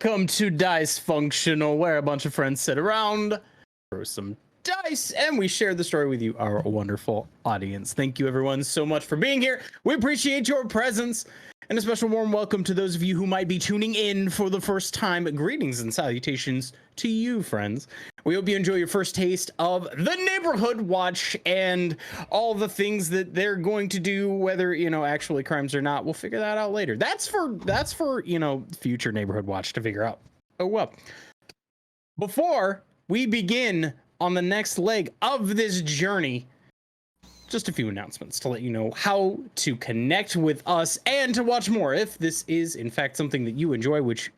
Welcome to Dicefunctional, where a bunch of friends sit around, throw some dice, and we share the story with you, our wonderful audience. Thank you, everyone, so much for being here. We appreciate your presence. And a special warm welcome to those of you who might be tuning in for the first time. Greetings and salutations to you, friends. We hope you enjoy your first taste of the Neighborhood Watch and all the things that they're going to do, whether, you know, actually crimes or not. We'll figure that out later. That's for, you know, future Neighborhood Watch to figure out. Oh, well. Before we begin on the next leg of this journey, just a few announcements to let you know how to connect with us and to watch more if this is in fact something that you enjoy, which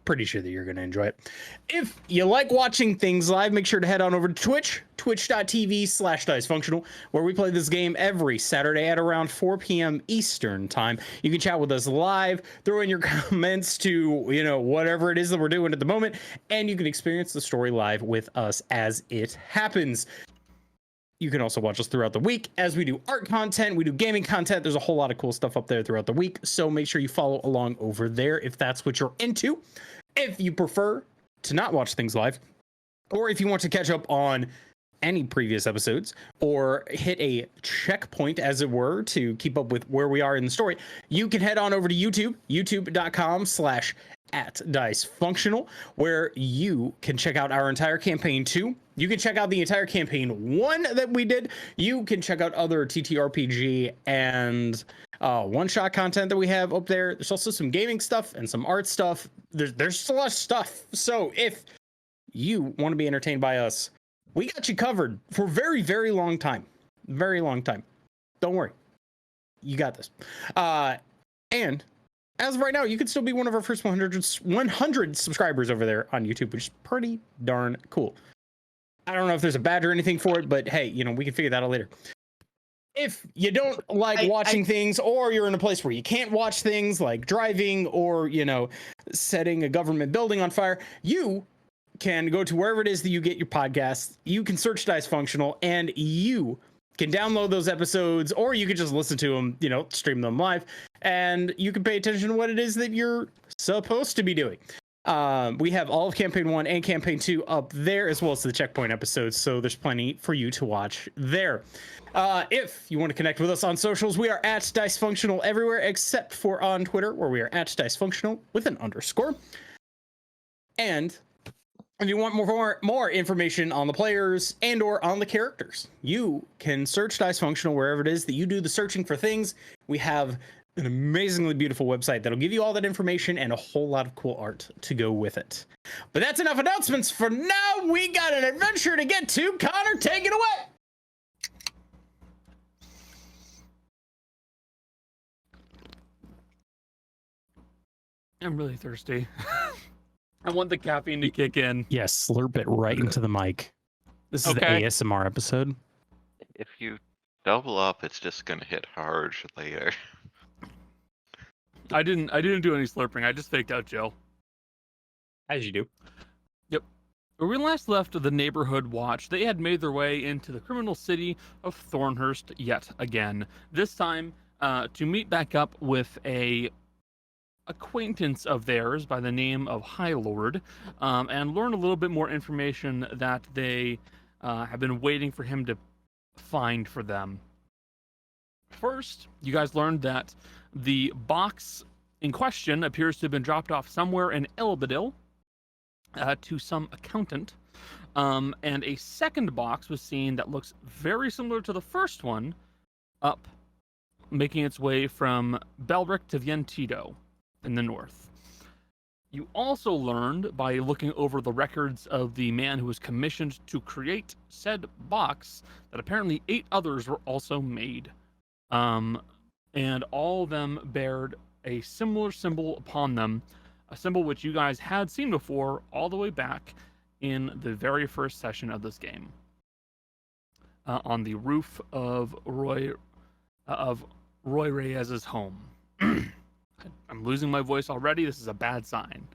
pretty sure that you're going to enjoy it. If you like watching things live, make sure to head on over to Twitch, twitch.tv/dicefunctional, where we play this game every Saturday at around 4 p.m. Eastern time. You can chat with us live, throw in your comments to, you know, whatever it is that we're doing at the moment, and you can experience the story live with us as it happens. You can also watch us throughout the week as we do art content, we do gaming content. There's a whole lot of cool stuff up there throughout the week, so make sure you follow along over there if that's what you're into. If you prefer to not watch things live, or if you want to catch up on any previous episodes or hit a checkpoint, as it were, to keep up with where we are in the story, you can head on over to YouTube, youtube.com/@Dicefunctional, where you can check out our entire campaign 2. You can check out the entire campaign 1 that we did. You can check out other ttrpg and one-shot content that we have up there. There's also some gaming stuff and some art stuff. There's a lot of stuff. So if you want to be entertained by us, we got you covered for a very, very long time. Very long time. Don't worry. You got this. And as of right now, you could still be one of our first 100 subscribers over there on YouTube, which is pretty darn cool. I don't know if there's a badge or anything for it, but hey, you know, we can figure that out later. If you don't like watching things, or you're in a place where you can't watch things like driving or, you know, setting a government building on fire, you can go to wherever it is that you get your podcasts. You can search Dicefunctional and you can download those episodes, or you can just listen to them, you know, stream them live, and you can pay attention to what it is that you're supposed to be doing. We have all of campaign 1 and campaign 2 up there, as well as the checkpoint episodes, so there's plenty for you to watch there. If you want to connect with us on socials, we are at Dicefunctional everywhere except for on Twitter, where we are at Dicefunctional with an _. And if you want more information on the players and or on the characters, you can search Dicefunctional wherever it is that you do the searching for things. We have an amazingly beautiful website that'll give you all that information and a whole lot of cool art to go with it. But that's enough announcements for now. We got an adventure to get to. Connor, take it away. I'm really thirsty. I want the caffeine to kick in. Yes, slurp it right into the mic. This is Okay. the ASMR episode. If you double up, it's just gonna hit hard later. I didn't do any slurping. I just faked out Joe. As you do. Yep. When we last left the Neighborhood Watch, they had made their way into the criminal city of Thornhurst yet again. This time to meet back up with a acquaintance of theirs by the name of High Lord, and learn a little bit more information that they have been waiting for him to find for them. First, you guys learned that the box in question appears to have been dropped off somewhere in Elbadil to some accountant, and a second box was seen that looks very similar to the first one up, making its way from Belric to Vientido in the north. You also learned by looking over the records of the man who was commissioned to create said box that apparently 8 others were also made. And all of them bared a similar symbol upon them, a symbol which you guys had seen before all the way back in the very first session of this game. On the roof of Roy Reyes's home. I'm losing my voice already. This is a bad sign.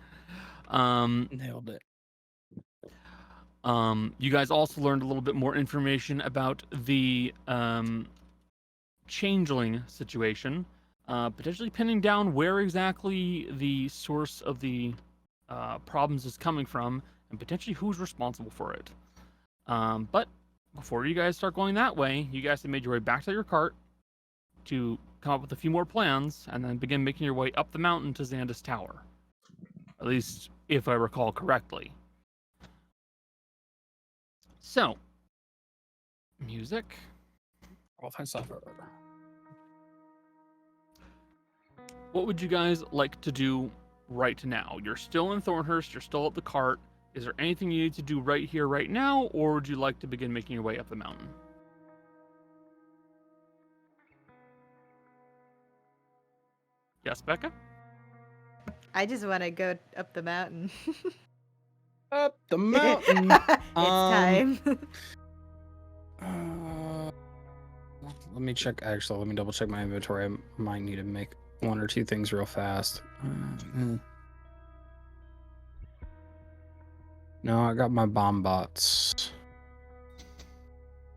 Nailed it. You guys also learned a little bit more information about the changeling situation, potentially pinning down where exactly the source of the problems is coming from, and potentially who's responsible for it. But before you guys start going that way, you guys have made your way back to your cart to come up with a few more plans, and then begin making your way up the mountain to Xande's tower. At least, if I recall correctly. So, music. I'll find stuff. What would you guys like to do right now? You're still in Thornhurst, you're still at the cart. Is there anything you need to do right here, right now, or would you like to begin making your way up the mountain? Yes, Becca? I just want to go up the mountain. Up the mountain. It's time. Let me check. Actually, let me double check my inventory. I might need to make one or two things real fast. No, I got my bomb bots.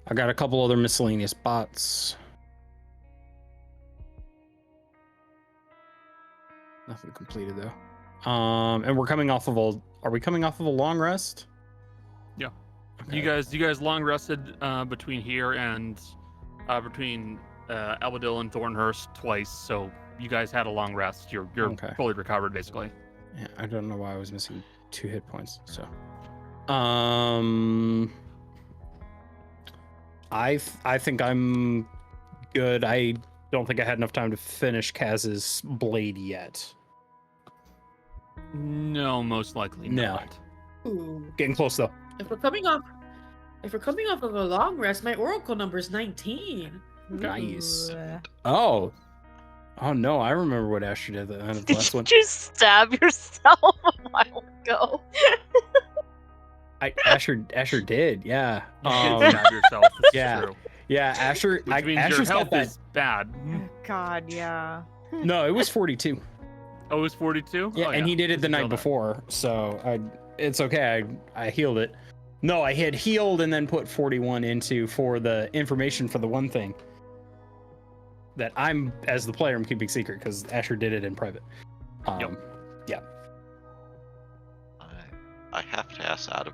I got a couple other miscellaneous bots. Nothing completed though. And we're coming off of a. Are we coming off of a long rest? Yeah. Okay. You guys long rested between here and between Albadil and Thornhurst twice, so you guys had a long rest. You're Okay. fully recovered, basically. Yeah, I don't know why I was missing 2 hit points. So, I think I'm good. I don't think I had enough time to finish Kaz's blade yet. No, most likely No. not. Ooh. Getting close though. If we're coming off of a long rest, my oracle number is 19. Nice. Ooh. Oh no, I remember what Asher did at the end of the last one. Did you stab yourself a while ago? Asher did, yeah. You did stab yourself. This yeah. is true. Yeah, Asher. Which means Asher's your got health that. is bad. God, yeah. No, it was 42. Oh, it was 42? Yeah, Oh, and he did it the night Still there. before, so it's okay. I healed it. No, I had healed and then put 41 into for the information for the one thing that I'm, as the player, I'm keeping secret because Asher did it in private. Yep. I have to ask out of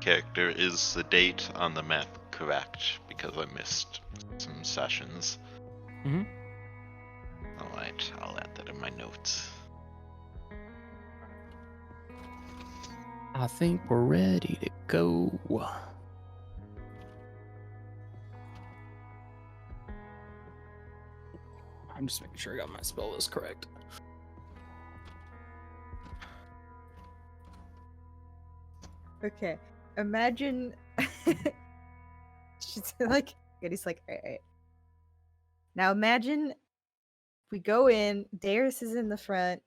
character, is the date on the map correct? Because I missed some sessions. Mhm. Alright, I'll add that in my notes. I think we're ready to go. I'm just making sure I got my spell list correct. Okay. Imagine. She's like, and he's like, all right. Now imagine we go in, Darius is in the front,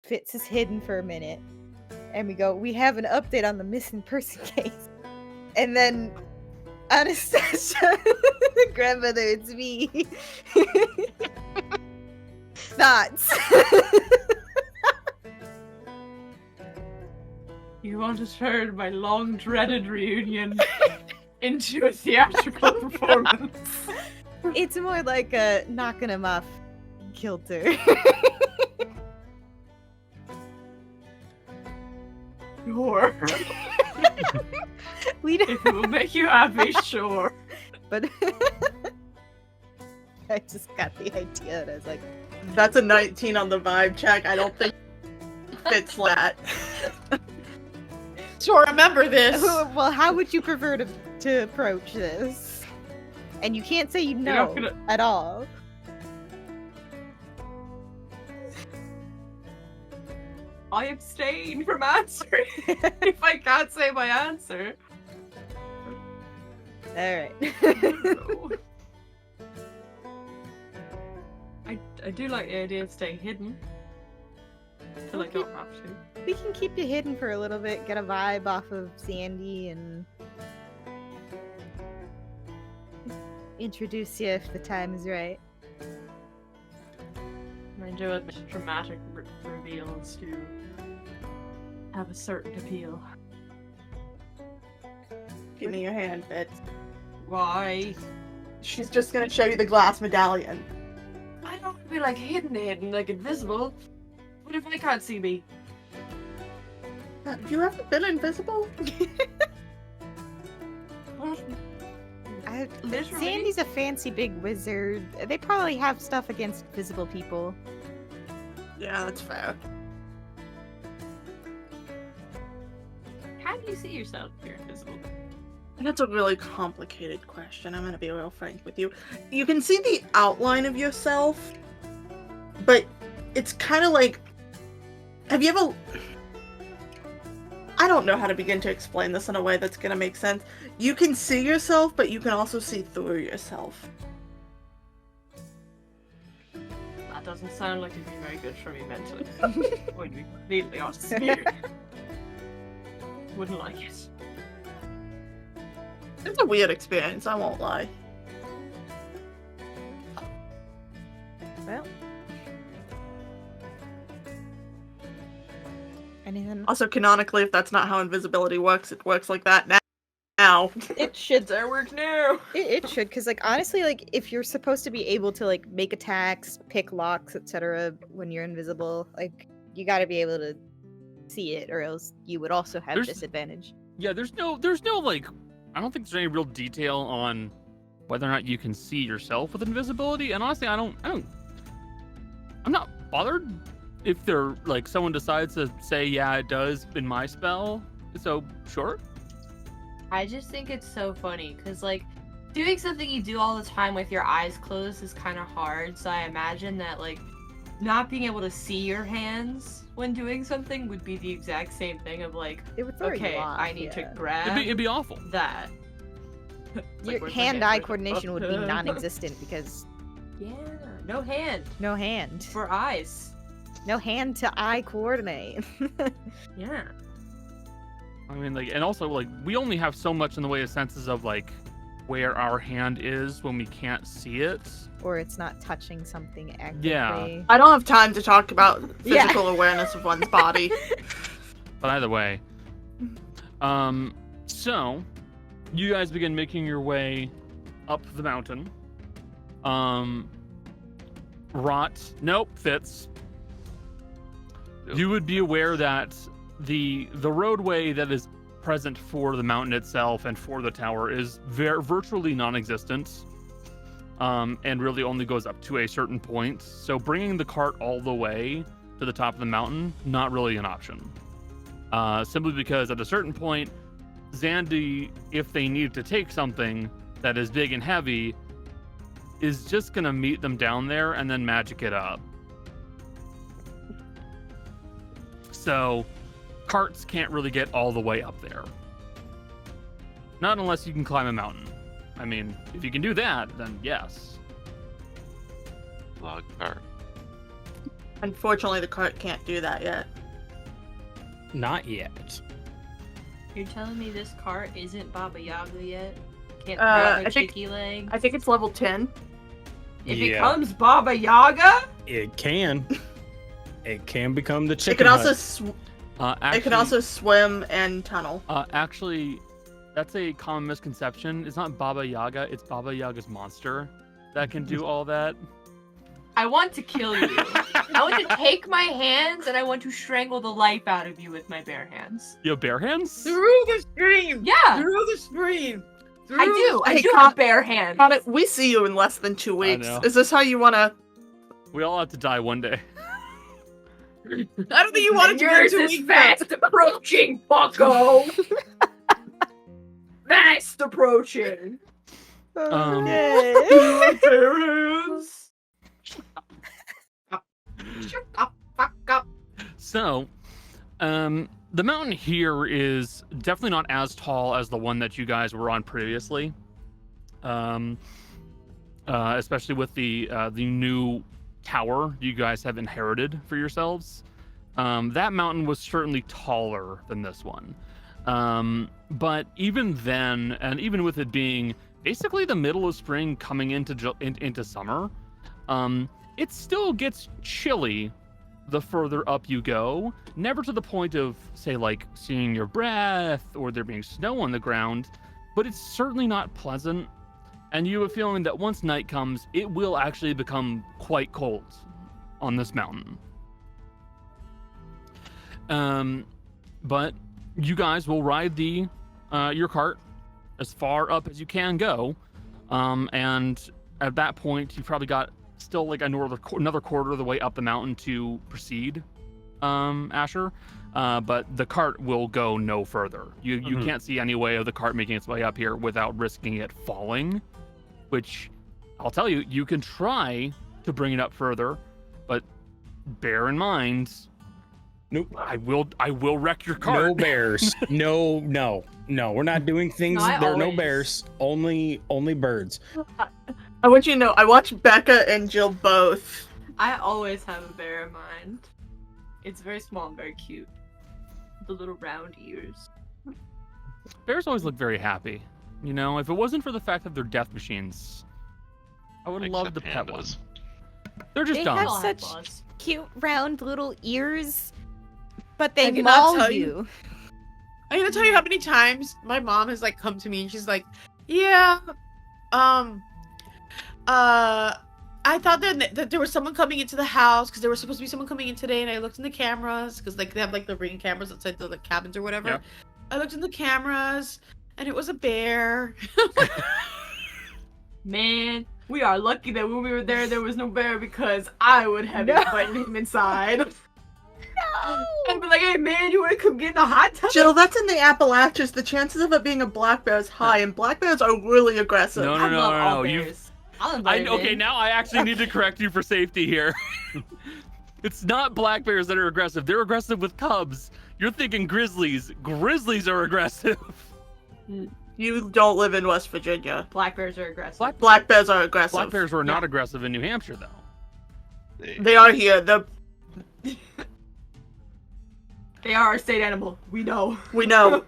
Fitz is hidden for a minute, and we have an update on the missing person case. And then Anastasia, grandmother, it's me. Thoughts. You want to turn my long dreaded reunion into a theatrical performance. It's more like a knocking him off kilter. Sure. We don't, If it will make you happy, sure. but I just got the idea and I was like, That's a 19 on the vibe check. I don't think fits that. So remember this. well, how would you prefer to approach this? And you can't say you not know gonna- at all. I abstain from answering if I can't say my answer. Alright. No. I do like the idea of staying hidden. Till I Okay. don't have to. We can keep you hidden for a little bit, get a vibe off of Xande, and introduce you if the time is right. I do it with dramatic reveals to have a certain appeal. Give me your hand, Fitz. Why? She's just gonna show you the glass medallion. I don't want to be like hidden, like invisible. What if they can't see me? You haven't been invisible? Literally. Xande's a fancy big wizard. They probably have stuff against visible people. Yeah, that's fair. How do you see yourself if you're invisible? That's a really complicated question. I'm gonna be real frank with you. You can see the outline of yourself, but it's kind of like... Have you ever... I don't know how to begin to explain this in a way that's gonna make sense. You can see yourself, but you can also see through yourself. That doesn't sound like it'd be very good for me mentally. Would be completely honest with you. Wouldn't like it. It's a weird experience, I won't lie. Well. Anything? Also, canonically, if that's not how invisibility works, it works like that now. It should. It's our work now. It should, because like honestly, like if you're supposed to be able to like make attacks, pick locks, etc., when you're invisible, like you got to be able to see it, or else you would also have disadvantage. Yeah, there's no like, I don't think there's any real detail on whether or not you can see yourself with invisibility. And honestly, I'm not bothered if they're like someone decides to say, yeah, it does in my spell. So sure. I just think it's so funny because like doing something you do all the time with your eyes closed is kind of hard. So I imagine that like not being able to see your hands when doing something would be the exact same thing of like, It would throw okay, you off, I need to yeah. grab It'd be awful. that. Your where's my hand-eye hand? coordination would be non-existent because Yeah, no hand no hand. for eyes. No hand to eye coordinate. Yeah. I mean, like, and also like we only have so much in the way of senses of like where our hand is when we can't see it. Or it's not touching something actively. Yeah. I don't have time to talk about Yeah. physical awareness of one's body. But either way, so you guys begin making your way up the mountain. Fitz. You would be aware that the roadway that is present for the mountain itself and for the tower is virtually non-existent, and really only goes up to a certain point. So bringing the cart all the way to the top of the mountain, not really an option. Simply because at a certain point, Xande, if they need to take something that is big and heavy, is just gonna meet them down there and then magic it up. So carts can't really get all the way up there. Not unless you can climb a mountain. I mean, if you can do that, then yes. Log cart. Unfortunately, the cart can't do that yet. Not yet. You're telling me this cart isn't Baba Yaga yet? Can't I grab a think- cheeky leg? I think it's level 10. It Yeah. becomes Baba Yaga? It can. It can become the chicken. It can also hut. it can also swim and tunnel. Actually, that's a common misconception. It's not Baba Yaga, it's Baba Yaga's monster that can do all that. I want to kill you. I want to take my hands and I want to strangle the life out of you with my bare hands. You have bare hands? Through the stream! Yeah, Through the stream! I do. I Hey, do Con- have bare hands. Connor, we see you in less than 2 weeks. know. Is this how you want to... We all have to die one day. I don't think you wanted to Yours go 2 is weeks. fast approaching, bucko! Fast approaching! Okay. Bare hands! Shut the fuck up. So, the mountain here is definitely not as tall as the one that you guys were on previously. Especially with the new tower you guys have inherited for yourselves. That mountain was certainly taller than this one. But even then, and even with it being basically the middle of spring coming into summer, it still gets chilly the further up you go. Never to the point of, say, like seeing your breath or there being snow on the ground, but it's certainly not pleasant. And you have a feeling that once night comes, it will actually become quite cold on this mountain. but you guys will ride the your cart as far up as you can go, and at that point you probably got still like another quarter of the way up the mountain to proceed, Asher. But the cart will go no further. You can't see any way of the cart making its way up here without risking it falling, which I'll tell you, you can try to bring it up further, but bear in mind, nope. I will wreck your cart. No bears. No. We're not doing things. No, There are no bears. Only birds. I want you to know, I watched Becca and Jill both. I always have a bear in mind. It's very small and very cute. The little round ears. Bears always look very happy. You know, if it wasn't for the fact that they're death machines, I would love to pet one. They're just They dumb. have I'll have such boss. cute round little ears, but I they cannot maul tell you. you. I'm gonna tell you how many times my mom has like come to me and she's like, "Yeah, I thought that there was someone coming into the house because there was supposed to be someone coming in today, and I looked in the cameras because like they have like the ring cameras outside the like, cabins or whatever. Yeah. I looked in the cameras and it was a bear." Man, we are lucky that when we were there was no bear because I would have invited him inside. No! I'd be like, "Hey man, you wanna come get in a hot tub?" Jill, that's in the Appalachians. The chances of it being a black bear is high, and black bears are really aggressive. No, I love all no. bears. I'll invite him Okay, in. now I actually need to correct you for safety here. It's not black bears that are aggressive. They're aggressive with cubs. You're thinking grizzlies. Grizzlies are aggressive. You don't live in West Virginia. Black bears are aggressive. Black bears are aggressive. Black bears were not aggressive in New Hampshire, though. They are here. They are our state animal. We know. We know.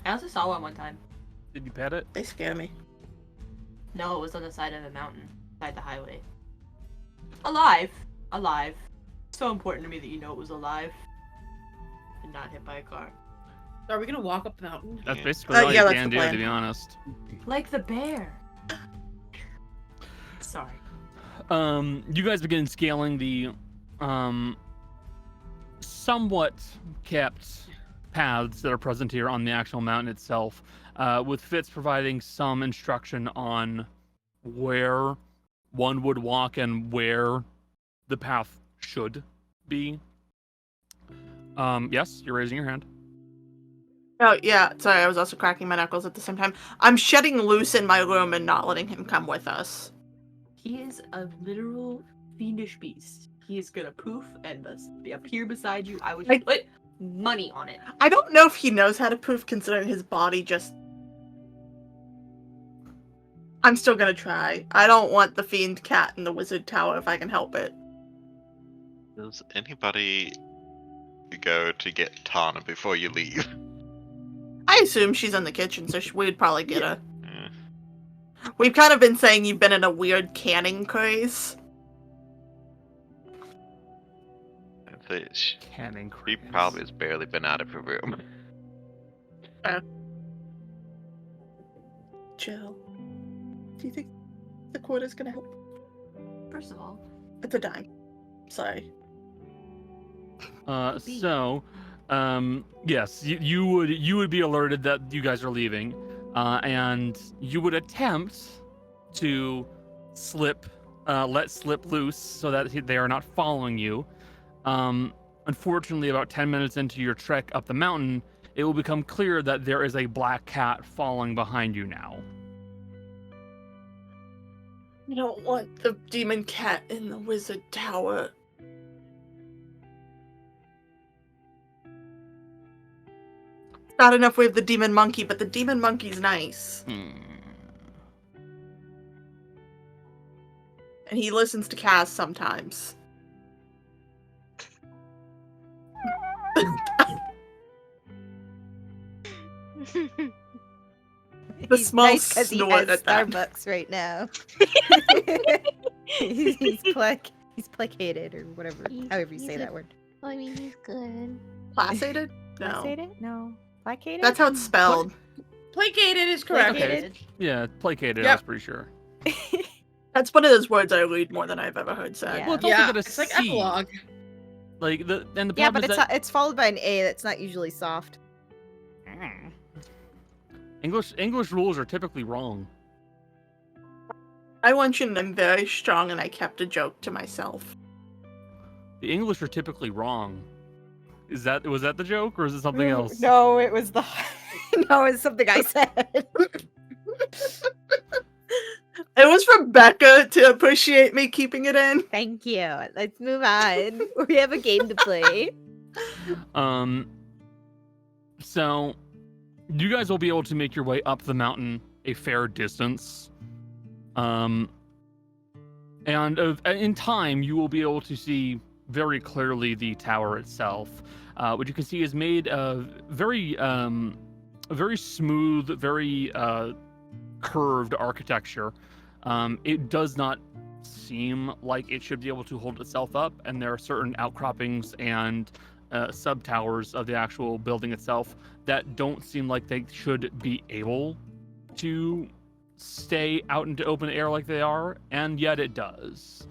I also saw one time. Did you pet it? They scare me. No, it was on the side of the mountain, beside the highway. Alive. So important to me that you know it was alive. And not hit by a car. Are we gonna walk up the mountain? That's basically all yeah, you that's can the do, plan. to be honest. Like the bear. Sorry. You guys begin scaling the somewhat kept paths that are present here on the actual mountain itself, with Fitz providing some instruction on where one would walk and where the path should be. Yes, you're raising your hand. Oh, yeah. Sorry, I was also cracking my knuckles at the same time. I'm shedding loose in my room and not letting him come with us. He is a literal fiendish beast. He is gonna poof and be up here beside you. I would put money on it. I don't know if he knows how to poof considering his body just... I'm still gonna try. I don't want the fiend cat in the wizard tower if I can help it. Does anybody go to get Tana before you leave? I assume she's in the kitchen, so we'd probably get her. Yeah. We've kind of been saying you've been in a weird canning craze. I think she Canning probably has barely been out of her room. Jill, do you think the quarter's gonna help? First of all, It's a dime. Sorry. Yes, you would be alerted that you guys are leaving, and you would attempt to let slip loose so that they are not following you. Unfortunately, about 10 minutes into your trek up the mountain, it will become clear that there is a black cat following behind you now. I don't want the demon cat in the wizard tower. Not enough we have the demon monkey, but the demon monkey's nice. And he listens to Kaz sometimes. The He's small nice 'cause he snort has at that. Starbucks right now. he's placated or whatever, however you say that word. I mean, he's good. Placated? No. Placated? No. Placated? That's how it's spelled. Placated is correct. Placated. Yeah, placated, Yep. I was pretty sure. That's one of those words I read more than I've ever heard said. Yeah. Well, it's also Yeah, got a it's like C. epilogue. Like the problem Yeah, but is it's that it's followed by an A that's not usually soft. English rules are typically wrong. I want you to know I'm very strong and I kept a joke to myself. The English are typically wrong. Was that the joke or is it something else? No, it was the no, it's something I said. It was for Becca to appreciate me keeping it in. Thank you. Let's move on. We have a game to play. So you guys will be able to make your way up the mountain a fair distance. And in time, you will be able to see very clearly the tower itself. What you can see is made of very smooth, very curved architecture. It does not seem like it should be able to hold itself up, and there are certain outcroppings and sub towers of the actual building itself that don't seem like they should be able to stay out into open air like they are, and yet it does.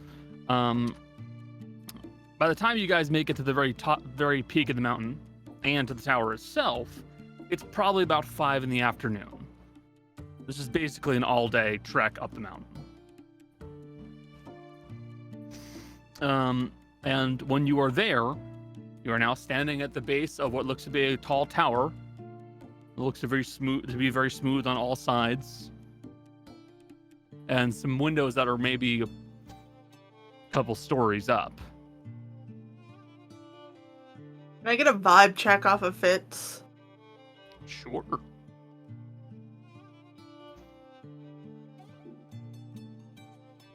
By the time you guys make it to the very peak of the mountain and to the tower itself, it's probably about 5 in the afternoon. This is basically an all-day trek up the mountain. And when you are there, you are now standing at the base of what looks to be a tall tower. It looks to be very smooth on all sides, and some windows that are maybe a couple stories up. Can I get a vibe check off of Fitz? Sure.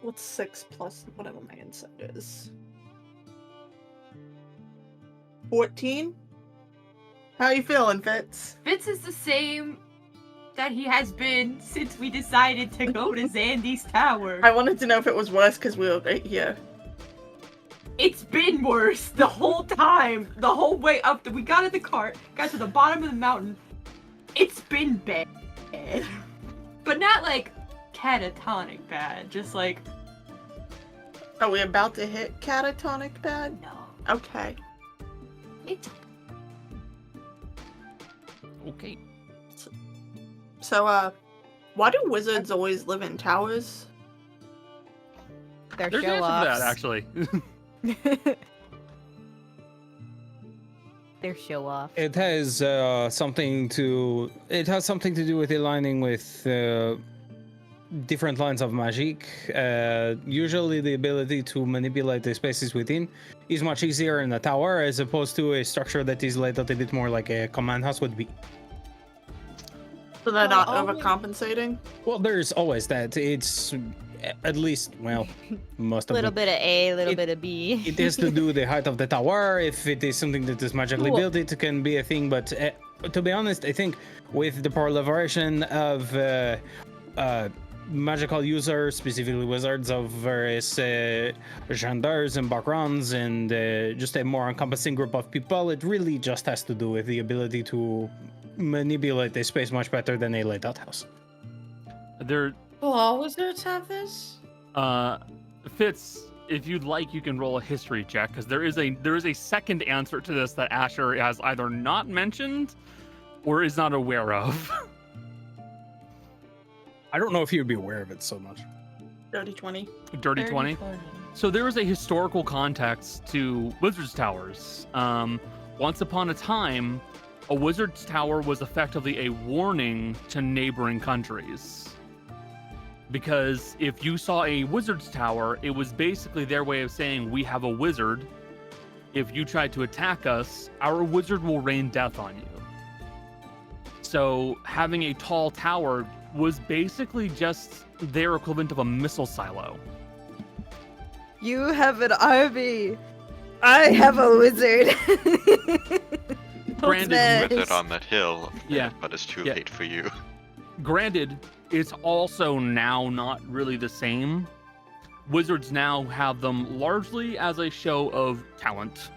What's 6 plus whatever my insight is? 14? How you feeling, Fitz? Fitz is the same that he has been since we decided to go to Xande's tower. I wanted to know if it was worse because we were right here. It's been worse the whole time. The whole way up. We got in the cart, got to the bottom of the mountain. It's been bad. But not like catatonic bad. Just like... Are we about to hit catatonic bad? No. Okay. It's... Okay. So, why do wizards always live in towers? They're There's an answer show-offs. for that, actually. They're show-off. It has something to do with aligning with different lines of magic. Usually the ability to manipulate the spaces within is much easier in a tower as opposed to a structure that is laid out a bit more like a command house would be. So they're not overcompensating? Well, there's always that. It's at least, well, most A of little them. bit of A, a little bit of B. It has to do with the height of the tower. If it is something that is magically built, it can be a thing. But to be honest, I think with the proliferation of magical users, specifically wizards of various genres and backgrounds, and just a more encompassing group of people, it really just has to do with the ability to manipulate the space much better than a laid out house. There, Will all wizards have this? Fitz, if you'd like, you can roll a history check because there is a second answer to this that Asher has either not mentioned or is not aware of. I don't know if you'd be aware of it so much. Dirty 20. Dirty 20. So there is a historical context to Wizard's Towers. Once upon a time, a Wizard's Tower was effectively a warning to neighboring countries. Because if you saw a Wizard's Tower, it was basically their way of saying, we have a wizard. If you try to attack us, our wizard will rain death on you. So having a tall tower was basically just their equivalent of a missile silo. You have an army. I have a wizard. Granted, With it on that hill, Yeah. but it's too Yeah. late for you. Granted, it's also now not really the same. Wizards now have them largely as a show of talent.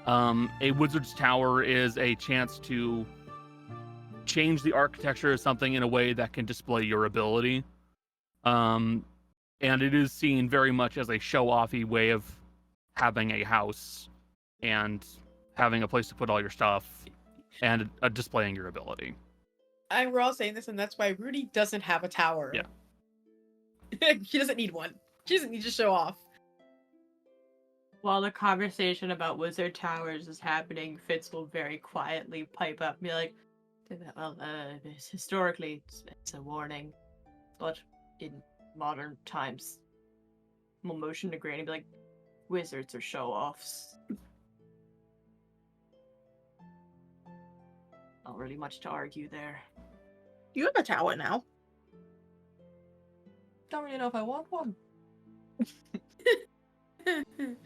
A wizard's tower is a chance to change the architecture of something in a way that can display your ability. And it is seen very much as a show-offy way of having a house and having a place to put all your stuff and displaying your ability. And we're all saying this, and that's why Rudy doesn't have a tower. Yeah. She doesn't need one. She doesn't need to show off. While the conversation about wizard towers is happening, Fitz will very quietly pipe up and be like, well, historically, it's a warning, but in modern times, we'll motion to Granny and be like, wizards are show-offs. Not really much to argue there. You have a tower now. Don't really know if I want one. I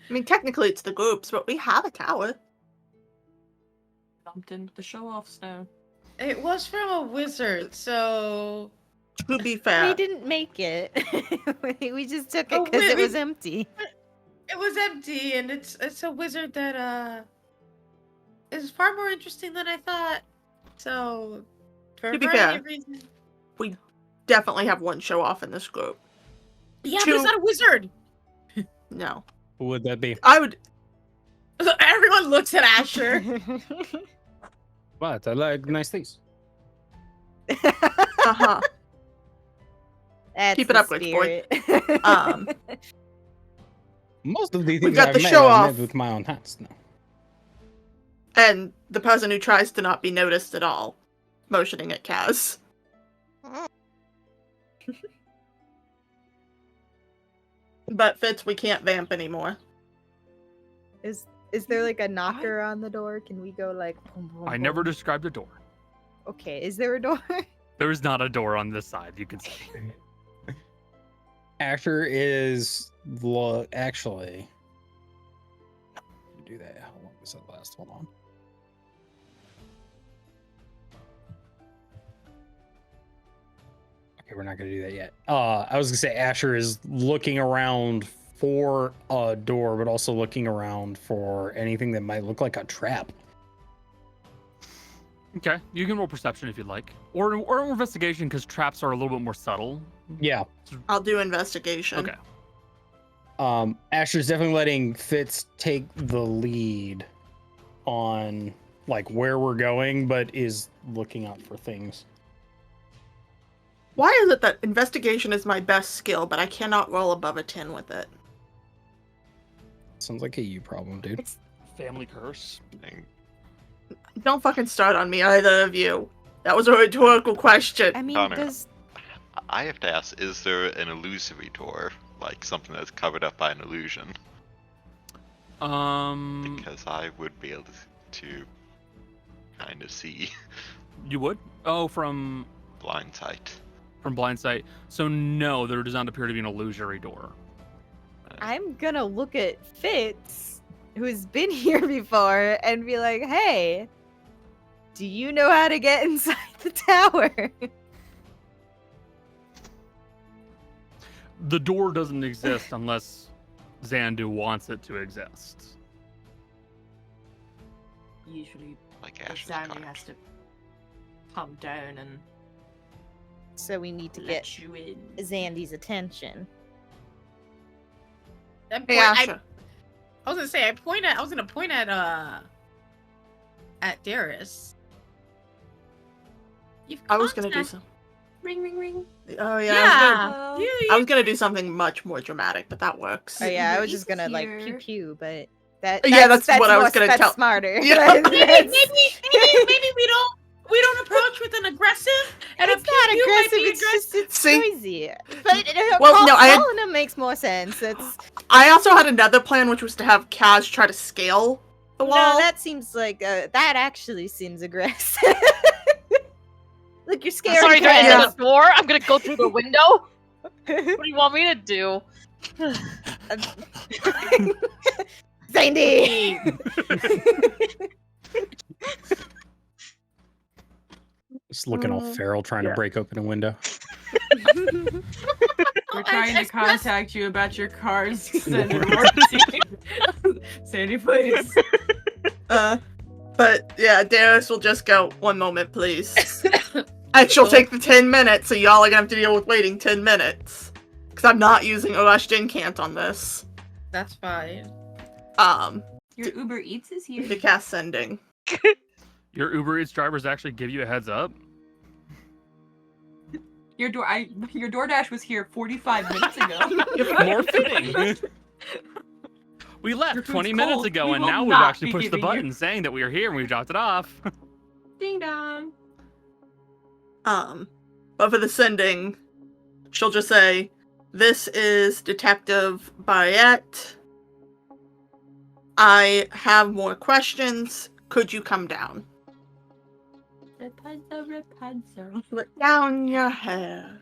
mean, technically it's the groups, but we have a tower. Bumped into the show-offs now. It was from a wizard, so... To be fair. We didn't make it. We just took it Oh, because wait, it was empty. It was empty, and it's a wizard that is far more interesting than I thought. So, for To a be variety fair. of reasons... We definitely have one show off in this group. Yeah, but it's not a wizard! No. Who would that be? I would. Everyone looks at Asher. What? I like nice things. Uh-huh. That's Keep it the up, Glitch Boy. spirit. Most of the We things got I've the made, show I've off. made with my own hands. No. And the person who tries to not be noticed at all. Motioning at Kaz. But Fitz, we can't vamp anymore. Is there like a knocker on the door? Can we go like boom, boom, I never boom? described a door. Okay, is there a door? There is not a door on this side. You can see. Asher is actually. Do that. How long was that last? Hold on. Okay, we're not gonna do that yet. I was gonna say Asher is looking around for a door, but also looking around for anything that might look like a trap. Okay, you can roll perception if you'd like, or investigation because traps are a little bit more subtle. Yeah. I'll do investigation. Okay. Asher's definitely letting Fitz take the lead on like where we're going, but is looking out for things. Why is it that investigation is my best skill, but I cannot roll above a 10 with it? Sounds like a you problem, dude. It's family curse. Thing. Don't fucking start on me, either of you. That was a rhetorical question. I mean, Connor. does I have to ask, is there an illusory door? Like something that's covered up by an illusion? Because I would be able to kind of see You would? Oh, from blind sight. blind sight. So no, there does not appear to be an illusory door. I'm gonna look at Fitz, who's been here before, and be like, "Hey, do you know how to get inside the tower?" The door doesn't exist unless Xande wants it to exist. Usually, Like Asher's Xande card. has to come down and So we need to let get you in. Xande's attention. Hey, Asher. I was gonna say, I was gonna point at Darius. I was gonna do some. Ring, ring, ring. Oh yeah. Yeah. I was gonna do something much more dramatic, but that works. Oh yeah, I was He's just gonna like here. pew pew, but that's what I was more- gonna that's tell- Smarter. Yeah. Maybe we don't approach with an aggressive and It's a not pew might aggressive. be It's just it's See? noisy. But Well, no, I had- calling him makes more sense. It's I also had another plan, which was to have Kaz try to scale the wall. no, that seems like that actually seems aggressive. Look, you're scared. Sorry, there Yeah. isn't a door. I'm gonna go through the window. What do you want me to do? Xande. Just looking all feral, trying Yeah. to break open a window. We're trying to express- contact you about your car's Sandy, please. But yeah, Darius will just go, 1 moment, please. And she'll take the 10 minutes, so y'all are gonna have to deal with waiting 10 minutes. Because I'm not using Urash Jinkant on this. That's fine. Your Uber Eats is here. To cast sending. Your Uber Eats drivers actually give you a heads up? Your DoorDash was here 45 minutes ago. More fitting. We left Your food's 20 minutes cold. ago, We and will now we've not actually be pushed the giving you- button saying that we are here and we dropped it off. Ding dong. But for the sending, she'll just say, "This is Detective Bayette. I have more questions. Could you come down?" Rapunzel. Let down your hair.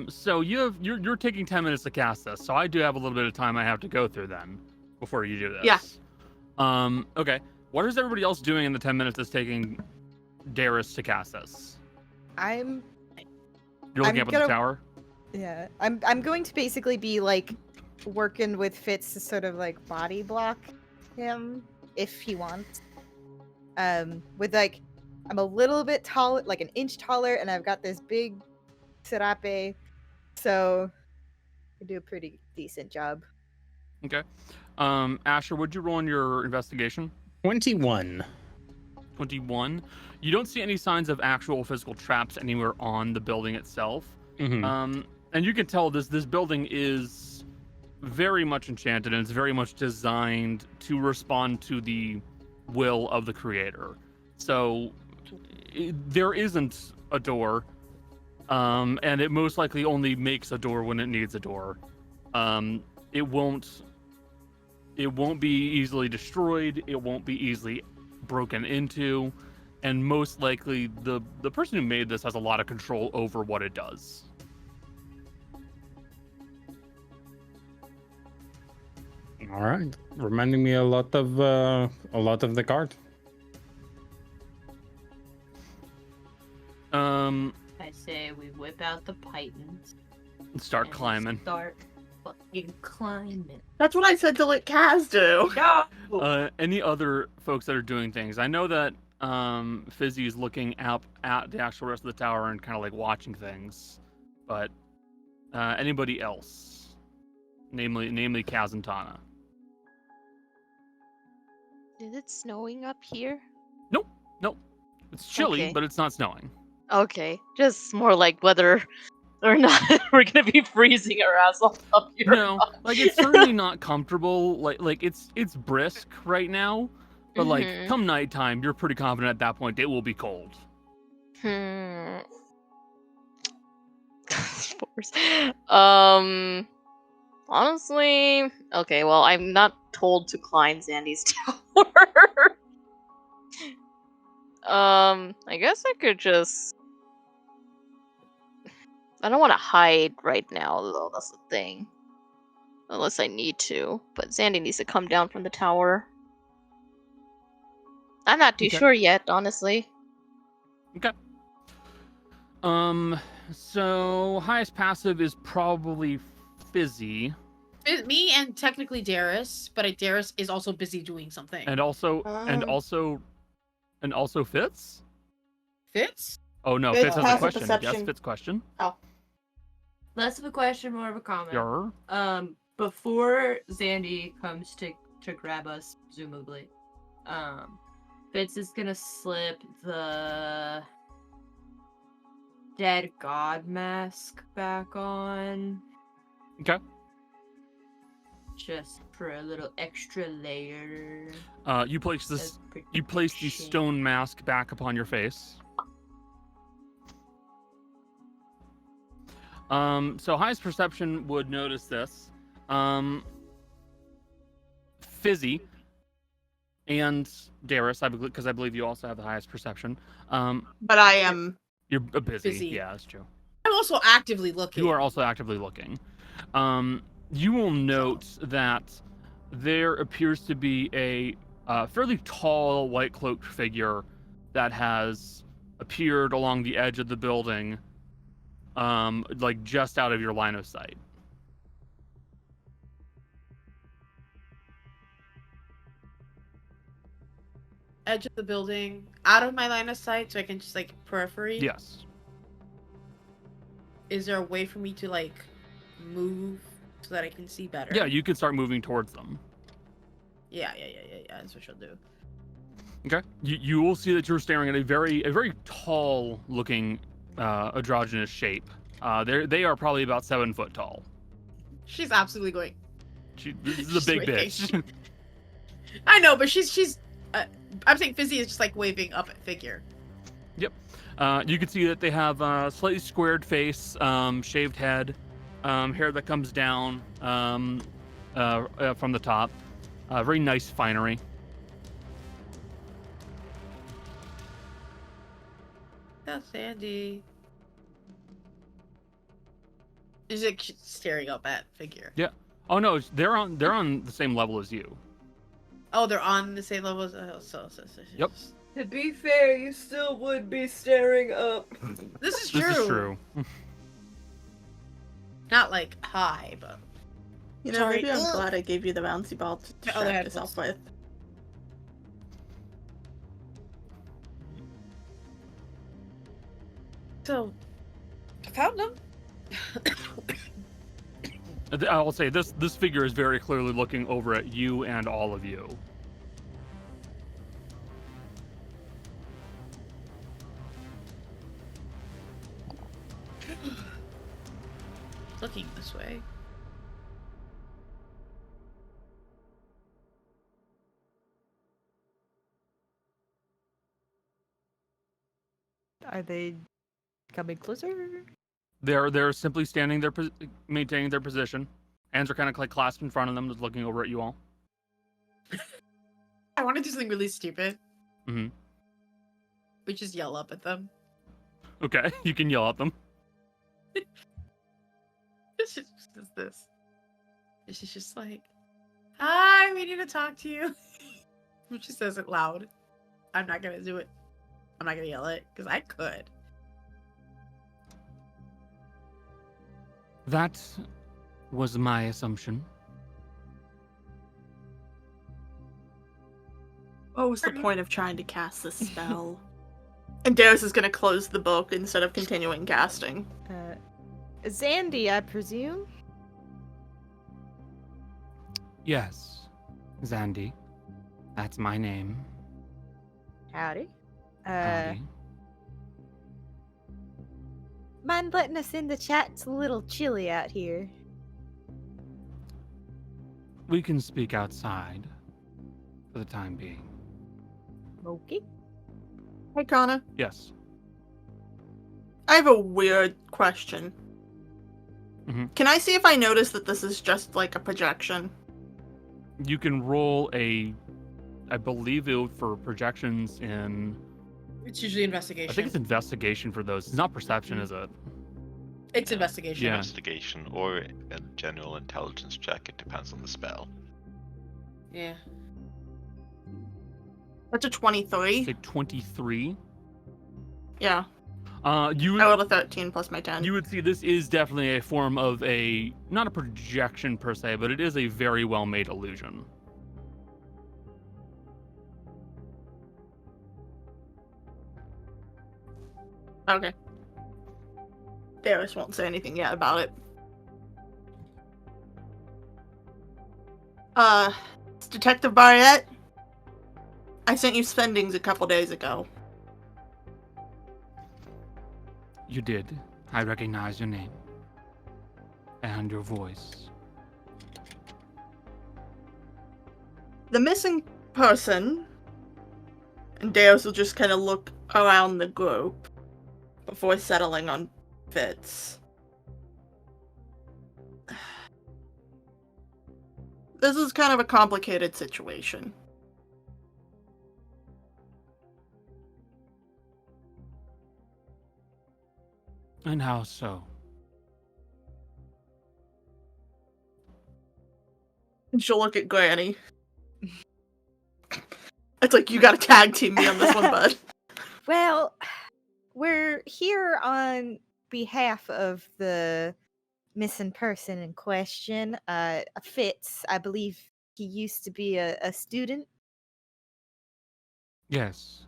So you're taking 10 minutes to cast this, so I do have a little bit of time I have to go through then before you do this. Yeah. Okay. What is everybody else doing in the 10 minutes it's taking Darius to cast this? I'm You're looking I'm up at the gonna- tower? Yeah, I'm going to basically be like working with Fitz to sort of like body block him if he wants. With like I'm a little bit tall, like an inch taller, and I've got this big serape, so I do a pretty decent job. Okay. Asher, would you roll on your investigation? 21. 21. You don't see any signs of actual physical traps anywhere on the building itself. Mhm. And you can tell this building is very much enchanted and it's very much designed to respond to the will of the creator. So there isn't a door, and it most likely only makes a door when it needs a door. It won't be easily destroyed. It won't be easily broken into, and most likely the person who made this has a lot of control over what it does. All right, reminding me a lot of the card. I say we whip out the pythons. Start and climbing. Start fucking climbing. That's what I said to let Kaz do. No! Any other folks that are doing things? I know that Fizzy is looking out at the actual rest of the tower and kind of like watching things, but anybody else? Namely Kaz and Tana. Is it snowing up here? Nope. It's chilly, Okay. but it's not snowing. Okay, just more like whether or not we're gonna be freezing our ass off up here. No, like it's certainly not comfortable. Like it's brisk right now, but like Mhm. come nighttime, you're pretty confident at that point it will be cold. Spores. Honestly, okay. Well, I'm not told to climb Xande's tower. I guess I could just. I don't want to hide right now, though. That's the thing. Unless I need to. But Xande needs to come down from the tower. I'm not too Okay. sure yet, honestly. Okay. So highest passive is probably Fizzy, Me and technically Darius, but Darius is also busy doing something. and also Fitz. Fitz? Oh no, Fitz Fitz has a passive question. Yes, perception. Fitz question. Less of a question, more of a comment. Your Before Xande comes to grab us, presumably, Fitz is gonna slip the dead god mask back on. Okay. Just for a little extra layer. You place of the protection. stone mask back upon your face. So highest perception would notice this. Fizzy and Darius, because I believe you also have the highest perception. But I am. You're busy. Busy. Yeah, that's true. I'm also actively looking. You are also actively looking. You will note that there appears to be a fairly tall, white-cloaked figure that has appeared along the edge of the building, like just out of your line of sight. Edge of the building, out of my line of sight, so I can just like periphery. Yes. Is there a way for me to like move so that I can see better? Yeah, you can start moving towards them. Yeah. That's what she'll do. Okay. You will see that you're staring at a very tall looking androgynous shape. They are probably about 7 foot tall. She's absolutely going. This is a She's big waving. bitch. I know, but she's. I'm saying Fizzy is just like waving up at figure. Yep. You can see that they have a slightly squared face, shaved head, hair that comes down from the top. Very nice finery. That's Sandy. Is it staring up at figure? Yeah. Oh no, they're on the same level as you. Oh, they're on the same level as so. Yep. To be fair, you still would be staring up. This is true. This is true. Not like high, but You know, Sorry. maybe I'm glad I gave you the bouncy ball to The other distract headphones. yourself with. so I found them. I will say this figure is very clearly looking over at you and all of you. Looking this way. Are they coming closer? They're simply standing there, maintaining their position. Hands are kind of like clasped in front of them, just looking over at you all. I want to do something really stupid. Mm-hmm. We just yell up at them. Okay, you can yell at them. It's just this. And she's just like, "Hi, we need to talk to you." She says it loud. I'm not gonna do it. I'm not gonna yell it because I could. That was my assumption. What was the point of trying to cast this spell? And Darius is going to close the book instead of continuing casting. Xande, I presume? Yes, Xande. That's my name. Howdy. Howdy. Mind letting us in the chat? It's a little chilly out here. We can speak outside for the time being. Okay. Hey, Connor. Yes. I have a weird question. Mhm. Can I see if I notice that this is just like a projection? You can roll I believe for projections in, It's usually investigation. I think it's investigation for those. It's not perception, is it? It's investigation. Yeah. Investigation or a general intelligence check. It depends on the spell. Yeah. That's a 23. Say 23. Yeah. You I rolled a 13 plus my 10. You would see this is definitely a form of not a projection per se, but it is a very well made illusion. Okay. Darius won't say anything yet about it. It's Detective Barrett. I sent you spendings a couple days ago. You did. I recognize your name. And your voice. The missing person, and Darius will just kind of look around the group before settling on Fitz. This is kind of a complicated situation. And how so? And she'll look at Granny. It's like, you gotta tag team me on this one, bud. Well, we're here on behalf of the missing person in question. Fitz, I believe he used to be a student. Yes.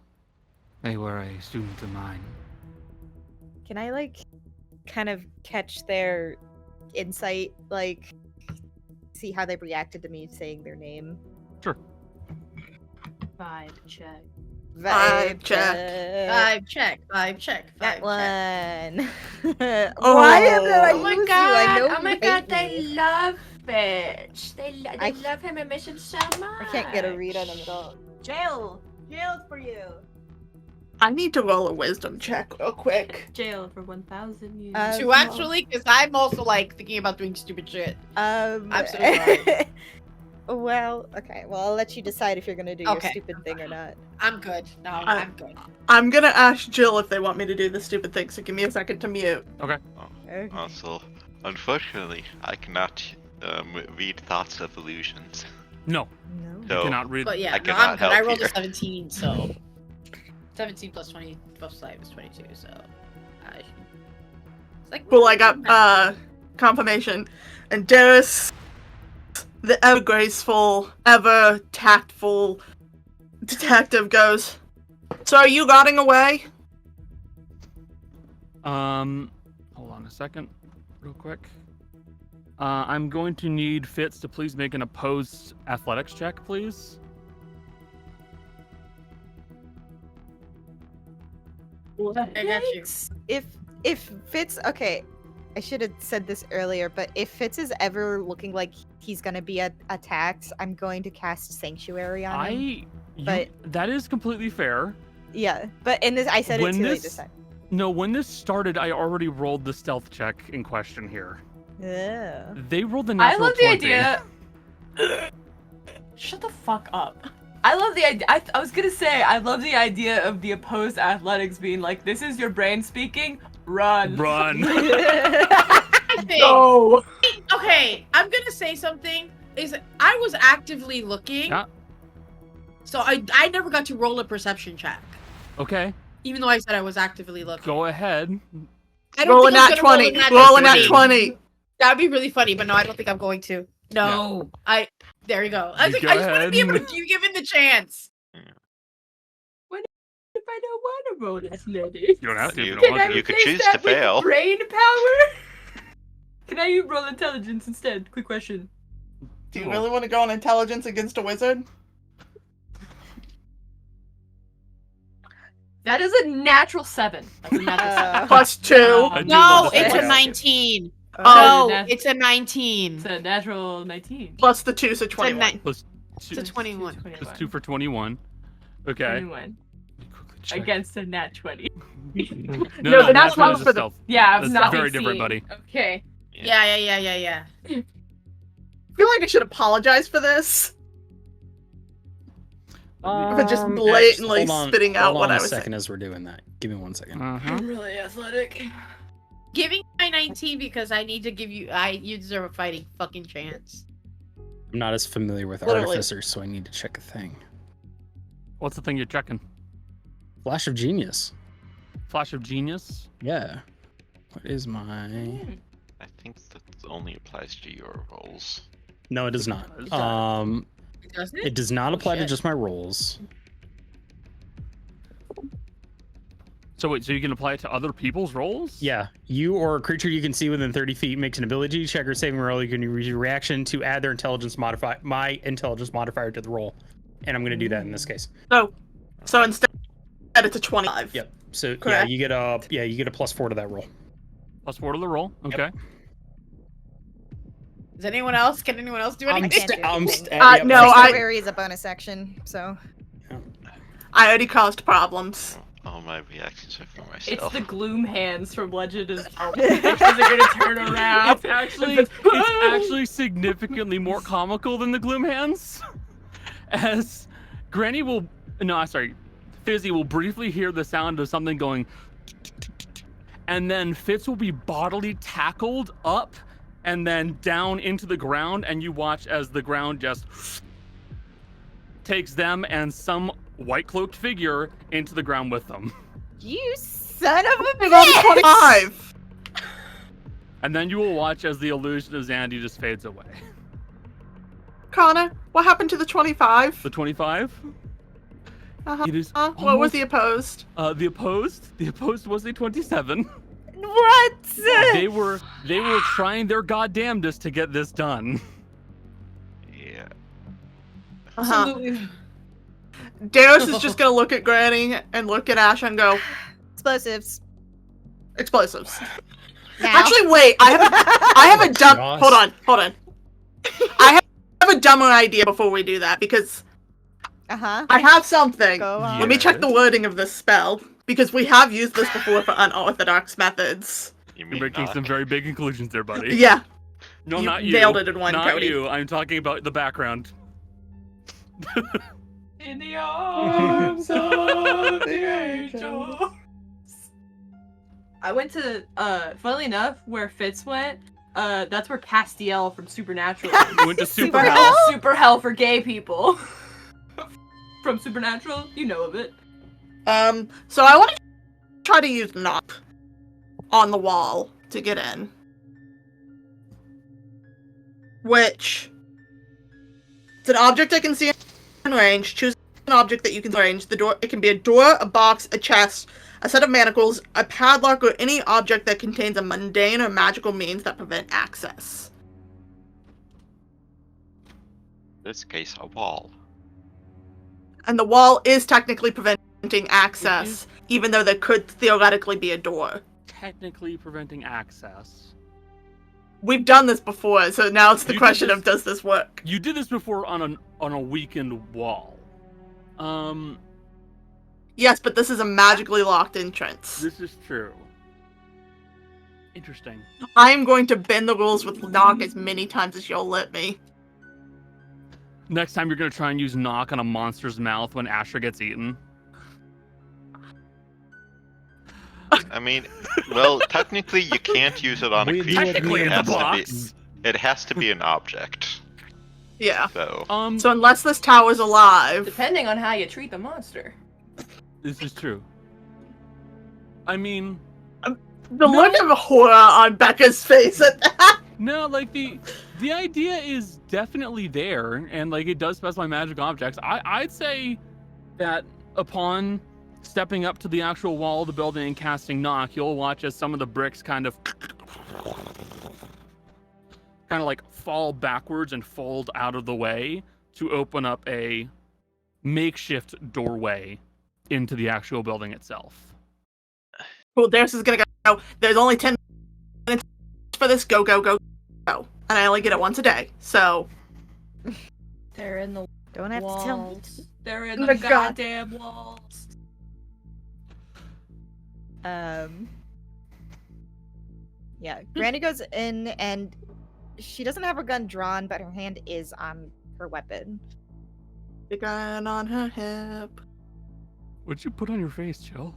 They were a student of mine. Can I, kind of catch their insight, see how they reacted to me saying their name? Sure. Vibe check. Vibe check. Vibe check. Vibe check. That Vibe check. one. Oh. Why did I Oh my use god! you? I know Oh you my hate god! They me. love Fitch. They I- love him and miss him so much. I can't get a read on him at all. Jail for you. I need to roll a wisdom check real quick. Jail for 1,000 years. To actually, because I'm also like thinking about doing stupid shit. I'm so sorry. Well, okay. Well, I'll let you decide if you're gonna do your Okay. stupid thing or not. I'm good. No, I'm good. I'm gonna ask Jill if they want me to do the stupid thing, so give me a second to mute. Okay. Also, unfortunately, I cannot read thoughts of illusions. No, No. you So cannot read. But yeah, I no, cannot I'm good. I help rolled here. a 17, so 17 plus 20 plus 5 is 22. So it's like Well, I got confirmation, and Darius, the ever graceful, ever tactful detective, goes, "So are you rotting away?" Hold on a second, real quick. I'm going to need Fitz to please make an opposed athletics check, please. I got you. If Fitz, okay, I should have said this earlier, but if Fitz is ever looking like he's gonna be attacked, I'm going to cast Sanctuary on him. But that is completely fair. Yeah, but in this, I said it When too late this- this time. No, when this started, I already rolled the stealth check in question here. Yeah. They rolled the I natural love the 20. idea. Shut the fuck up. I love the idea. I was gonna say, I love the idea of the opposed athletics being like, this is your brain speaking, run. Run. I think- No. Okay, I'm gonna say something. Is I was actively looking, Yeah. so I never got to roll a perception check, Okay, even though I said I was actively looking. go ahead. I don't Rolling think I'm at gonna 20. roll Rolling at 20. That'd be really funny, but no, I don't think I'm going to. No, There you go. I was You like, I go just want to be able to ahead. be given the chance. If I don't want to roll athletics, You don't have to. if You- You can don't I want you to. could replace choose that to with fail. brain power? Can I roll intelligence instead? Quick question. Do you really want to go on intelligence against a wizard? That is a natural 7. That's a natural 7. Plus 2. I do No, love the it's a fact. 19. Oh, No, it's a 19. It's a natural 19. plus the 2, so It's a 21. ni- Plus two, It's a 21. plus 2 for 21. Okay. 21. Check. Against a nat 20. No, the that's natural not for the- stealth. Yeah, That's not very 16. different, buddy. Okay. Yeah. I feel like I should apologize for this. For just blatantly spitting out what I was Hold on a second saying. as we're doing that. Give me 1 second. Uh-huh. I'm really athletic. Giving my 19 because I need to give you. You deserve a fighting fucking chance. I'm not as familiar with Literally. artificers, so I need to check a thing. What's the thing you're checking? Flash of Genius. Flash of Genius? Yeah. What is my? I think that only applies to your rolls. No, it does not. Doesn't It does not apply to shit. just my rolls. So wait, so you can apply it to other people's roles? Yeah, you or a creature you can see within 30 feet makes an ability check or saving roll. You can use your reaction to add their intelligence modifier, my intelligence modifier to the roll, and I'm going to do that in this case. So instead, it's a 25. Yep. So Correct. you get a +4 to that roll. Plus 4 to the roll. Okay. Does anyone else? Can anyone else do I anything? can't do anything. No, Sanctuary is a bonus action, so. I already caused problems. All my reactions are for It's myself. the gloom hands from Legend of Zelda. Which is gonna turn around. It's actually significantly more comical than the Gloom Hands. As Fizzy will briefly hear the sound of something going, and then Fitz will be bodily tackled up and then down into the ground, and you watch as the ground just takes them and some white cloaked figure into the ground with them. You son of a I got a bitch! 25. And then you will watch as the illusion of Xande just fades away. Connor, what happened to the 25? The 25? Uh-huh. It is What was almost- the opposed? The opposed was a 27. What? They were trying their goddamnedest to get this done. Yeah. Uh-huh. Absolutely. Darius is just gonna look at Granny and look at Ash and go, Explosives. explosives. Now. Actually, wait. I have a dumb. Joss. Hold on. I have a dumber idea before we do that because I have something. Go on. Let me check the wording of this spell because we have used this before for unorthodox methods. You You're mean making not? some very big conclusions there, buddy. Yeah, No, you not you. nailed it in one, Not Cody. you. I'm talking about the background. In the arms of the angels. I went to, funnily enough, where Fitz went. That's where Castiel from Supernatural. You went to Super Super Hell. Hell? Super hell for gay people. From Supernatural, you know of it. So I want to try to use knock on the wall to get in. Which it's an object I can see in range. Choose an object that you can see in range. The door. It can be a door, a box, a chest, a set of manacles, a padlock, or any object that contains a mundane or magical means that prevent access. In this case, a wall. And the wall is technically preventing access, even though there could theoretically be a door. Technically preventing access. We've done this before, so now it's the You did question this- of does this work? You did this before on a weakened wall. Yes, but this is a magically locked entrance. This is true. Interesting. I am going to bend the rules with knock as many times as you'll let me. Next time you're gonna try and use knock on a monster's mouth when Asher gets eaten. I mean, well, technically you can't use it on a We do creature. it Technically in It the has to box. be. It has to be an object. Yeah. So So unless this tower's alive, Depending on how you treat the monster. This is true. I mean, the look of horror on Becca's face at that. no, like the idea is definitely there, and like it does specify magic objects. I'd say that upon stepping up to the actual wall of the building and casting knock, you'll watch as some of the bricks kind of like fall backwards and fold out of the way to open up a makeshift doorway into the actual building itself. Well, Darius is gonna go. There's only 10 minutes for this. Go, go, go, go. And I only get it once a day, so. They're in the Don't have to tell me. walls. They're in Oh the my God. goddamn walls. Yeah, Granny goes in and she doesn't have her gun drawn, but her hand is on her weapon. The gun on her hip. What'd you put on your face, Jill?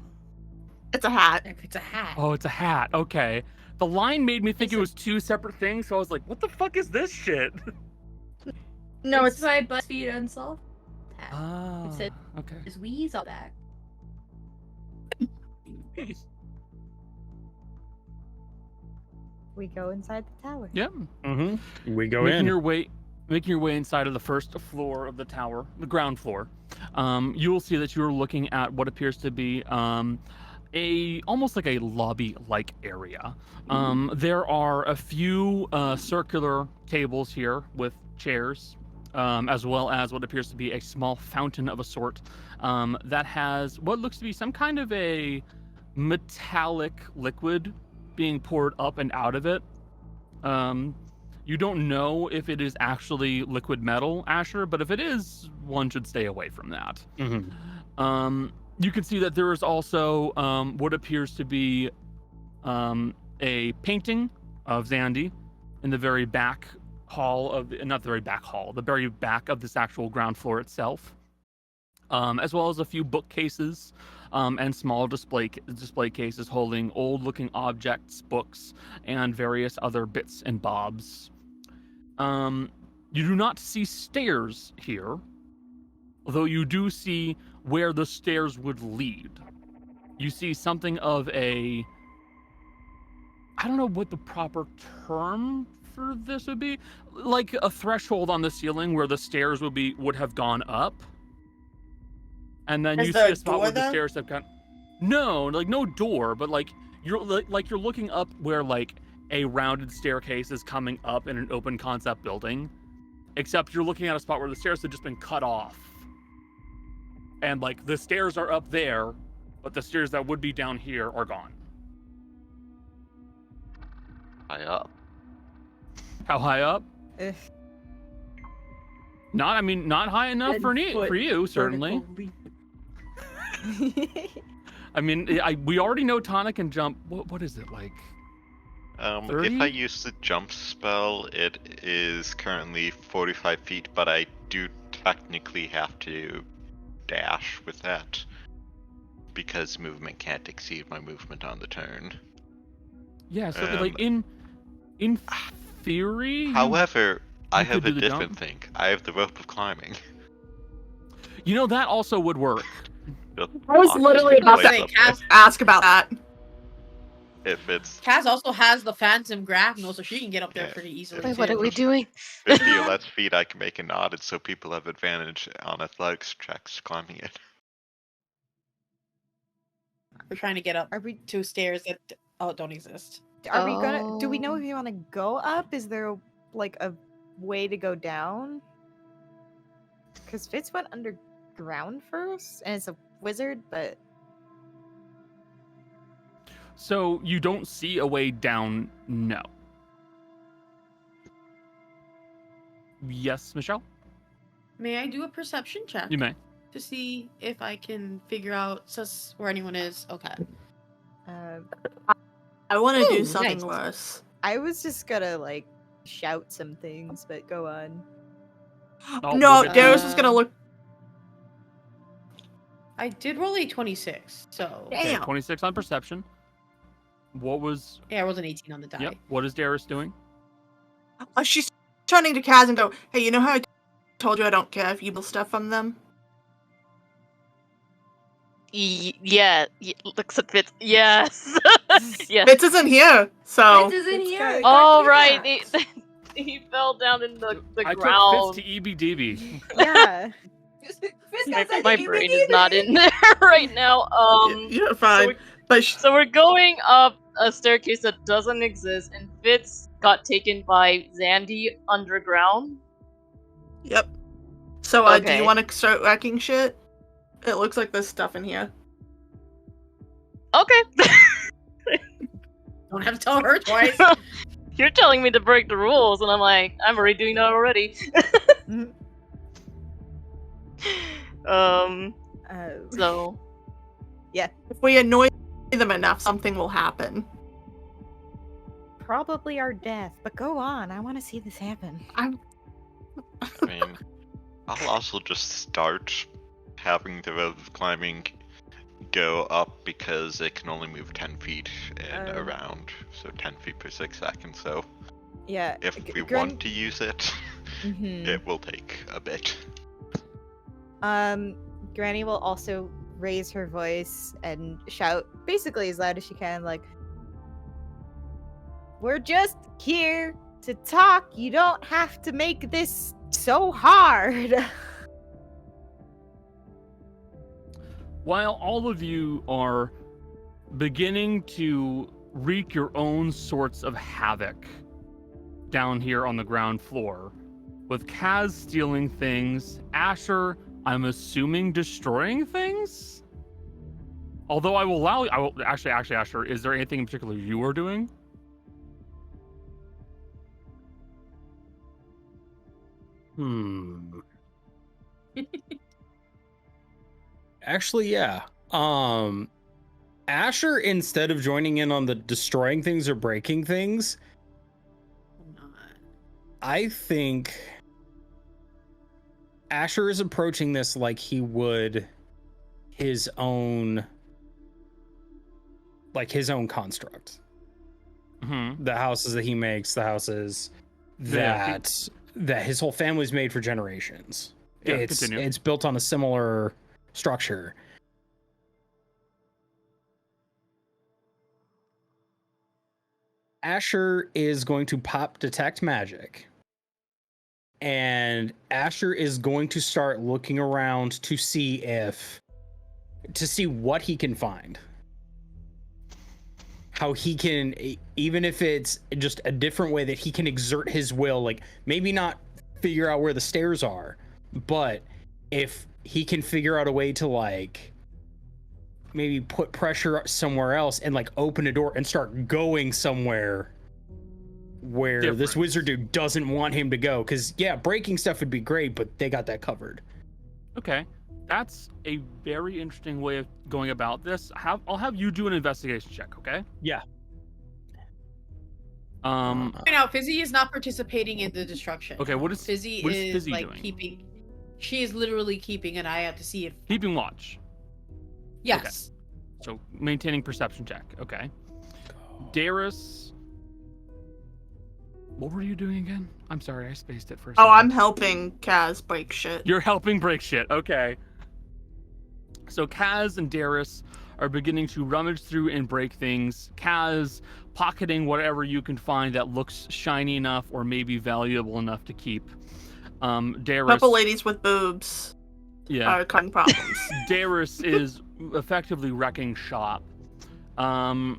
It's a hat. It's a hat. Oh, it's a hat. Okay. The line made me think it was two separate things, so I was like, what the fuck is this shit? No, it's it's my BuzzFeed Unsolved hat. Oh, said- okay. There's Wee's on back. We go inside the tower. Yep. Mm-hmm. We go making in. your way inside of the first floor of the tower, the ground floor. You will see that you are looking at what appears to be almost like a lobby-like area. There are a few circular tables here with chairs, as well as what appears to be a small fountain of a sort that has what looks to be some kind of a metallic liquid being poured up and out of it. You don't know if it is actually liquid metal, Asher, but if it is, one should stay away from that. Mm-hmm. You can see that there is also what appears to be a painting of Xande in the very back hall of, not the very back hall, the very back of this actual ground floor itself, as well as a few bookcases and small display cases holding old-looking objects, books, and various other bits and bobs. You do not see stairs here, although you do see where the stairs would lead. You see something of a, I don't know what the proper term for this would be, like a threshold on the ceiling where the stairs would have gone up. And then Is you there see a a spot door where the there? stairs have gone. No, like no door, but like you're looking up where like a rounded staircase is coming up in an open concept building, except you're looking at a spot where the stairs have just been cut off. and like the stairs are up there, but the stairs that would be down here are gone. High up. How high up? Ugh. Not high enough for you, certainly. I mean, we already know Tana can jump. What is it like? 30? If I use the jump spell, it is currently 45 feet, but I do technically have to dash with that because movement can't exceed my movement on the turn. Yeah, so like in theory. However, I have a do the different jump. thing. I have the rope of climbing. You know, that also would work. I was literally about to ask about that. If it's Kaz also has the phantom grapnel, so she can get up there pretty easily. Wait, too. what are we doing? 50 or less feet, I can make a nod, and so people have advantage on athletics checks climbing it. We're trying to get up Are we 2 stairs that don't exist. are we gonna do we know Oh. if you want to go up? Is there like a way to go down? Because Fitz went underground first, and it's a wizard, but So you don't see a way down? No. Yes, Michelle? May I do a perception check You may. to see if I can figure out where anyone is? Okay. I want to Ooh, do something nice. worse. I was just gonna like shout some things, but go on. Oh, No, we'll get to Darius that. is gonna look. I did roll a 26, so Okay, Damn. 26 on perception. What was... yeah, I was an 18 on the die. Yep, what is Darius doing? She's turning to Kaz and go, "Hey, you know how I told you I don't care if you steal stuff from them?" Yeah, looks at Fitz. Yes. Yes. Fitz isn't here, so Fitz isn't here. Oh, right. He fell down in the I ground. took Fitz to EBDB. Yeah. My brain is not in there right now. you're fine. But So we're going up a staircase that doesn't exist, and Fitz got taken by Xande underground. yep. So, do Okay. you want to start wrecking shit? It looks like there's stuff in here. Okay. Don't have to tell her twice. You're telling me to break the rules, and I'm like, I'm already doing that already. So If we annoy them enough, something will happen. Probably our death, but go on. I want to see this happen. I mean, I'll also just start having the rope of climbing go up because it can only move 10 feet and around, so 10 feet per 6 seconds. So Yeah. if we Granny- want to use it, Mhm. it will take a bit. Granny will also raise her voice and shout basically as loud as she can, like, "We're just here to talk. You don't have to make this so hard." While all of you are beginning to wreak your own sorts of havoc down here on the ground floor, with Kaz stealing things, Asher, I'm assuming destroying things? Although I will actually, Asher, is there anything in particular you are doing? Actually, yeah. Asher, instead of joining in on the destroying things or breaking things, I'm not. I think Asher is approaching this like he would his own construct. Mm-hmm. The houses that he makes, the houses Yeah, that his whole family's made for generations. Yeah, it's continue. it's built on a similar structure. Asher is going to pop detect magic. And Asher is going to start looking around to see what he can find. How he can, even if it's just a different way that he can exert his will, like maybe not figure out where the stairs are, but if he can figure out a way to like maybe put pressure somewhere else and like open a door and start going somewhere where this Different. wizard dude doesn't want him to go. Because yeah, breaking stuff would be great, but they got that covered. Okay, that's a very interesting way of going about this. I'll have you do an investigation check, okay? Yeah. Point out, Fizzy is not participating in the destruction. Okay, what is Fizzy Fizzy doing? keeping. She is literally keeping an eye out to see if. Keeping watch. Yes. So maintaining perception check. Okay. Darius, what were you doing again? I'm sorry, I spaced it for a second. Oh, I'm helping Kaz break shit. You're helping break shit. Okay. So Kaz and Darius are beginning to rummage through and break things. Kaz pocketing whatever you can find that looks shiny enough or maybe valuable enough to keep. Darius. Couple ladies with boobs are causing problems. Darius is effectively wrecking shop. Tana,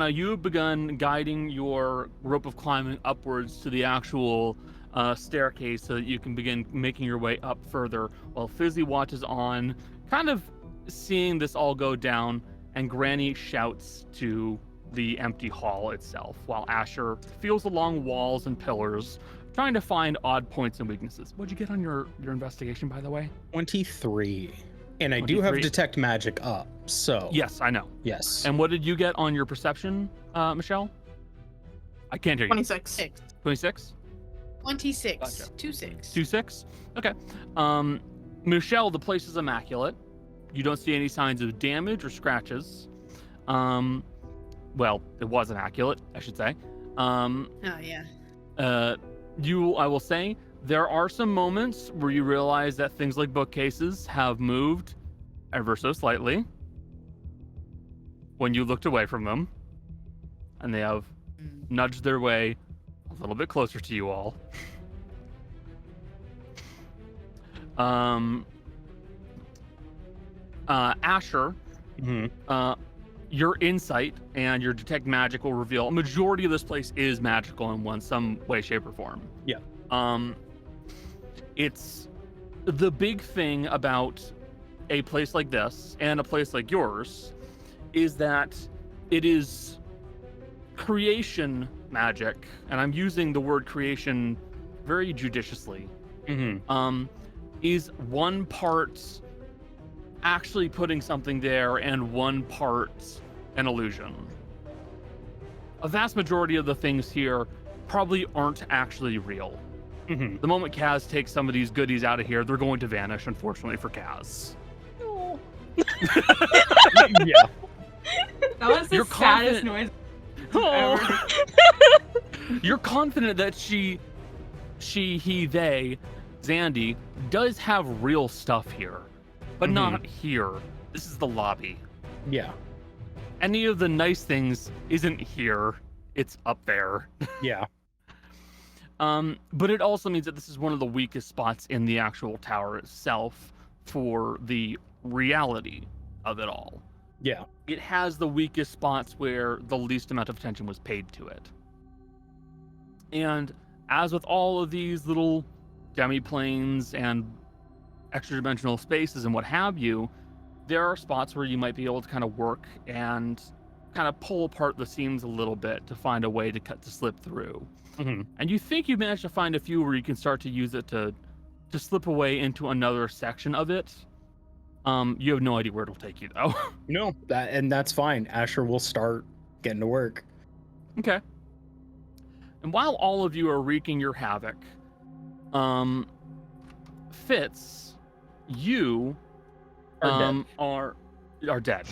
you've begun guiding your rope of climbing upwards to the actual staircase so that you can begin making your way up further, while Fizzy watches on, kind of seeing this all go down, and Granny shouts to the empty hall itself, while Asher feels along walls and pillars, trying to find odd points and weaknesses. What'd you get on your investigation, by the way? 23. And I do have 23. detect magic up, so... Yes, I know. Yes. And what did you get on your perception, Michelle? I can't hear you. 26. 26? 26. Gotcha. 26. 26? Okay. Michelle, the place is immaculate. You don't see any signs of damage or scratches. Well, it was immaculate, I should say. Oh, yeah. I will say, there are some moments where you realize that things like bookcases have moved ever so slightly when you looked away from them, and they have nudged their way a little bit closer to you all. Asher, your insight and your detect magic will reveal a majority of this place is magical in some way, shape, or form. Yeah. It's the big thing about a place like this and a place like yours is that it is creation magic, and I'm using the word creation very judiciously. Is one part actually putting something there and one part an illusion. A vast majority of the things here probably aren't actually real. The moment Kaz takes some of these goodies out of here, they're going to vanish, unfortunately for Kaz. Yeah. That was the You're saddest confident- noise Oh. You're confident that she, he, they, Xande, does have real stuff here, but not here. This is the lobby. Yeah. Any of the nice things isn't here. It's up there. Yeah. But it also means that this is one of the weakest spots in the actual tower itself for the reality of it all. Yeah. It has the weakest spots where the least amount of attention was paid to it. And as with all of these little demi-planes and extra-dimensional spaces and what have you, there are spots where you might be able to kind of work and kind of pull apart the seams a little bit to find a way to slip through. And you think you managed to find a few where you can start to use it to slip away into another section of it. You have no idea where it'll take you, though. No, that's fine. Asher will start getting to work. Okay. And while all of you are wreaking your havoc, Fitz, you are dead.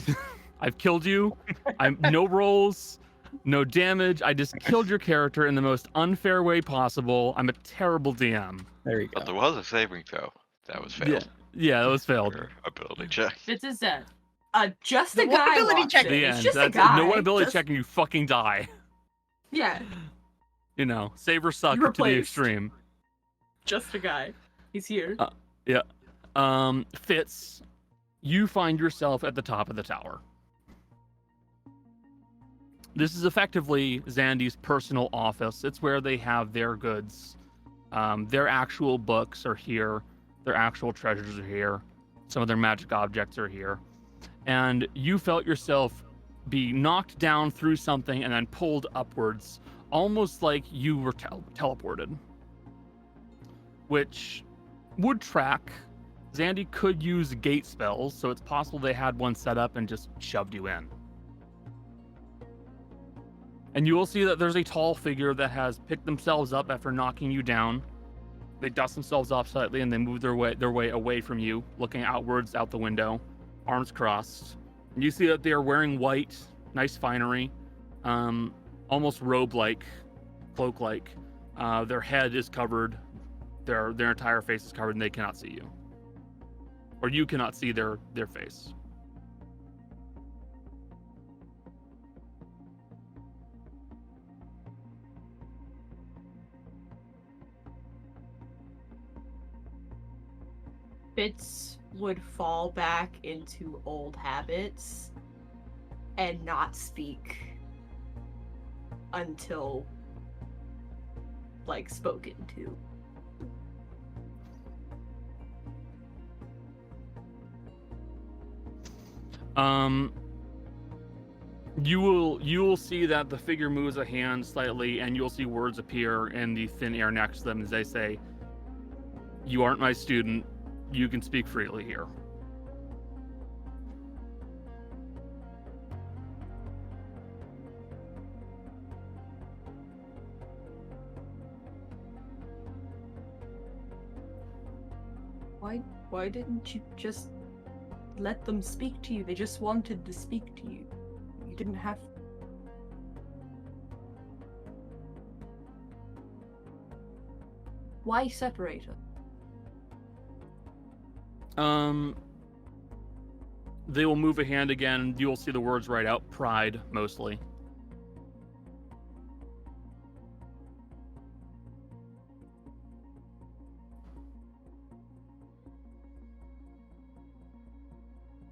I've killed you. I'm no rolls, no damage. I just killed your character in the most unfair way possible. I'm a terrible DM. There you But go. there was a saving throw. That was failed. Yeah, that was failed. Or ability check. Fitz is dead. Just The a guy. ability walks check. in. The It's end. just a That's guy. no one ability Just- check and you fucking die. Yeah, You know, save or suck You're to the replaced. extreme. Just a guy. He's here. Fitz, you find yourself at the top of the tower. This is effectively Xande's personal office. It's where they have their goods. Their actual books are here. Their actual treasures are here. Some of their magic objects are here. And you felt yourself be knocked down through something and then pulled upwards, almost like you were teleported. Which would track. Xande could use gate spells, so it's possible they had one set up and just shoved you in. And you will see that there's a tall figure that has picked themselves up after knocking you down. They dust themselves off slightly and they move their way away from you, looking outwards out the window, arms crossed. And you see that they are wearing white, nice finery, almost robe-like, cloak-like. Their head is covered, their entire face is covered, and they cannot see you. Or you cannot see their face. Fitz would fall back into old habits and not speak until, like, spoken to. You will see that the figure moves a hand slightly, and you'll see words appear in the thin air next to them as they say, "You aren't my student. You can speak freely here." Why didn't you just let them speak to you? They just wanted to speak to you. You didn't have... Why separate us? They will move a hand again. You'll see the words right out. Pride, mostly.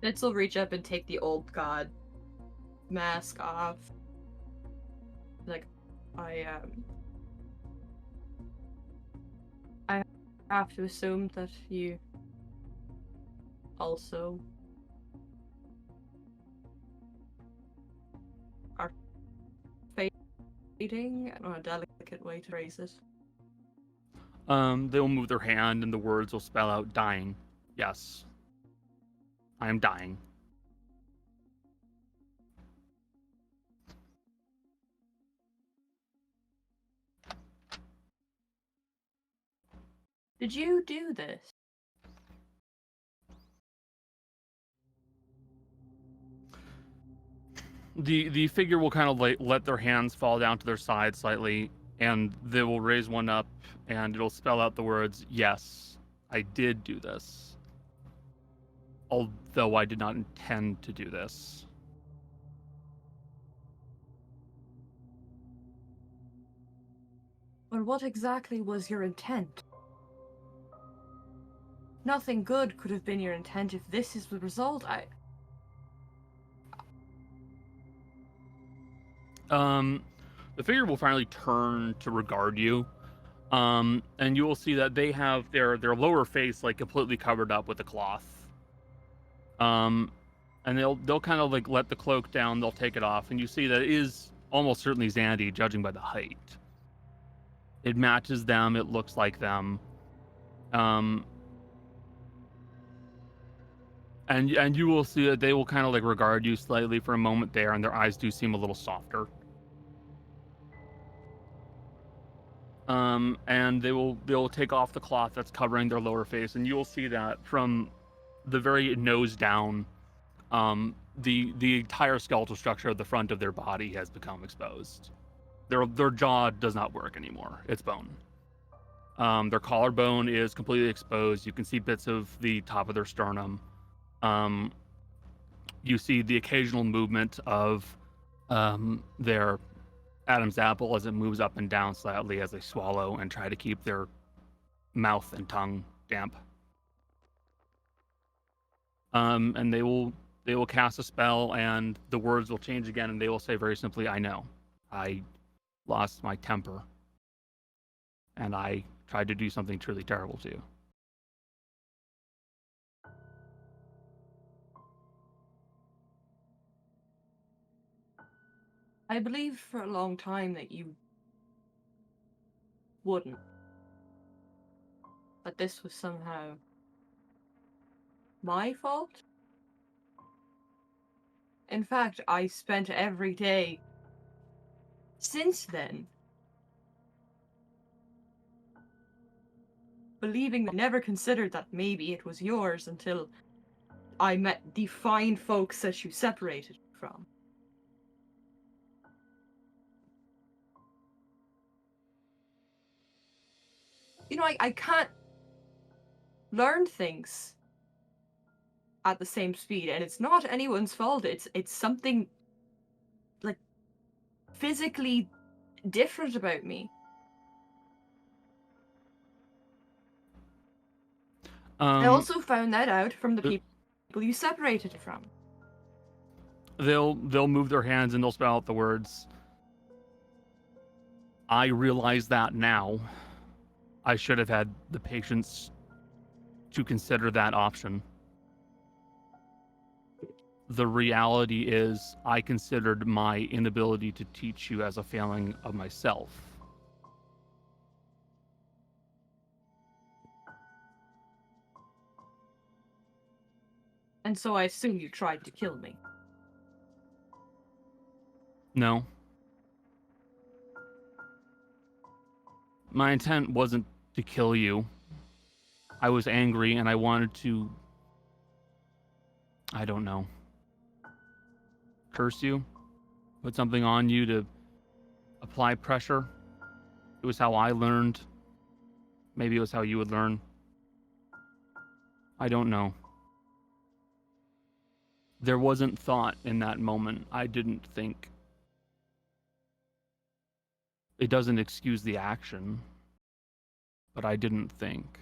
Fitz will reach up and take the old god mask off. Like, I have to assume that you also are fading. I don't know a delicate way to phrase it. They will move their hand and the words will spell out dying. Yes. I am dying. Did you do this? The figure will kind of like let their hands fall down to their side slightly, and they will raise one up, and it'll spell out the words, "Yes, I did do this. Although I did not intend to do this." But what exactly was your intent? Nothing good could have been your intent if this is the result. The figure will finally turn to regard you, and you will see that they have their lower face like completely covered up with a cloth. And they'll kind of like let the cloak down. They'll take it off, and you see that it is almost certainly Xande, judging by the height. It matches them. It looks like them. And you will see that they will kind of like regard you slightly for a moment there, and their eyes do seem a little softer. And they'll take off the cloth that's covering their lower face, and you will see that from the very nose down, the entire skeletal structure of the front of their body has become exposed. Their jaw does not work anymore. It's bone. Their collarbone is completely exposed. You can see bits of the top of their sternum. You see the occasional movement of their Adam's apple as it moves up and down slightly as they swallow and try to keep their mouth and tongue damp. And they will cast a spell, and the words will change again, and they will say very simply, "I know. I lost my temper, and I tried to do something truly terrible to you." I believed for a long time that you wouldn't. But this was somehow my fault? In fact, I spent every day since then believing I never considered that maybe it was yours until I met the fine folks that you separated from. You know, I can't learn things at the same speed, and it's not anyone's fault. It's something like physically different about me. I also found that out from the people you separated from. They'll move their hands and they'll spell out the words. I realize that now. I should have had the patience to consider that option. The reality is, I considered my inability to teach you as a failing of myself. And so I assume you tried to kill me. No. My intent wasn't to kill you. I was angry and I wanted to, I don't know, curse you, put something on you to apply pressure. It was how I learned. Maybe it was how you would learn. I don't know. There wasn't thought in that moment. I didn't think. It doesn't excuse the action, but I didn't think.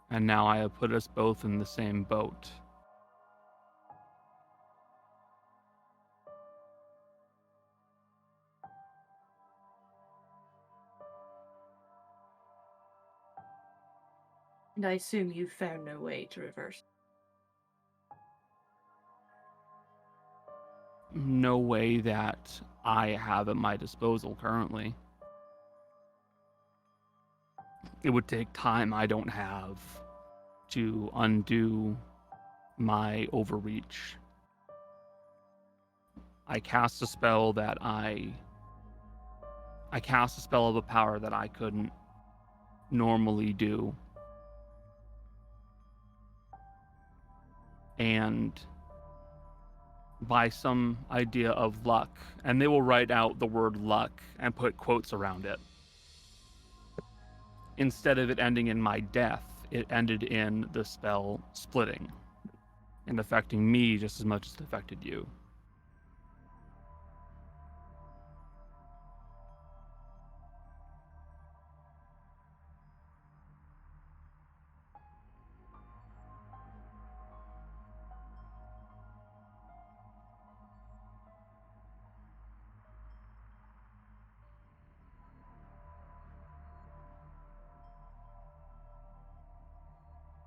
And now I have put us both in the same boat. And I assume you found no way to reverse. No way that I have at my disposal currently. It would take time I don't have to undo my overreach. I cast a spell that I cast a spell of a power that I couldn't normally do. And by some idea of luck, and they will write out the word luck and put quotes around it. Instead of it ending in my death, it ended in the spell splitting and affecting me just as much as it affected you.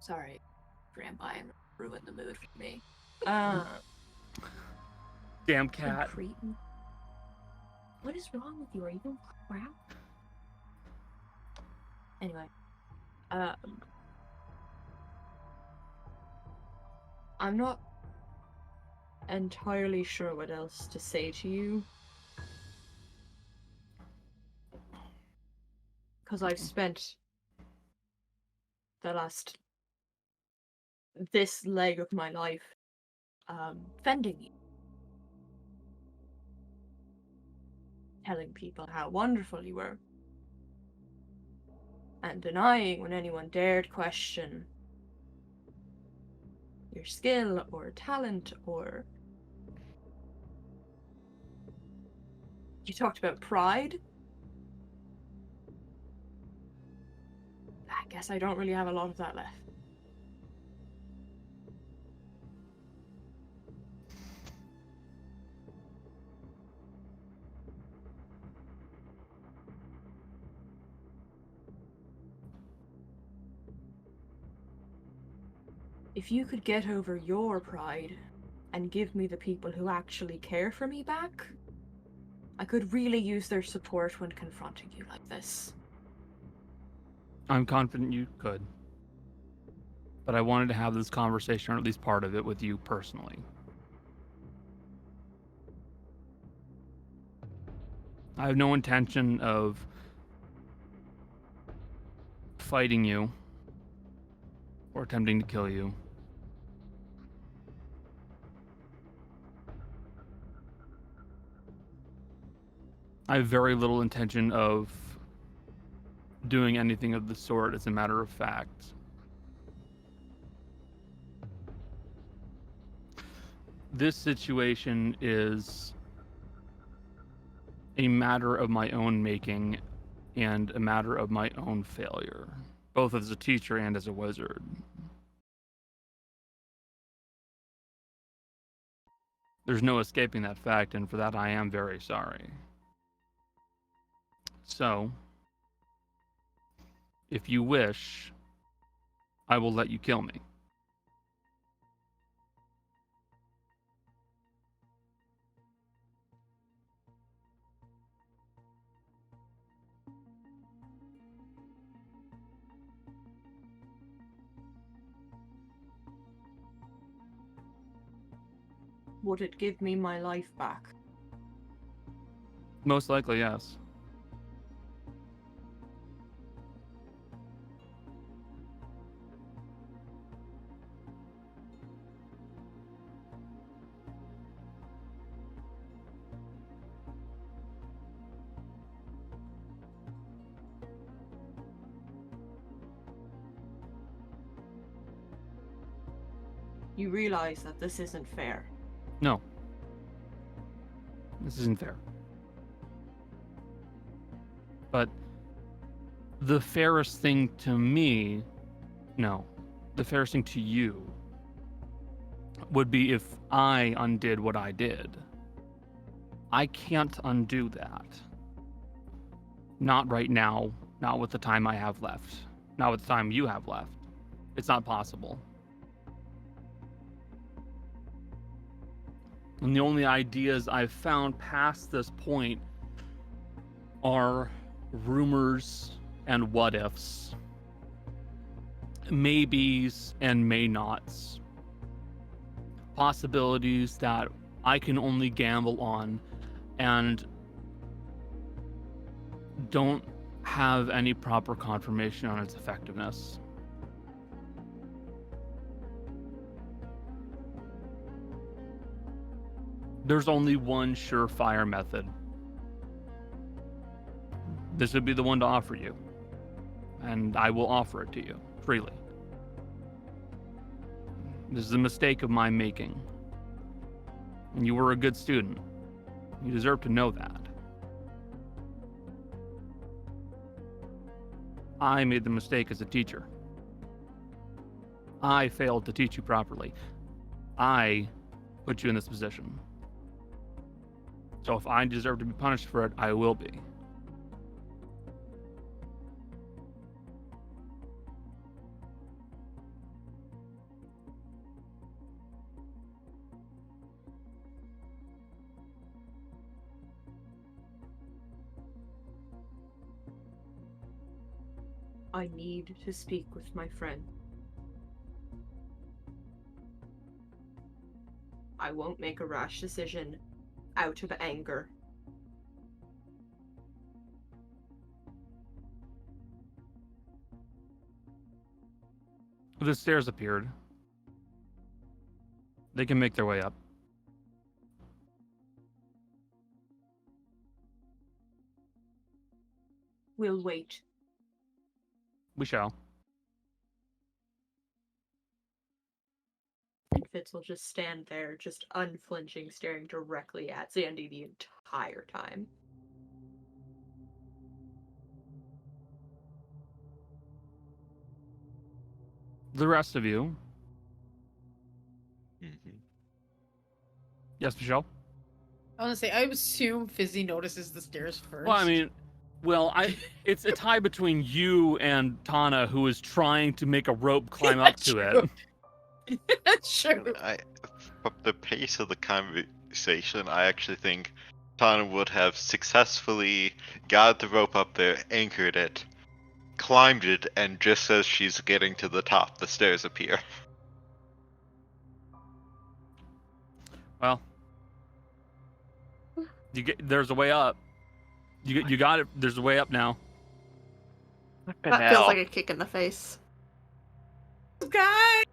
Sorry, Grandpa, and ruined the mood for me. Damn cat. Cretin. What is wrong with you? Are you going crap? Anyway, I'm not entirely sure what else to say to you. Because I've spent this leg of my life fending you. Telling people how wonderful you were. And denying when anyone dared question your skill or talent or... You talked about pride. I guess I don't really have a lot of that left. If you could get over your pride and give me the people who actually care for me back, I could really use their support when confronting you like this. I'm confident you could. But I wanted to have this conversation, or at least part of it, with you personally. I have no intention of fighting you or attempting to kill you. I have very little intention of doing anything of the sort, as a matter of fact. This situation is a matter of my own making and a matter of my own failure, both as a teacher and as a wizard. There's no escaping that fact, and for that I am very sorry. So, if you wish, I will let you kill me. Would it give me my life back? Most likely, yes. You realize that this isn't fair. No. This isn't fair. But the fairest thing to me, no, the fairest thing to you would be if I undid what I did. I can't undo that. Not right now, not with the time I have left, not with the time you have left. It's not possible. And the only ideas I've found past this point are rumors and what ifs, maybes and may nots, possibilities that I can only gamble on and don't have any proper confirmation on its effectiveness. There's only one surefire method. This would be the one to offer you, and I will offer it to you freely. This is a mistake of my making, and you were a good student. You deserve to know that. I made the mistake as a teacher. I failed to teach you properly. I put you in this position. So if I deserve to be punished for it, I will be. I need to speak with my friend. I won't make a rash decision out of anger. The stairs appeared. They can make their way up. We'll wait. We shall. And Fitz will just stand there, just unflinching, staring directly at Xande the entire time. The rest of you. Mm-hmm. Yes, Michelle? I want to say, I assume Fizzy notices the stairs first. Well, I mean, it's a tie between you and Tana, who is trying to make a rope climb up to it. That's true. up the pace of the conversation, I actually think Tana would have successfully got the rope up there, anchored it, climbed it, and just as she's getting to the top, the stairs appear. Well, there's a way up. You got it. There's a way up now. That feels like a kick in the face. Guys,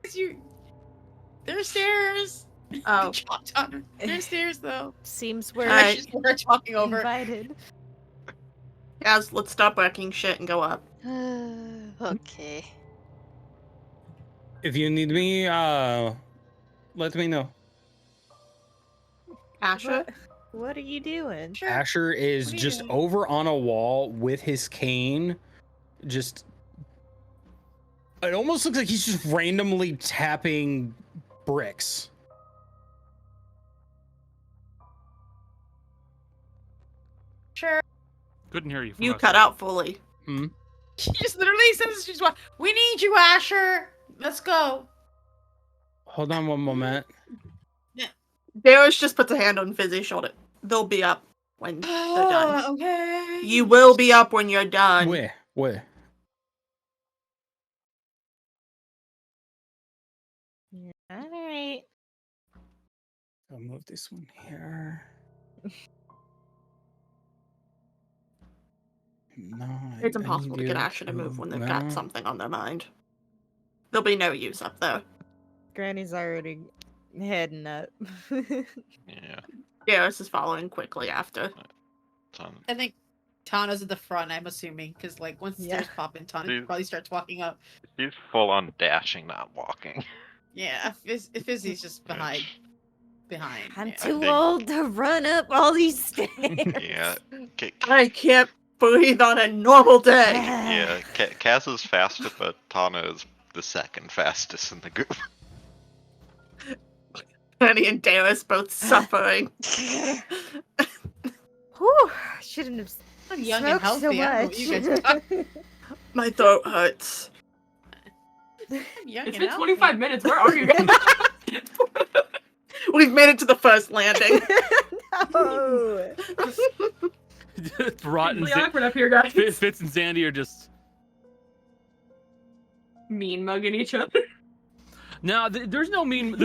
there's stairs. Oh. There's stairs though. Seems we're Alright. We're talking over. invited. Guys, let's stop wrecking shit and go up. Okay. If you need me, let me know. Asher? What are you doing? Sure. Asher is What are you just doing? over on a wall with his cane. Just. It almost looks like he's just randomly tapping bricks. Sure. Couldn't hear you. From You us. cut out fully. She just literally says she's what? We need you, Asher. Let's go. Hold on one moment. Darius just puts a hand on Fizzy's shoulder. They'll be up when they're done. Oh, okay. You will be up when you're done. Where? Alright. I'll move this one here. No, It's I impossible need to get you Asher to move when they've no. got something on their mind. There'll be no use up there. Granny's already heading up. Yeah. Darius is following quickly after. Tana. I think Tana's at the front. I'm assuming because like once the Yeah. stairs pop in, Tana Dude. probably starts walking up. She's full on dashing, not walking. Yeah, Fizzy's just behind. I'm yeah. too think- old to run up all these stairs. Yeah. I can't breathe on a normal day. Yeah, Kaz is faster, but Tana is the second fastest in the group. Annie and Darius both suffering. Whew, shouldn't have I'm young and smoked healthy. so I don't know much. what you guys are talking- My throat hurts. I'm young It's and been healthy. 25 minutes. Where are you guys? We've made it to the first landing. No. It's rotten. Really awkward up here, guys. Fitz and Xande are just. Mean mugging each other. No, there's no mean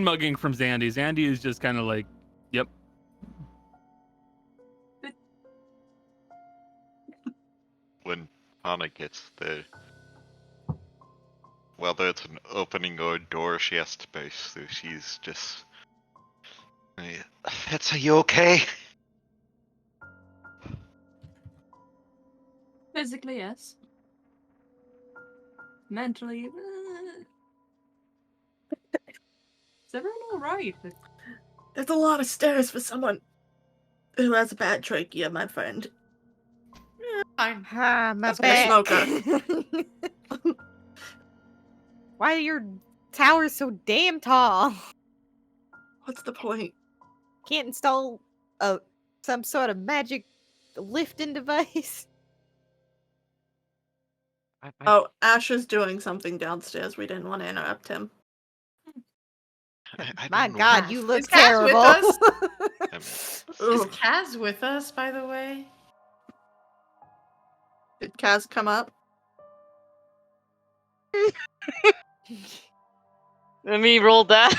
mugging from Xande. Xande is just kind of like, yep. When Tana gets there, whether it's an opening or a door she has to burst through, she's just... Fitz, are you okay? Physically, yes. Mentally, is everyone alright? There's a lot of stairs for someone who has a bad trachea, my friend. Fine. Ah, my That's my back. Why are your towers so damn tall? What's the point? Can't install some sort of magic lifting device? Oh, Asher's doing something downstairs. We didn't want to interrupt him. I My don't know. God, you look Is Kaz with terrible. us? I mean, Is Ooh, Kaz with us, by the way? did Kaz come up? Let me roll that.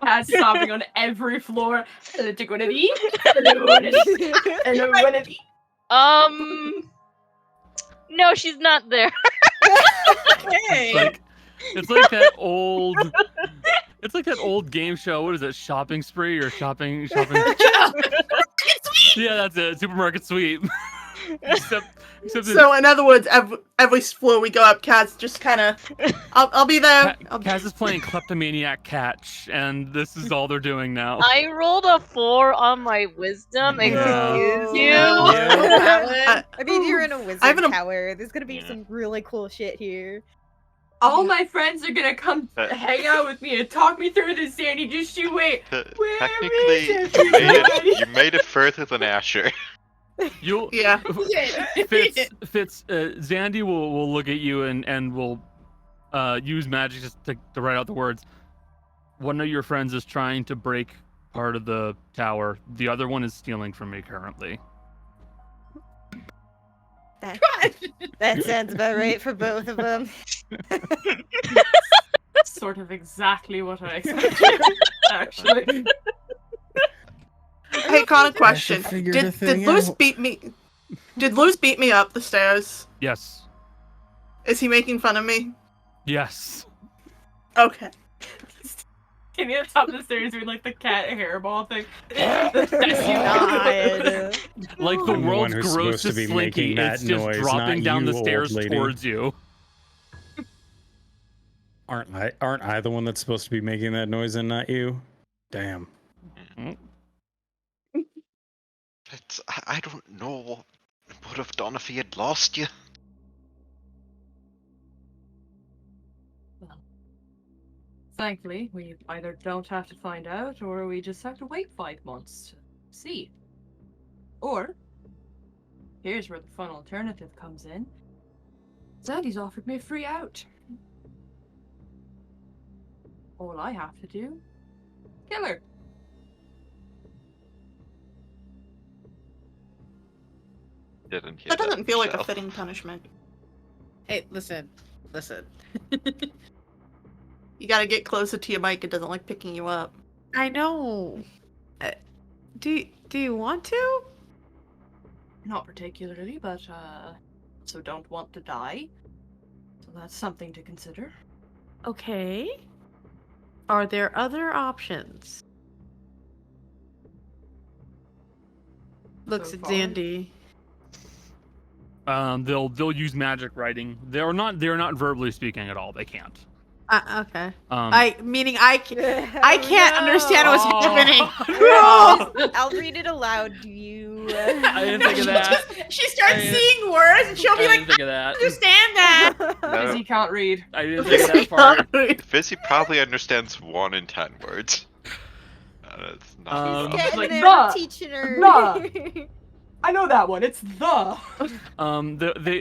Cat's stomping on every floor. And take one of these. And one of these. And one of these. No, she's not there. Hey. It's like that old. It's like that old game show. What is it? Shopping spree or shopping? Yeah, that's it. Supermarket sweep. except So, in other words, every floor we go up, Kaz just kind of, I'll be there. Kaz is playing kleptomaniac catch, and this is all they're doing now. I rolled a 4 on my wisdom. Yeah. Excuse you. Valid. I mean, you're in a wizard I've been a- tower. There's gonna be Yeah. some really cool shit here. All my friends are gonna come Uh, hang out with me and talk me through this, Sandy. Just you wait. Where Technically, is you made it further than Asher. You'll Yeah. Fitz, Xande will look at you and will use magic just to write out the words. One of your friends is trying to break part of the tower. The other one is stealing from me currently. That sounds about right for both of them. Sort of exactly what I expected, actually. Hey, Con, a question. figure the Did thing Luz out. beat me? Did Luz beat me up the stairs? Yes. Is he making fun of me? Yes. Okay. Can you top the stairs doing like the cat hairball thing? God. Like the I'm the one world's who's supposed to grossest be slinky, making that it's just noise, dropping not down the you, old stairs lady. towards you. Aren't I the one that's supposed to be making that noise and not you? Damn. I don't know what would have done if he had lost you. Thankfully, we either don't have to find out, or we just have to wait 5 months to see. Or, here's where the fun alternative comes in. Xande's offered me a free out. All I have to do, kill her. Didn't hear That doesn't feel like a Michelle. fitting punishment. Hey, listen. You gotta get closer to your mic. It doesn't like picking you up. I know. Do you want to? Not particularly, but, so don't want to die. So that's something to consider. Okay. Are there other options? Looks So at far? Xande. They'll use magic writing. They're not verbally speaking at all. They can't. Okay. Um, Meaning I can't understand what's happening. I'll read it aloud. Do you? I didn't think of that. She starts seeing words and she'll I be like, didn't think of that. understand that. No, He can't read. I didn't think of that part. Fizzy probably understands 1 in 10 words. That's not Um, enough. Getting like, there, "Nah, teaching her. nah." I know that one. It's the.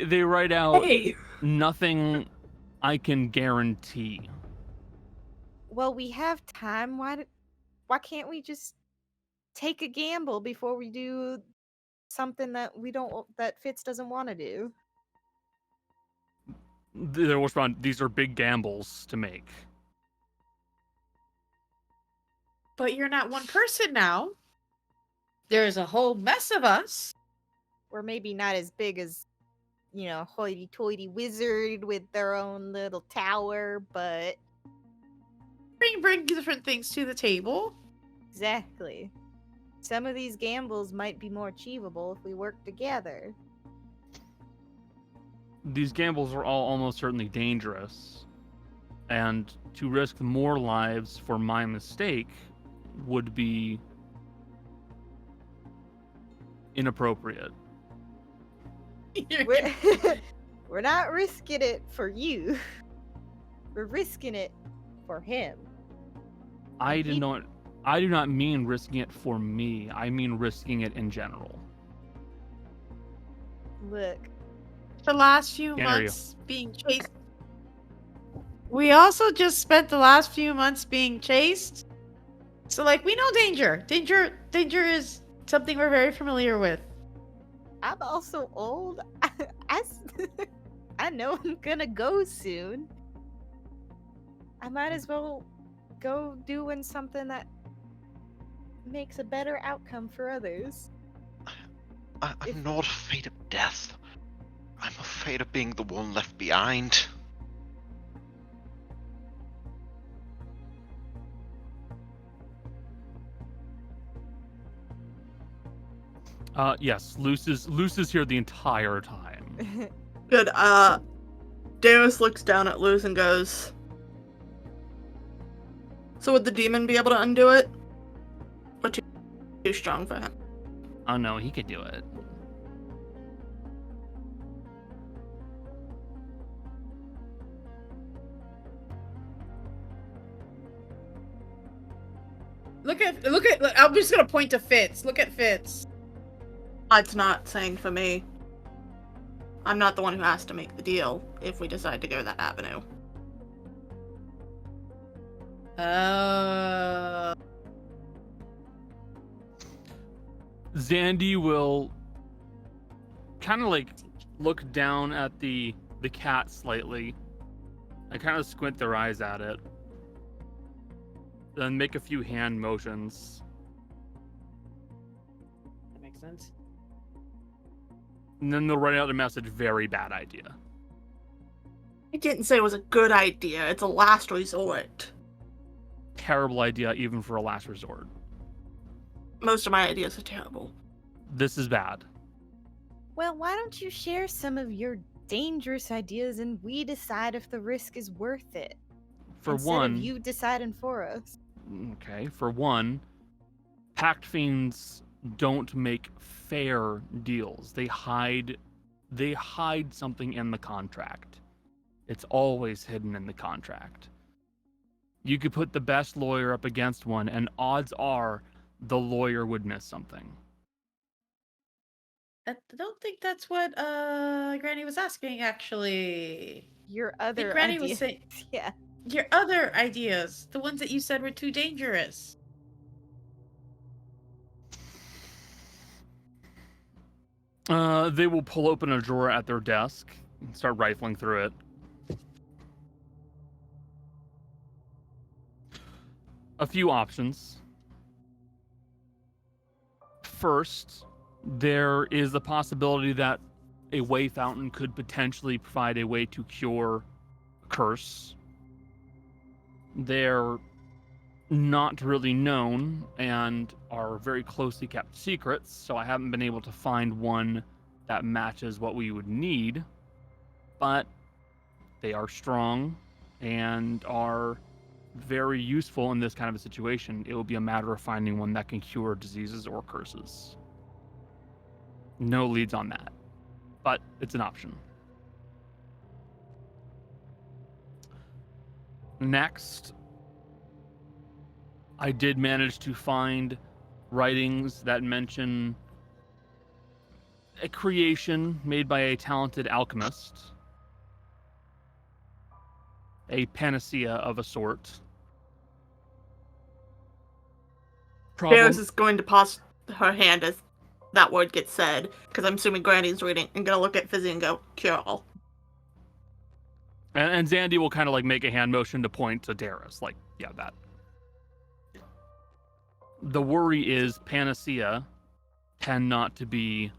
They write out Hey. nothing I can guarantee. Well, we have time. Why can't we just take a gamble before we do something that Fitz doesn't want to do? They'll respond, these are big gambles to make. But you're not one person now. There's a whole mess of us. Or maybe not as big as, hoity-toity wizard with their own little tower, but Bring different things to the table. exactly. Some of these gambles might be more achievable if we work together. These gambles are all almost certainly dangerous. And to risk more lives for my mistake would be inappropriate. We're not risking it for you. We're risking it for him. I do not mean risking it for me. I mean risking it in general. Look, The last few Can't hear you. months being chased. We also just spent the last few months being chased. So we know danger. Danger is something we're very familiar with. I'm also old. I know I'm gonna go soon. I might as well go doing something that makes a better outcome for others. I'm not afraid of death. I'm afraid of being the one left behind. Yes, Luce is here the entire time. Good. Deus looks down at Luz and goes, so would the demon be able to undo it? Or too strong for him? Oh no, he could do it. Look at. I'm just gonna point to Fitz. Look at Fitz. It's not saying for me. I'm not the one who has to make the deal if we decide to go that avenue. Xande will kind of like look down at the cat slightly and kind of squint their eyes at it. Then make a few hand motions. That makes sense. And then they'll write out a message, very bad idea. I didn't say it was a good idea. It's a last resort. Terrible idea, even for a last resort. Most of my ideas are terrible. This is bad. Well, why don't you share some of your dangerous ideas and we decide if the risk is worth it? For instead one, of you deciding for us. okay, for one, Pact Fiends don't make fair deals. They hide something in the contract. It's always hidden in the contract. You could put the best lawyer up against one, and odds are the lawyer would miss something. I don't think that's what Granny was asking, actually. Your I think other Granny ideas. was saying Yeah. your other ideas, the ones that you said were too dangerous. They will pull open a drawer at their desk and start rifling through it. A few options. First, there is the possibility that a way fountain could potentially provide a way to cure a curse. They're not really known and are very closely kept secrets, so I haven't been able to find one that matches what we would need. But they are strong and are very useful in this kind of a situation. It will be a matter of finding one that can cure diseases or curses. No leads on that, but it's an option. Next, I did manage to find writings that mention a creation made by a talented alchemist, a panacea of a sort. Paris is going to pause her hand as that word gets said, because I'm assuming Granny's reading, and gonna look at Fizzy and go, cure all. And Xande will kind of like make a hand motion to point to Darius, like, yeah, that. The worry is panacea tend not to be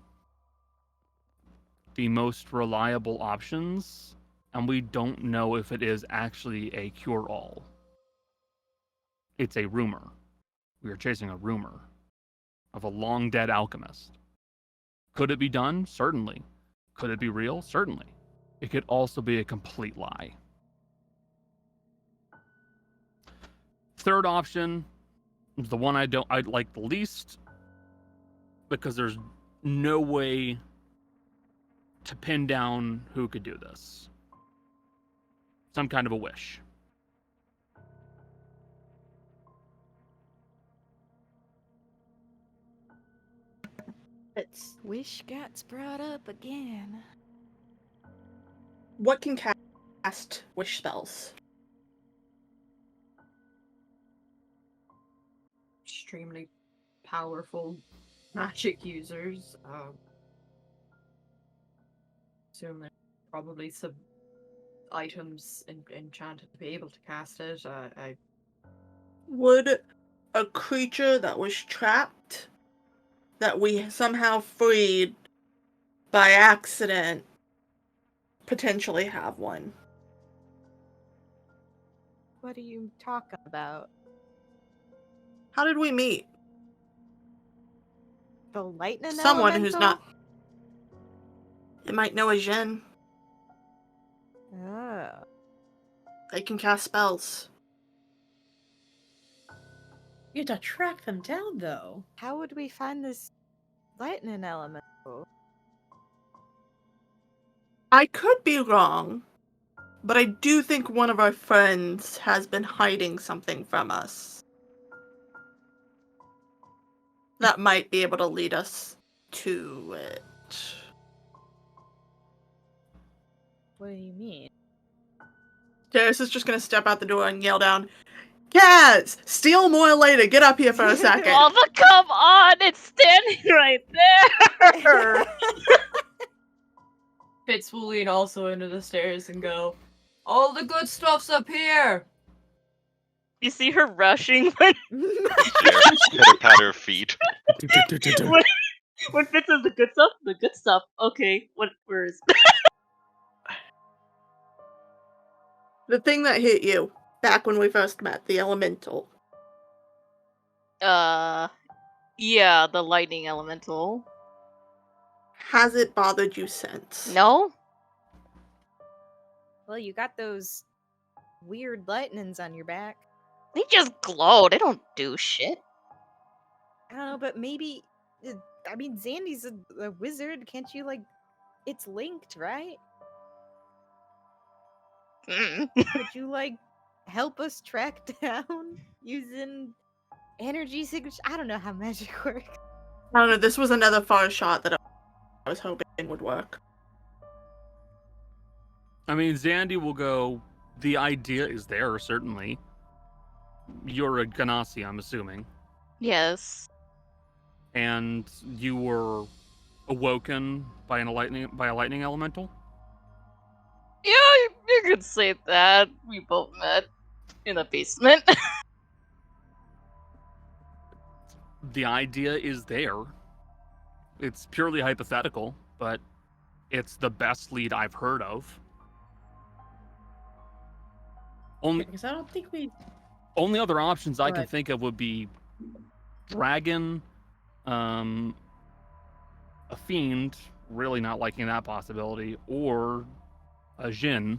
the most reliable options, and we don't know if it is actually a cure-all. It's a rumor. We are chasing a rumor of a long-dead alchemist. Could it be done? Certainly. Could it be real? Certainly. It could also be a complete lie. Third option is the one I'd like the least, because there's no way to pin down who could do this. Some kind of a wish. It's wish gets brought up again. What can cast wish spells? Extremely powerful magic users. Assume there's probably some items enchanted to be able to cast it. Would a creature that was trapped, that we somehow freed by accident, potentially have one? What are you talking about? How did we meet? The lightning Someone who's elemental? not... It might know a Xande. Oh. They can cast spells. You have to track them down, though. How would we find this lightning elemental? I could be wrong, but I do think one of our friends has been hiding something from us. That might be able to lead us to it. What do you mean? Darius is just going to step out the door and yell down, Kaz, steal more later. Get up here for a second. Oh, but come on! It's standing right there! Fitz will lean also into the stairs and go, all the good stuff's up here! You see her rushing when, Pitter patter feet. when Fitz says the good stuff? The good stuff. Okay, where is The thing that hit you back when we first met, the elemental. Yeah, the lightning elemental. Has it bothered you since? No? Well, you got those weird lightnings on your back. They just glow. They don't do shit. I don't know, but maybe. I mean, Xande's a wizard. Can't you, like. It's linked, right? Could you, like, help us track down using energy signature? I don't know how magic works. I don't know, this was another far shot that I was hoping would work. I mean, Xande will go, the idea is there, certainly. You're a Ganassi, I'm assuming. Yes. And you were awoken by a lightning elemental? Yeah, you could say that. We both met in the basement. The idea is there. It's purely hypothetical, but it's the best lead I've heard of. Because I don't think we. Only other options I can Right. think of would be dragon, a fiend, really not liking that possibility, or a Jinn,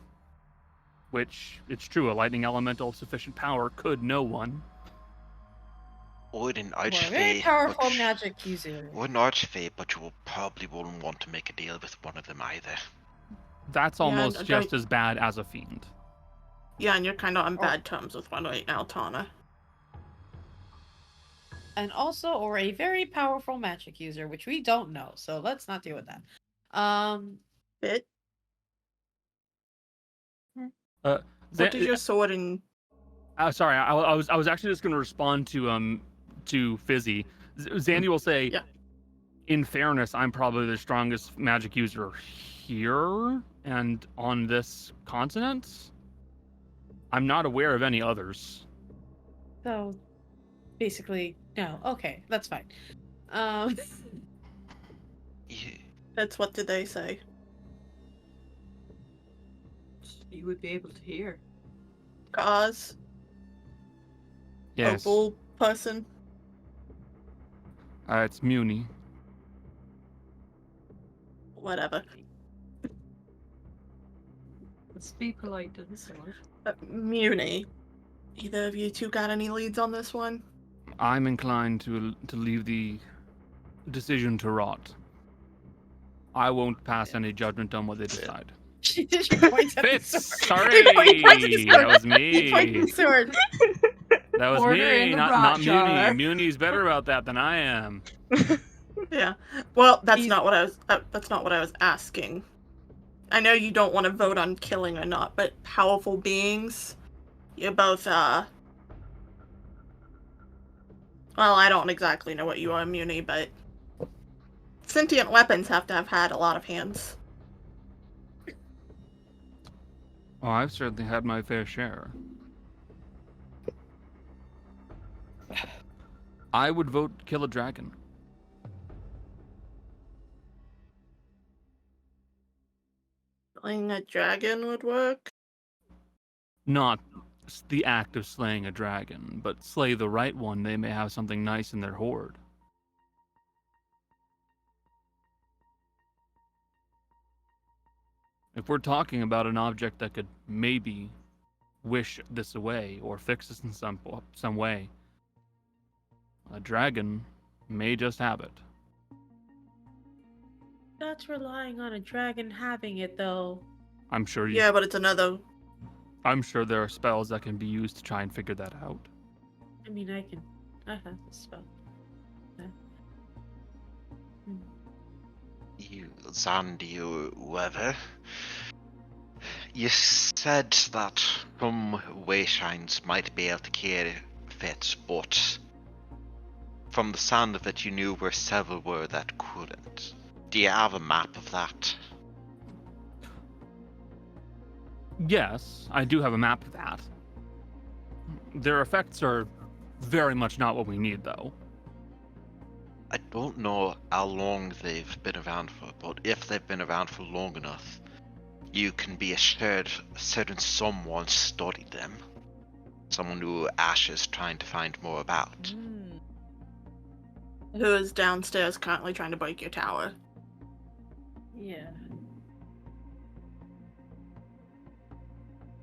which, it's true, a lightning elemental of sufficient power could know one. Or an We're a very archfey. powerful magic user. Or an archfey, but you will probably won't want to make a deal with one of them either. That's Yeah, almost I just don't- as bad as a fiend. Yeah, and you're kind of on bad terms with one right now, Tana. And also, or a very powerful magic user, which we don't know, so let's not deal with that. Bit. What What does your sword and... Sorry, I was actually just going to respond to Fizzy. Xande will say, Yeah. in fairness, I'm probably the strongest magic user here and on this continent. I'm not aware of any others. So, basically, no. Okay, that's fine. That's what did they say? You would be able to hear. Cause? Yes, Opal person? it's Muni. Whatever. Let's be polite to the sword. Muni. Either of you two got any leads on this one? I'm inclined to leave the decision to Rot. I won't pass any judgment on what they decide. She points at the Fitz, sword. sorry, He points the sword. that was He points me. the sword. That was Order me, in the not rot Muni. jar. Muni's better about that than I am. Yeah. Well, that's He's- not what I was. That's not what I was asking. I know you don't want to vote on killing or not, but powerful beings. You're both. Well, I don't exactly know what you are, Muni, but sentient weapons have to have had a lot of hands. Oh, I've certainly had my fair share. I would vote kill a dragon. Killing a dragon would work. Not the act of slaying a dragon, but slay the right one, they may have something nice in their hoard. If we're talking about an object that could maybe wish this away or fix this in some way, a dragon may just have it. That's relying on a dragon having it, though. I'm sure Yeah, but it's another. I'm sure there are spells that can be used to try and figure that out. I mean, I have the spell. You, Xande, or whoever, You said that some wayshines might be able to carry Fitz, but from the sound of it, you knew where several were that couldn't. Do you have a map of that? Yes, I do have a map of that. Their effects are very much not what we need, though. I don't know how long they've been around for, but if they've been around for long enough, you can be assured certain someone studied them. Someone who Ash is trying to find more about. Who is downstairs currently trying to break your tower? Yeah.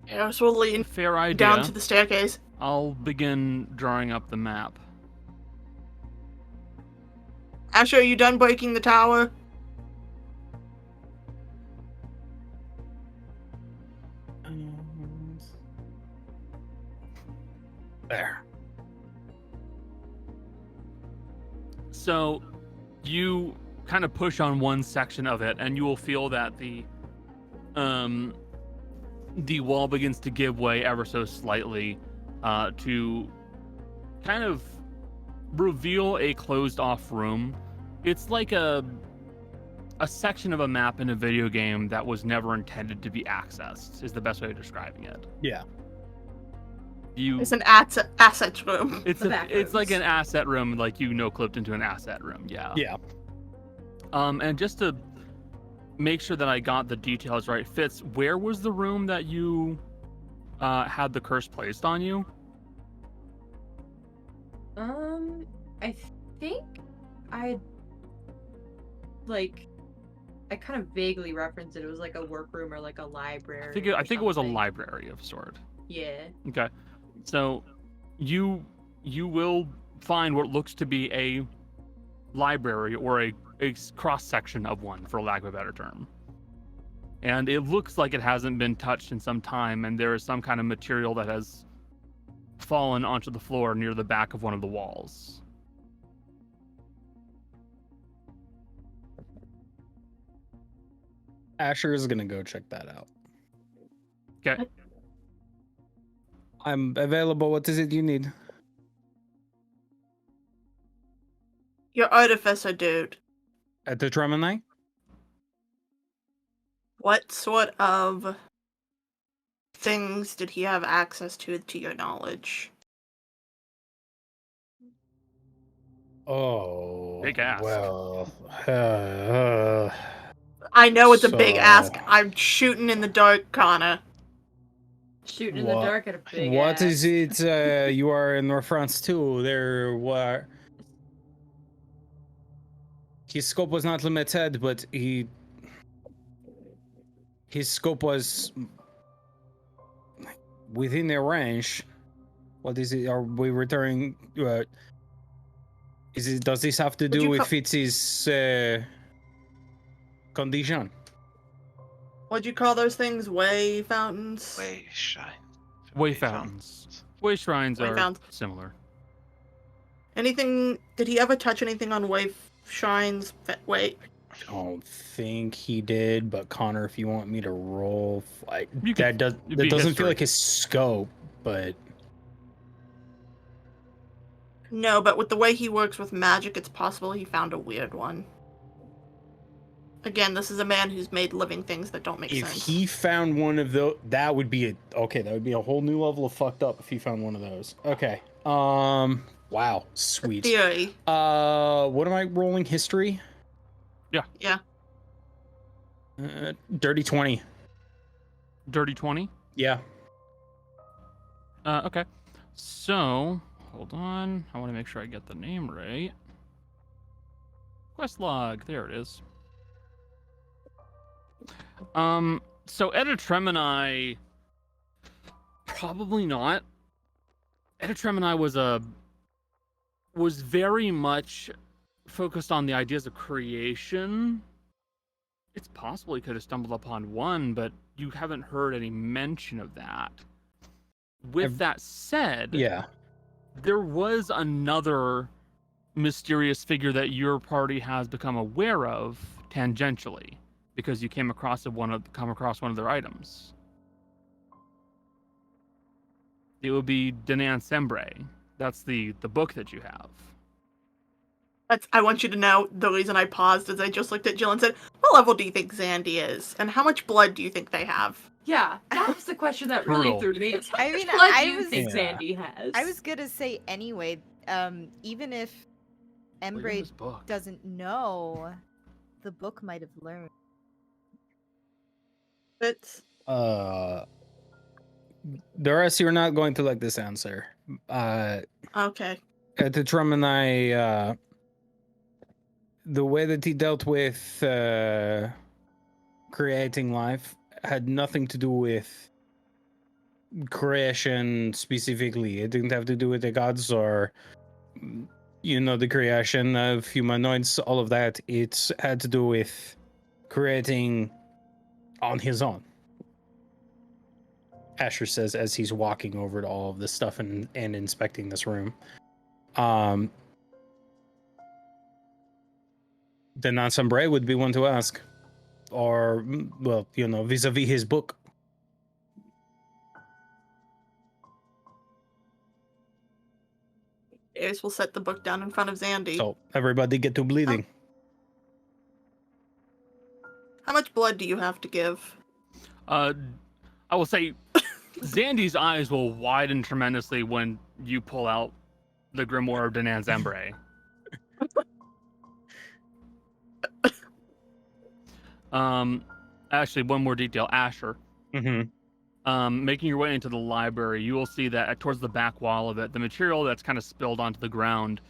Eris will lean Fair idea. down to the staircase. I'll begin drawing up the map. Asher, are you done breaking the tower? There. So you kind of push on one section of it, and you will feel that the wall begins to give way ever so slightly to kind of reveal a closed off room. It's like a section of a map in a video game that was never intended to be accessed, is the best way of describing it. Yeah. It's an asset room. It's like an asset room, like clipped into an asset room. Yeah. Yeah. And just to make sure that I got the details right, Fitz, where was the room that you had the curse placed on you? I think I kind of vaguely referenced it. It was like a workroom or like a library. I think it was a library of sort. Yeah. Okay. So you will find what looks to be a library or a cross section of one, for lack of a better term. And it looks like it hasn't been touched in some time, and there is some kind of material that has fallen onto the floor near the back of one of the walls. Asher is gonna go check that out. Okay. I'm available. What is it you need? Your artificer dude. At the Tremini? What sort of things did he have access to your knowledge? Oh. Big ask. Well. I know it's a big So- ask. I'm shooting in the dark, Connor. Shooting in the dark at a big What ass. is it? You are in North France too. There were. His scope was not limited, but his scope was within a range. What is it? Are we returning? Does this have to do with Fitz's condition? What'd you call those things? Way fountains? Way fountains. Way shrines Way are fountains. similar. Anything? Did he ever touch anything on way shrines? Wait. I don't think he did, but Connor, if you want me to roll, You that could- it'd be doesn't history. feel like his scope, but No, but with the way he works with magic, it's possible he found a weird one. Again, this is a man who's made living things that don't make if sense. he found one of those, that would be a whole new level of fucked up if he found one of those. Okay. Wow. Sweet. Theory. What am I rolling? History? Yeah. Dirty 20. Dirty 20? Yeah. Okay. So, hold on. I want to make sure I get the name right. Quest log. There it is. So Editremini, probably not. Editremini was very much focused on the ideas of creation. It's possible he could have stumbled upon one, but you haven't heard any mention of that. With that said, Yeah. there was another mysterious figure that your party has become aware of tangentially, because you came across one of their items. It would be Dinan Sembre. That's the book that you have. I want you to know the reason I paused is I just looked at Jill and said, "What level do you think Xande is, and how much blood do you think they have?" Yeah, that was the question that really Brutal. threw me. It's how I much mean, blood I do you was- think Yeah. Xande has? I was gonna say anyway, even if Look at Embrace this book. doesn't know, the book might have learned. Fitz. The rest, you're not going to like this answer. Okay. The Trum and I, the way that he dealt with creating life had nothing to do with creation specifically. It didn't have to do with the gods or, the creation of humanoids, all of that. It had to do with creating on his own. Asher says as he's walking over to all of this stuff and inspecting this room. Then Ansambray would be one to ask. Or, well, vis-a-vis his book. Ace will set the book down in front of Xande. So, everybody get to bleeding. How much blood do you have to give? I will say, Xande's eyes will widen tremendously when you pull out the Grimoire of Dinan Sembre. Actually, one more detail. Asher, Mm-hmm. making your way into the library, you will see that towards the back wall of it, the material that's kind of spilled onto the ground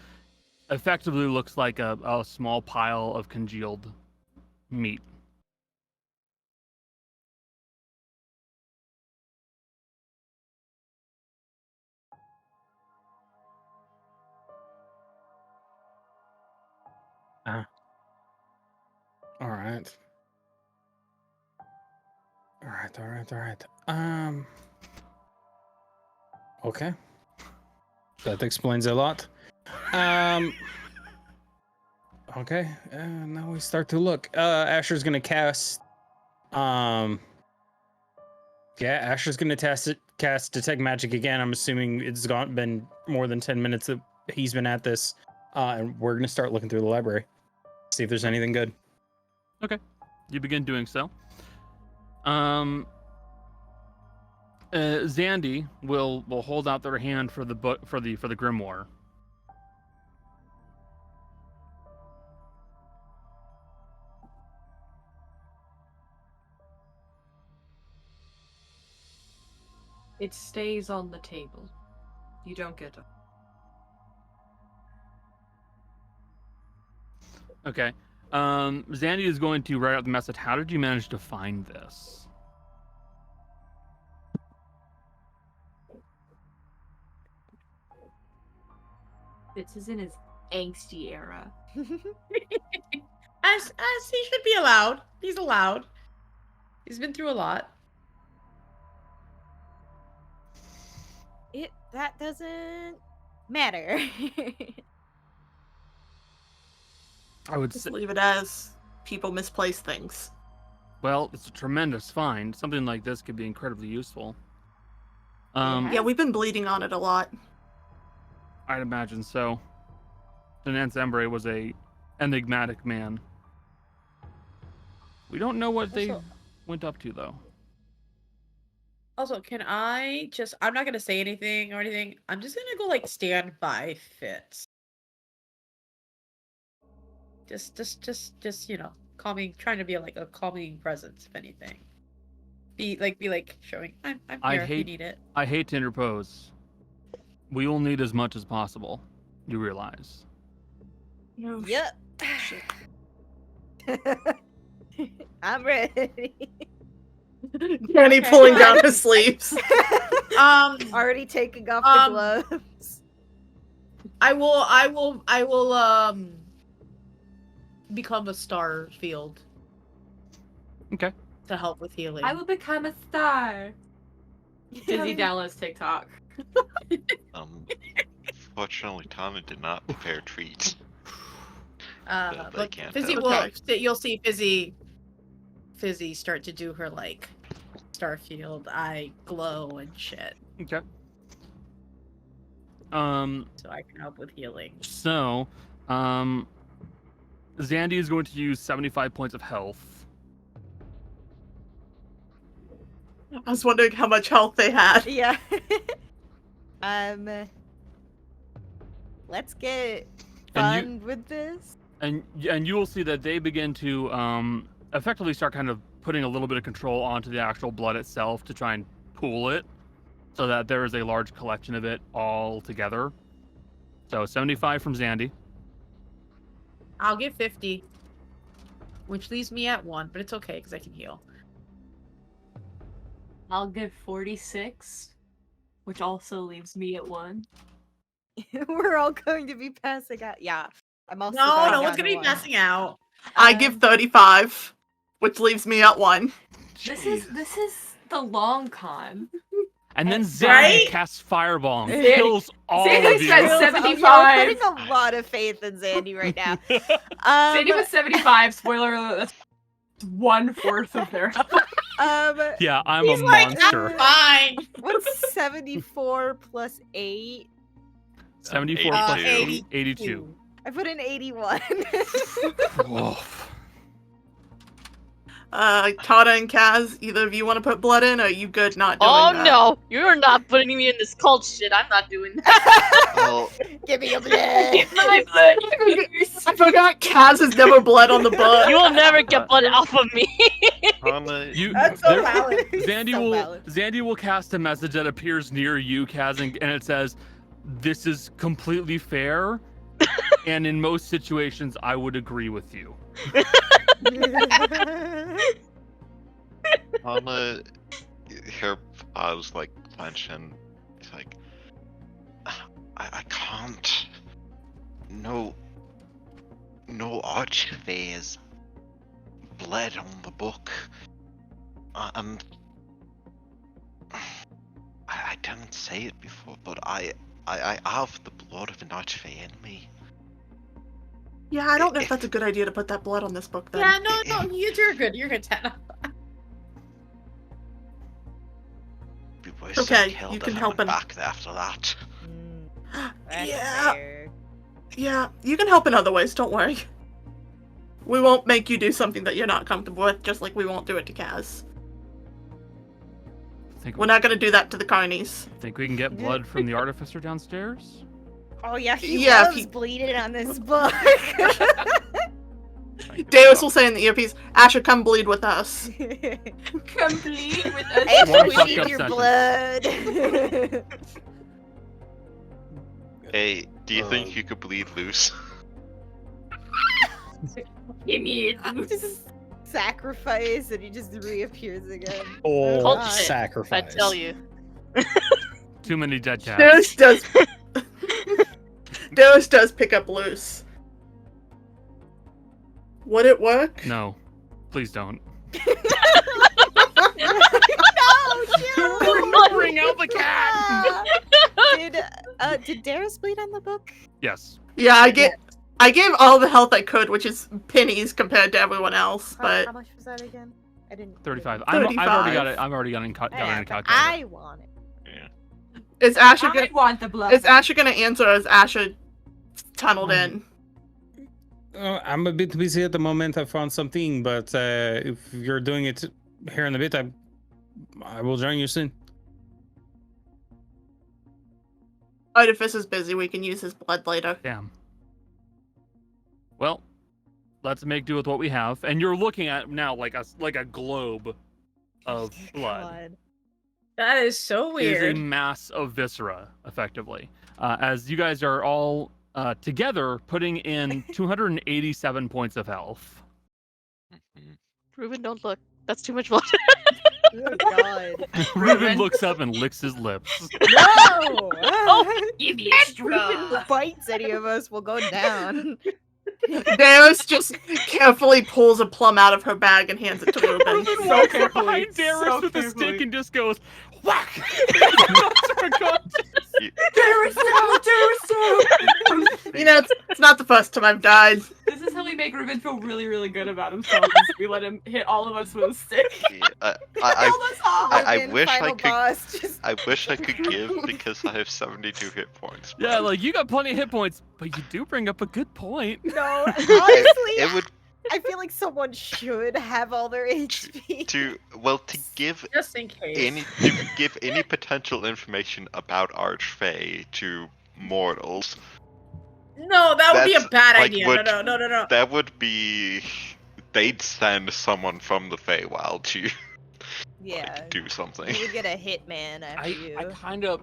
effectively looks like a small pile of congealed meat. All right. Okay. That explains a lot. Okay. Now we start to look. Asher's gonna cast. Yeah, Asher's gonna cast Detect Magic again. I'm assuming it's been more than 10 minutes that he's been at this. And we're gonna start looking through the library. See if there's anything good. You begin doing so. Xande will hold out their hand for the book for the grimoire. It stays on the table. You don't get it. Okay. Xande is going to write out the message. How did you manage to find this? Fitz is in his angsty era. As he should be allowed. He's allowed. He's been through a lot. That doesn't matter. I would Just say, leave it as people misplace things. well, it's a tremendous find. Something like this could be incredibly useful. Yeah, we've been bleeding on it a lot. I'd imagine so. Dinan Sembre was a enigmatic man. We don't know what they Also- went up to, though. Also, can I just... I'm not going to say anything or anything. I'm just going to go, stand by Fitz. Just, calming, trying to be, a calming presence, if anything. Be showing, I'm here if you need it. I hate to interpose. We will need as much as possible. You realize. No, Yep. I'm ready. Danny pulling down his sleeves. Already taking off the gloves. I will become a star field Okay. to help with healing. I will become a star. Dizzy downloads TikTok. Fortunately, Tana did not prepare treats. but they can't Fizzy tell. will. You'll see Fizzy start to do her Starfield eye glow and shit. Okay. So I can help with healing. So, Xande is going to use 75 points of health. I was wondering how much health they had. Yeah. Let's get fun with this. And you will see that they begin to effectively start kind of putting a little bit of control onto the actual blood itself to try and pool it, so that there is a large collection of it all together. So 75 from Xande. I'll give 50, which leaves me at 1, but it's okay because I can heal. I'll give 46, which also leaves me at 1. We're all going to be passing out. Yeah. I'm also No, going no one's down gonna be one. passing out. I give 35, which leaves me at 1. This is the long con. And then Xande Right? casts Fireball and Xande- kills all Xande of you. says- You're 75. putting a lot of faith in Xande right now. Sandy was 75. Spoiler alert. That's 1/4 of their health. Yeah, I'm He's a like, monster. I'm fine. What's 74 plus 8? 74 82. plus 8, 82. I put in 81. Oof. Tata and Kaz, either of you want to put blood in, or are you good not doing Oh that? no, you're not putting me in this cult shit. I'm not doing that. Well, Give me your blood. My blood. I forgot Kaz has never bled on the book. You will never get blood off of me. Hana, That's so valid. Xande will cast a message that appears near you, Kaz, and it says, "This is completely fair, and in most situations, I would agree with you." Hana, her eyes like clench and it's like, I can't. No archivers bled on the book, and I didn't say it before, but I have the blood of an archiver in me. Yeah, I don't know if that's a good idea to put that blood on this book then. Yeah, no, you're good. You're good, Tana. Be worse Okay, killed you if can I help went him. back after that. That's Yeah. fair. Yeah, you can help in other ways, don't worry. We won't make you do something that you're not comfortable with, just like we won't do it to Kaz. We're not gonna do that to the carnies. Think we can get blood from the artificer downstairs? Oh yeah, he Yeah, if loves he- bleeding on this book. Deus will say in the earpiece, Asher, come bleed with us. Complete with us. Asher, One we fucked need up your sentence. blood. Hey, do you think you could bleed loose? Give me it. Just sacrifice and he just reappears again. Oh, Cult God. shit, I sacrifice. tell you. Too many dead cats. Deus does pick up loose. Would it work? No, please don't. Bring out the cat. Did Darius bleed on the book? Yes. Yeah, I gave all the health I could, which is pennies compared to everyone else, but How much was that again? I didn't. 35. 35. I've already got it. I've already got it in a calculator. I want it. is Asher I gonna want the blood. is Asher gonna answer or is Asher tunneled in? I'm a bit busy at the moment. I found something, but if you're doing it here in a bit, I will join you soon. Artifice is busy, we can use his blood later. Damn. Well, let's make do with what we have. And you're looking at now like a globe of blood. That is so It is a weird. mass of viscera, effectively. As you guys are all together putting in 287 points of health. Ruben, don't look. That's too much blood. Oh God. Ruben looks up and licks his lips. No! Give me If a Ruben straw. bites any of us, we'll go down. Deus just carefully pulls a plum out of her bag and hands it to Ruben. Ruben So walks carefully, behind Darius so with a carefully. stick and just goes, whack! Knocks her unconscious. You know, it's not the first time I've died. This is how we make Ruben feel really, really good about himself is we let him hit all of us with a stick. Yeah, Killed us all. I Ruben, wish I final could. boss, just I wish I could give because I have 72 hit points. Yeah, but like you got plenty of hit points, but you do bring up a good point. no. Honestly, it would I feel like someone should have all their HP. to give Just in case. any potential information about Archfey to mortals. No, that would be a That's, bad like, idea. would- No. That would be they'd send someone from the Feywild to Yeah. do something. You would get a hitman after you. I kind of.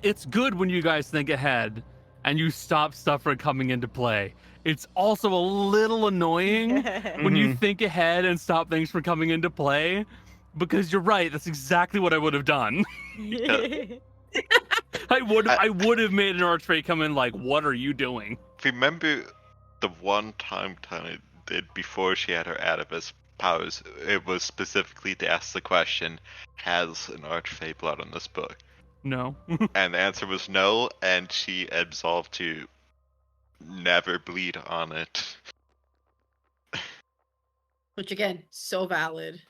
It's good when you guys think ahead and you stop stuff from coming into play. It's also a little annoying when you think ahead and stop things from coming into play, because you're right. That's exactly what I would have done. I would have made an Archfey come in like, "What are you doing?" Remember the one time Tana did before she had her Adibus powers, it was specifically to ask the question, has an Archfey blood on this book? No. And the answer was no, and she absolved to never bleed on it. Which again, so valid.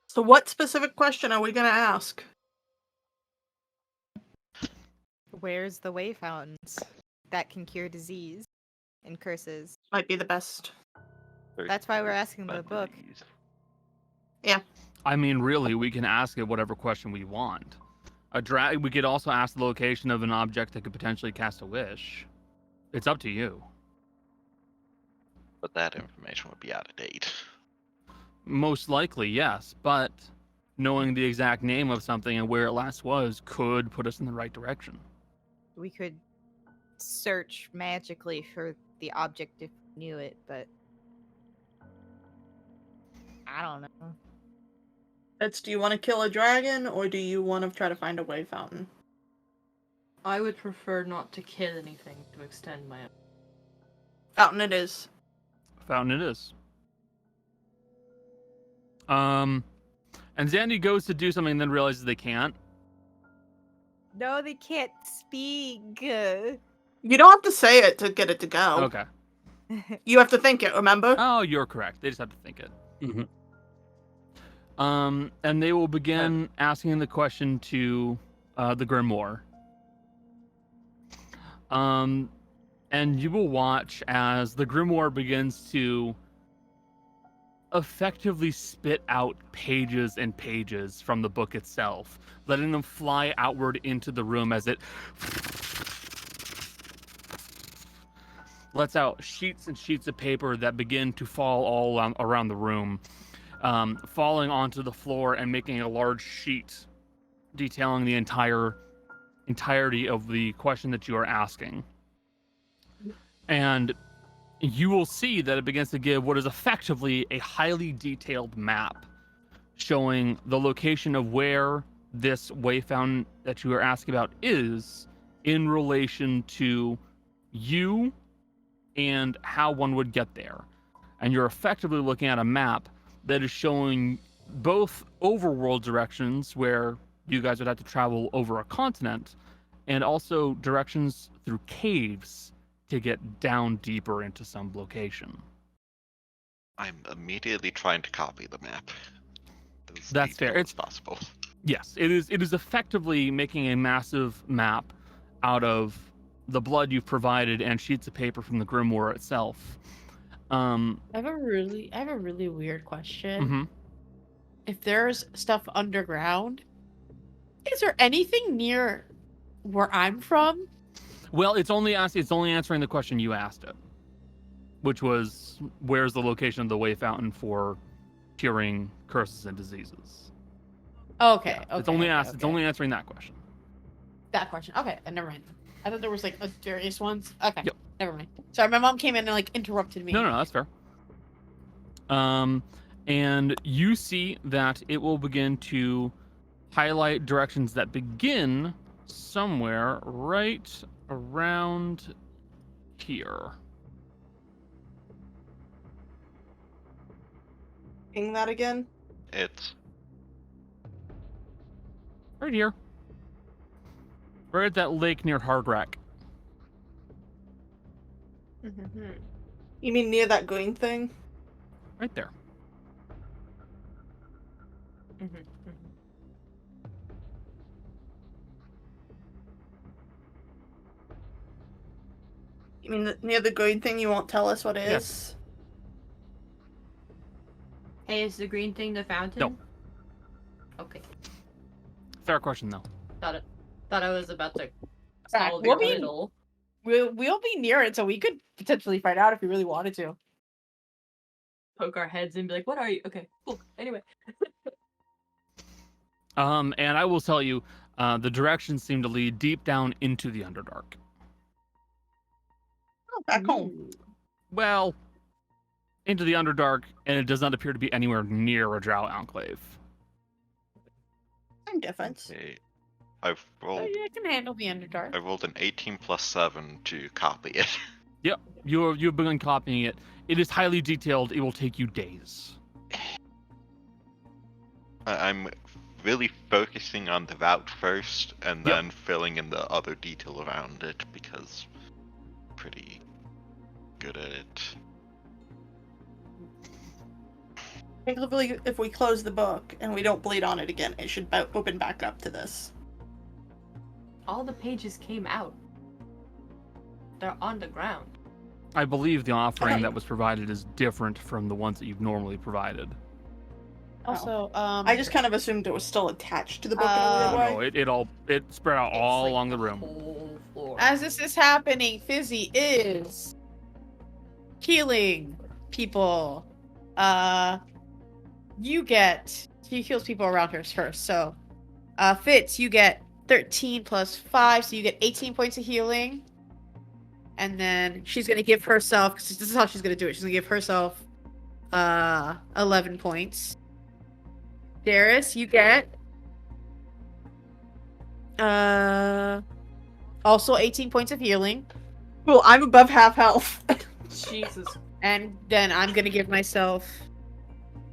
So what specific question are we gonna ask? Where's the way fountains that can cure disease and curses? Might be the best. That's why we're asking the book. I mean, really, we can ask it whatever question we want. We could also ask the location of an object that could potentially cast a wish. It's up to you. But that information would be out of date. Most likely, yes, but knowing the exact name of something and where it last was could put us in the right direction. We could search magically for the object if we knew it, but I don't know. Fitz, do you want to kill a dragon, or do you want to try to find a way fountain? I would prefer not to kill anything to extend my. Fountain it is. Fountain it is. And Xande goes to do something and then realizes they can't. No, they can't speak. You don't have to say it to get it to go. Okay. You have to think it, remember? Oh, you're correct. They just have to think it. And they will begin asking the question to the Grimoire. And you will watch as the Grimoire begins to effectively spit out pages and pages from the book itself, letting them fly outward into the room as it lets out sheets and sheets of paper that begin to fall all around the room, falling onto the floor and making a large sheet detailing the entirety of the question that you are asking. And you will see that it begins to give what is effectively a highly detailed map showing the location of where this way fountain that you are asking about is in relation to you and how one would get there. And you're effectively looking at a map that is showing both overworld directions where you guys would have to travel over a continent, and also directions through caves to get down deeper into some location. I'm immediately trying to copy the map. As That's fair. detailed It's as possible. Yes, it is effectively making a massive map out of the blood you've provided and sheets of paper from the grimoire itself. I have a really weird question. Mm-hmm. If there's stuff underground, is there anything near where I'm from? Well, it's only answering the question you asked it, which was, where's the location of the way fountain for curing curses and diseases? Okay, Yeah, it's okay. It's only answering that question. That question. Okay, never mind. I thought there was like various ones. Okay, Yep. Never mind. Sorry, my mom came in and like interrupted me. No, that's fair. And you see that it will begin to highlight directions that begin somewhere right around here. Ping that again? It's Right here. Right at that lake near Hardwreck. You mean near that green thing? Right there. You mean near the green thing? You won't tell us what it is? Yes. Hey, is the green thing the fountain? No. Okay. Fair question, though. Thought I was about to Back. solve We'll your be- riddle. We'll be near it, so we could potentially find out if we really wanted to. Poke our heads and be like, "What are you?" Okay, cool. Anyway. And I will tell you, the directions seem to lead deep down into the Underdark. Oh, back home. Well, into the Underdark, and it does not appear to be anywhere near a Drow enclave. Same difference. Okay. I've rolled. I can handle the Underdark. I rolled an 18 plus 7 to copy it. Yep, you've begun copying it. It is highly detailed. It will take you days. I'm really focusing on the route first, and then filling in the other detail around it because I'm pretty good at it. Technically, if we close the book and we don't bleed on it again, it should open back up to this. All the pages came out. They're on the ground. I believe the offering Okay. that was provided is different from the ones that you've normally provided. Also, I just kind of assumed it was still attached to the book in a No, weird way. it spread out It's all like along the room. whole floor. as this is happening, Fizzy is healing people. She heals people around her first. So, Fitz, you get 13 plus 5, so you get 18 points of healing. And then she's gonna give herself, because this is how she's gonna do it. She's gonna give herself 11 points. Darius, you get also 18 points of healing. Cool, I'm above half health. Jesus. And then I'm gonna give myself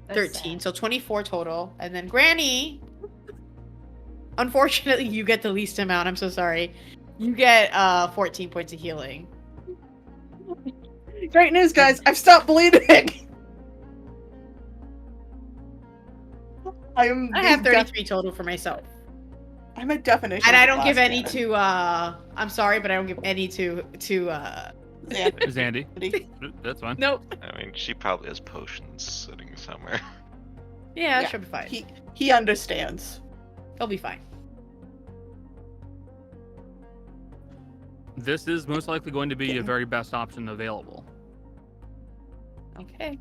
That's 13, sad. so 24 total. And then Granny, unfortunately, you get the least amount. I'm so sorry. You get 14 points of healing. Great news, guys! I've stopped bleeding! I have 33 total for myself. I'm a definition. And I of don't give glass any cannon. to I'm sorry, but I don't give any to Xande. That's fine. Nope. I mean, she probably has potions sitting somewhere. Yeah, Yeah, she'll be fine. He understands. He'll be fine. This is most likely going to be your very best option available. Okay.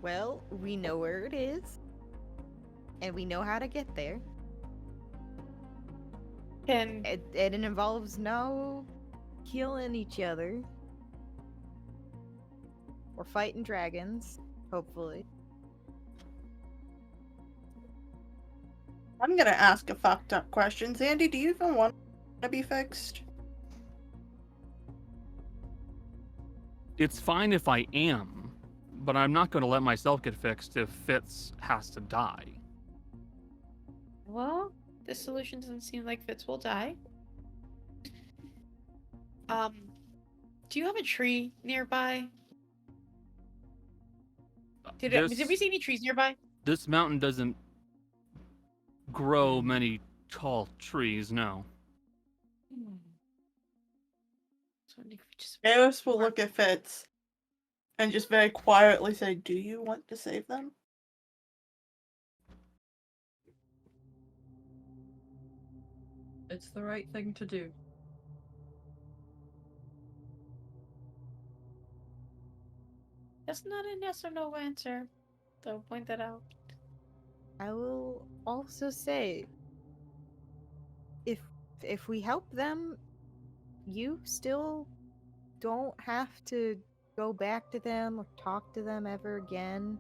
Well, we know where it is, and we know how to get there. And It involves no killing each other or fighting dragons, hopefully. I'm gonna ask a fucked up question. Xande, do you even want to be fixed? It's fine if I am, but I'm not going to let myself get fixed if Fitz has to die. well, this solution doesn't seem like Fitz will die. Do you have a tree nearby? Did we see any trees nearby? This mountain doesn't grow many tall trees, no. So if we just Eris will look at Fitz and just very quietly say, "Do you want to save them?" It's the right thing to do. That's not a yes or no answer. Though point that out. I will also say, if we help them, you still don't have to go back to them or talk to them ever again.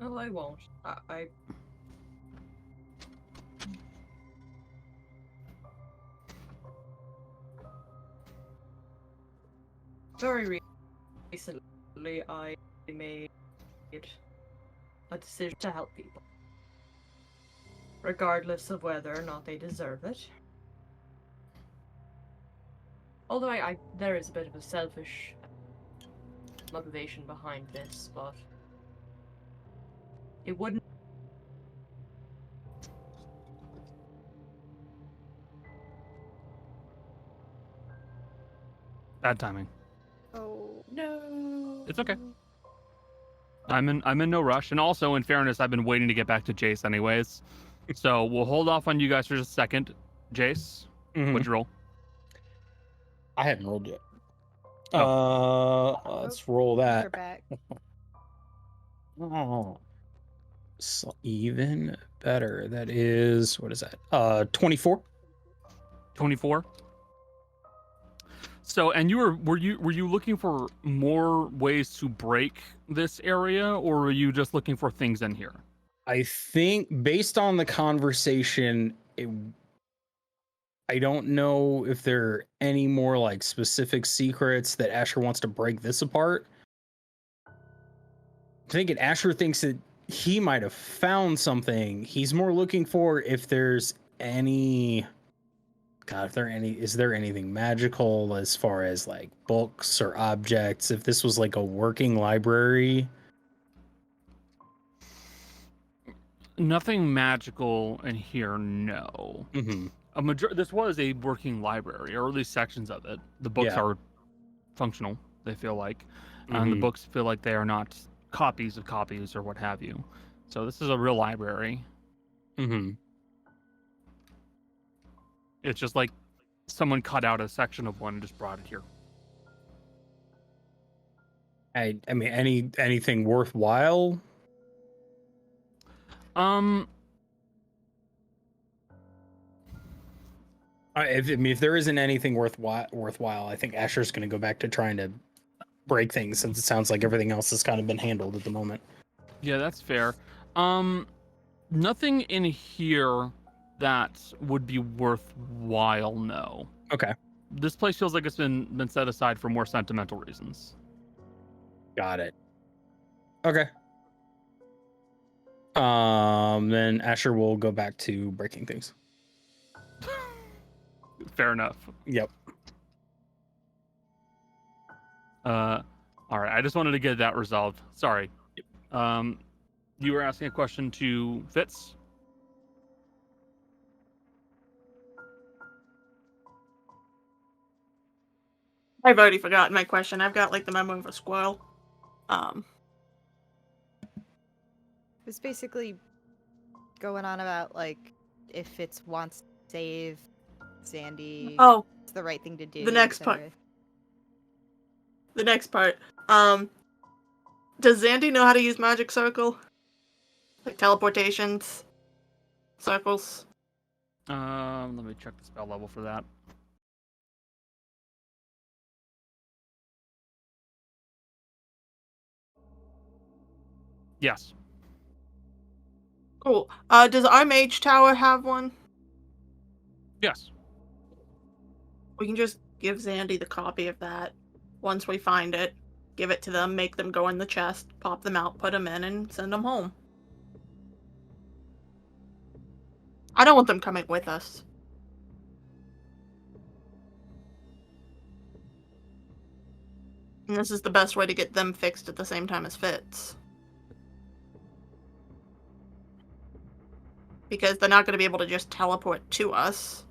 Oh, I won't. I very recently I made a decision to help people, regardless of whether or not they deserve it. Although there is a bit of a selfish motivation behind this, but it wouldn't. Bad timing. Oh. No. It's okay. I'm in no rush, and also in fairness, I've been waiting to get back to Jace anyways. So we'll hold off on you guys for just a second. Jace, what'd you roll? I hadn't rolled yet. Oh. Let's roll We're that. back. Oh, so even better. That is, what is that? 24. 24. So, and were you looking for more ways to break this area, or were you just looking for things in here? I think based on the conversation, I don't know if there are any more like specific secrets that Asher wants to break this apart. I think Asher thinks that he might have found something. He's more looking for if there's any. God, is there anything magical as far as like books or objects? If this was like a working library. Nothing magical in here, no. Mm-hmm. This was a working library, or at least sections of it. The books are functional, they feel like. And the books feel like they are not copies of copies or what have you. So this is a real library. Mm-hmm. It's just like someone cut out a section of one and just brought it here. I mean, anything worthwhile? If there isn't anything worthwhile, I think Asher's going to go back to trying to break things, since it sounds like everything else has kind of been handled at the moment. Yeah, that's fair. Nothing in here that would be worthwhile, no. Okay. This place feels like it's been set aside for more sentimental reasons. Got it. Okay. Then Asher will go back to breaking things. Fair enough. Yep. All right. I just wanted to get that resolved. Sorry. You were asking a question to Fitz? I've already forgotten my question. I've got like the memo of a squirrel. It was basically going on about like if Fitz wants to save Xande. Oh, it's the right thing to do. the next part. etc. The next part. Does Xande know how to use magic circle? Like teleportations? Circles? Let me check the spell level for that. Yes. Cool. Does our mage tower have one? Yes. We can just give Xande the copy of that. Once we find it, give it to them, make them go in the chest, pop them out, put them in, and send them home. I don't want them coming with us. And this is the best way to get them fixed at the same time as Fitz. Because they're not going to be able to just teleport to us.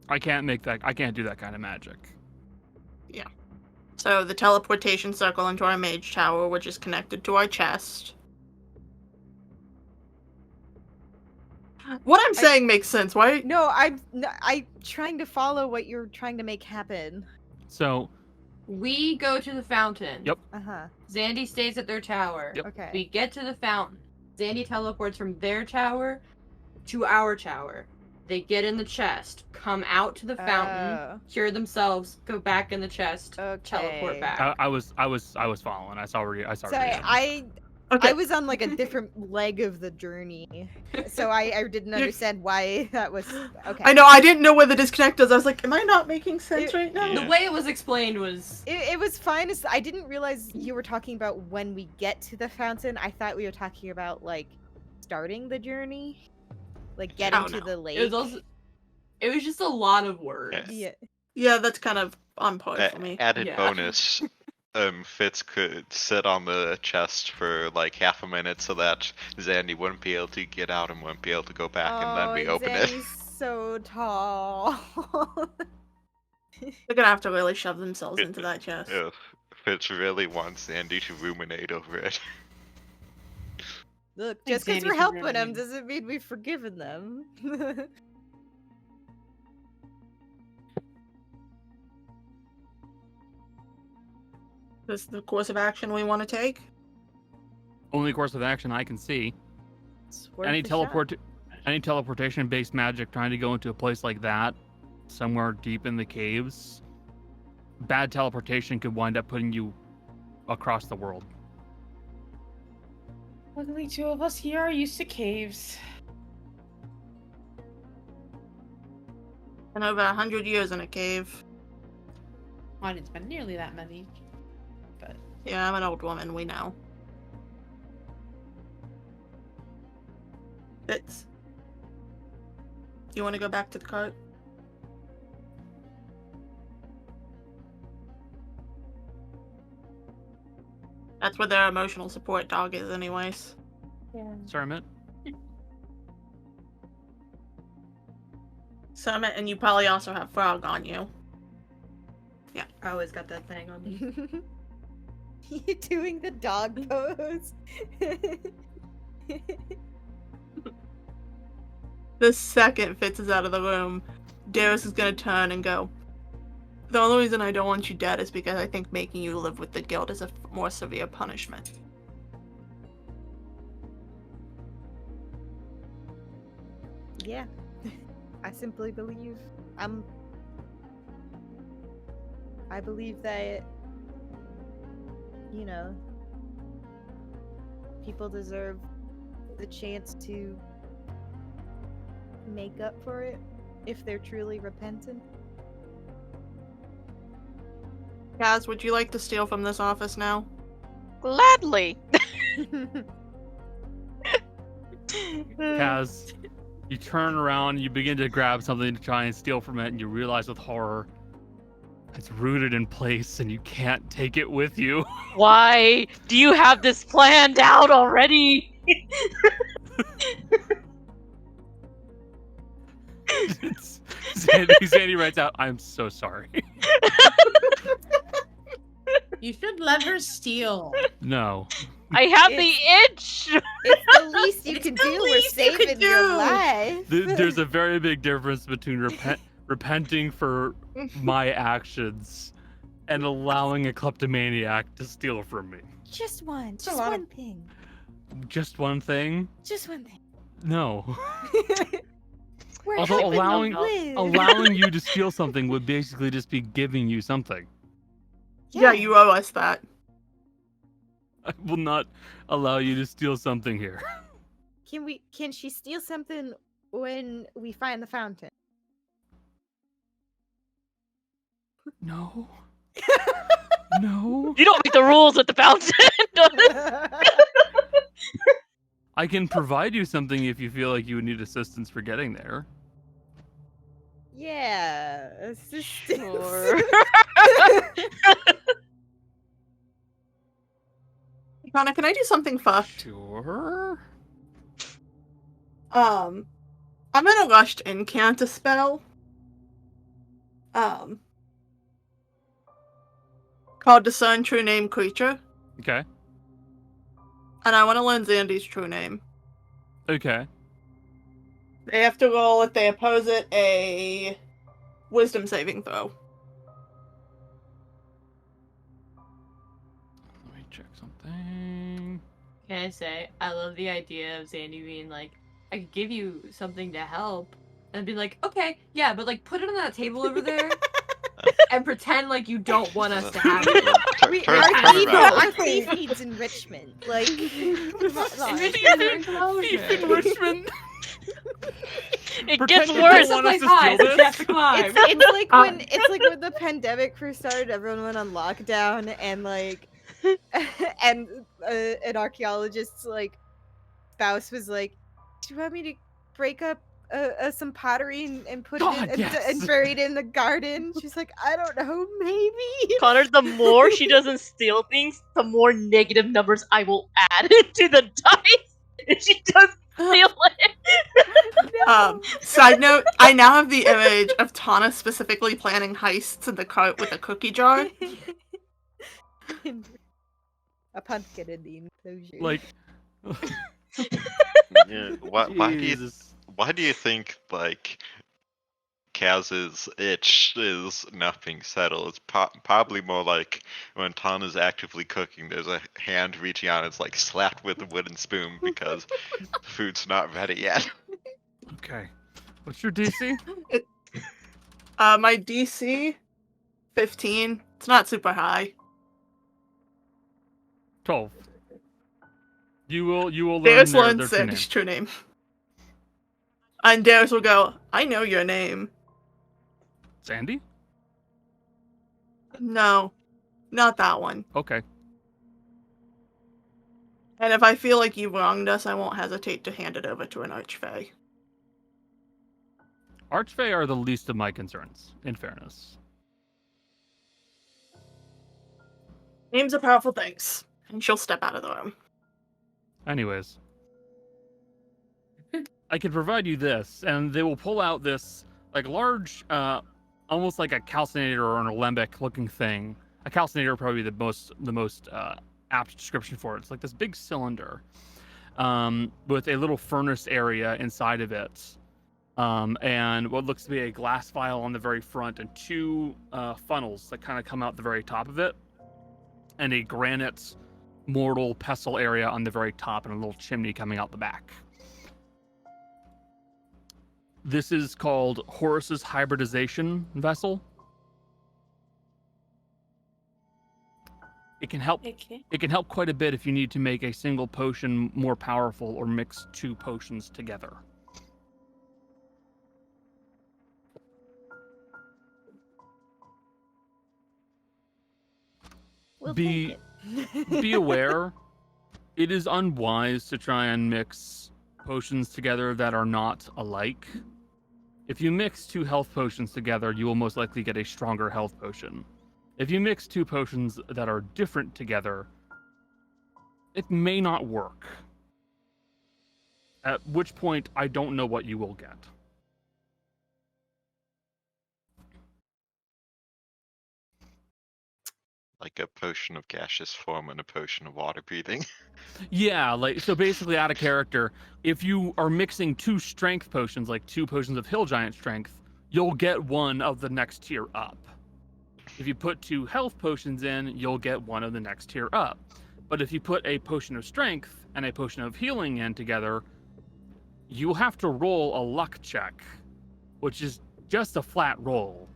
I can't do that kind of magic. Yeah. So the teleportation circle into our mage tower, which is connected to our chest. What I'm saying makes sense. Why? No, I'm trying to follow what you're trying to make happen. So We go to the fountain. Yep. Xande stays at their tower. Yep. Okay. We get to the fountain. Xande teleports from their tower to our tower. They get in the chest, come out to the fountain, cure themselves, go back in the chest, teleport back. I was following. I saw where you Sorry, Okay. I was on like a different leg of the journey, so I didn't understand why that was okay. I know, I didn't know where the disconnect is. I was like, am I not making sense right now? The way it was explained was... It was fine. I didn't realize you were talking about when we get to the fountain. I thought we were talking about like starting the journey, like getting to the lake. It was just a lot of words. Yeah. Yeah. Yeah, that's kind of on par for me. Added Yeah. bonus, Fitz could sit on the chest for like half a minute so that Xande wouldn't be able to get out and wouldn't be able to go back, and then we open it. Zanny's so tall. They're gonna have to really shove themselves into that chest. Ugh, Fitz really wants Xande to ruminate over it. Look, think just because Zanny's we're helping ruminating. them doesn't mean we've forgiven them. This is the course of action we want to take. Only course of action I can see. It's worth Any a shot. any teleportation-based magic trying to go into a place like that, somewhere deep in the caves, bad teleportation could wind up putting you across the world. Luckily, two of us here are used to caves. And over 100 years in a cave. Well, I didn't spend nearly that many. But Yeah, I'm an old woman, we know. Fitz. You want to go back to the cart? That's where their emotional support dog is anyways. Sorry, Mitt. Summit, and you probably also have Frog on you. I always got that thing on me. You doing the dog pose? The second Fitz is out of the room, Darius is gonna turn and go, "The only reason I don't want you dead is because I think making you live with the guilt is a more severe punishment." Yeah, I simply believe I believe that, you know, people deserve the chance to make up for it if they're truly repentant. Kaz, would you like to steal from this office now? Gladly. Kaz, you turn around, you begin to grab something to try and steal from it, and you realize with horror it's rooted in place and you can't take it with you. Why do you have this planned out already? Xande writes out, "I'm so sorry." you should let her steal. No. I have the itch. It's the least you It's can the do with least you could saving your do. life. There's a very big difference between repenting for my actions and allowing a kleptomaniac to steal from me. Just one a lot of- thing. Just one thing? Just one thing. No. We're Also, helping allowing them live. allowing you to steal something would basically just be giving you something. Yeah, you owe us that. I will not allow you to steal something here. Can she steal something when we find the fountain? No. No. You don't make the rules with the fountain. I can provide you something if you feel like you would need assistance for getting there. Yeah, assistance. Sure. Connor, can I do something fucked? Sure. I'm gonna rush to incant a spell. Called Discern True Name Creature. Okay. And I want to learn Xande's true name. Okay. They have to roll, if they oppose it, a wisdom saving throw. Let me check something. Can I say, I love the idea of Xande being like, I could give you something to help. And be like, okay, yeah, but like put it on that table over there and pretend like you don't want us to have it. Our thief needs enrichment. Like, come on. Enrichment. It Pretend gets you worse. don't want us to High, steal so you this? have to climb. It's like when the pandemic first started, everyone went on lockdown, and like, and an archaeologist's like spouse was like, "Do you want me to break up some pottery and put God, it in, yes. and buried in the garden. She's like, I don't know, maybe. Connor, the more she doesn't steal things, the more negative numbers I will add to the dice if she does steal it. No. Side note, I now have the image of Tana specifically planning heists in the cart with a cookie jar. A pumpkin in the enclosure. Like, Yeah, why do you Jesus. why do you think like Kaz's itch is not being settled? It's probably more like when Tana's actively cooking, there's a hand reaching out and it's like slapped with a wooden spoon because the food's not ready yet. Okay. What's your DC? My DC, 15. It's not super high. 12. You will learn Darius their learns true name. Sandy's true name. And Darius will go, I know your name. Sandy? No, not that one. Okay. And if I feel like you wronged us, I won't hesitate to hand it over to an archfey. Archfey are the least of my concerns, in fairness. Names are powerful things. And she'll step out of the room. Anyways. I can provide you this, and they will pull out this, like, large, almost like a calcinator or an alembic looking thing. A calcinator would probably be the most apt description for it. It's like this big cylinder with a little furnace area inside of it. And what looks to be a glass vial on the very front and two funnels that kind of come out the very top of it. And a granite mortal pestle area on the very top and a little chimney coming out the back. This is called Horus's hybridization vessel. It can help. Okay. It can help quite a bit if you need to make a single potion more powerful or mix two potions together. We'll Be take it. be aware, it is unwise to try and mix potions together that are not alike. If you mix two health potions together, you will most likely get a stronger health potion. If you mix two potions that are different together, it may not work. At which point, I don't know what you will get. Like a potion of gaseous form and a potion of water breathing. Yeah, like, so basically out of character, if you are mixing two strength potions, like two potions of hill giant strength, you'll get one of the next tier up. If you put two health potions in, you'll get one of the next tier up. But if you put a potion of strength and a potion of healing in together, you'll have to roll a luck check, which is just a flat roll.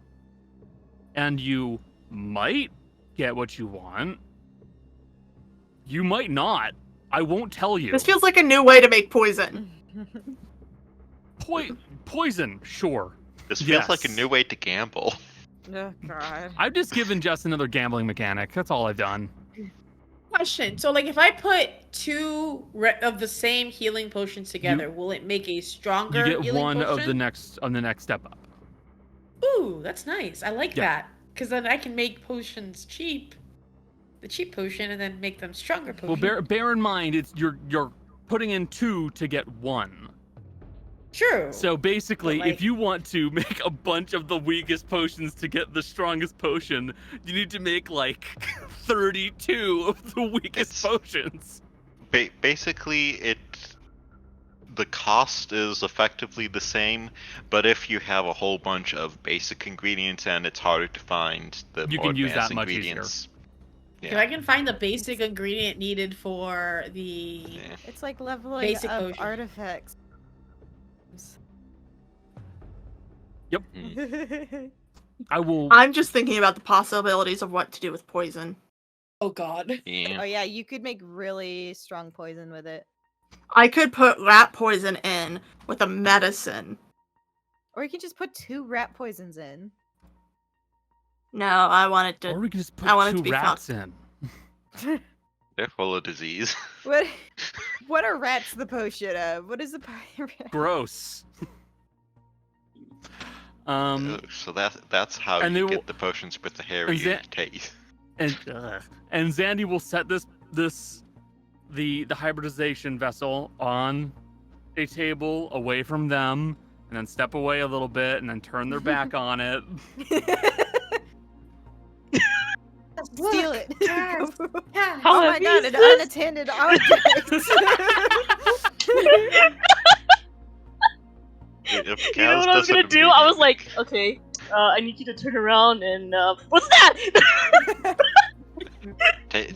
And you might get what you want. You might not. I won't tell you. This feels like a new way to make poison. Poison, sure. This feels Yes. like a new way to gamble. Oh god. I've just given Jess another gambling mechanic. That's all I've done. Question. So, like, if I put two of the same healing potions together, will it make a stronger You get healing one potion? of the next step up. Ooh, that's nice. I like Yeah. that. Because then I can make potions cheap. The cheap potion, and then make them stronger potions. Well, bear in mind, it's you're putting in two to get one. True. So basically, But, like- if you want to make a bunch of the weakest potions to get the strongest potion, you need to make like 32 of the weakest It's- potions. Basically, the cost is effectively the same, but if you have a whole bunch of basic ingredients and it's harder to find the You more can use advanced that much easier. ingredients. If I can find the basic ingredient needed for the Yeah. It's like leveling Basic up potion. artifacts. Yep. I will. I'm just thinking about the possibilities of what to do with poison. oh god. Yeah. Oh yeah, you could make really strong poison with it. I could put rat poison in with a medicine. Or you can just put 2 rat poisons in. No, I wanted to. Or we can just put I want it to two be rats in. They're full of disease. What are rats the potion of? What is the rat? Gross. So that's how and you they get will- the potions with the hairy teeth. And Xande will set the hybridization vessel on a table away from them, and then step away a little bit, and then turn their back on it. Steal it. Yes. Yeah. How Oh my heavy god, is an this? unattended object. If You know Kaz what I was gonna doesn't do? I was immediately- like, okay, I need you to turn around and what's that? Take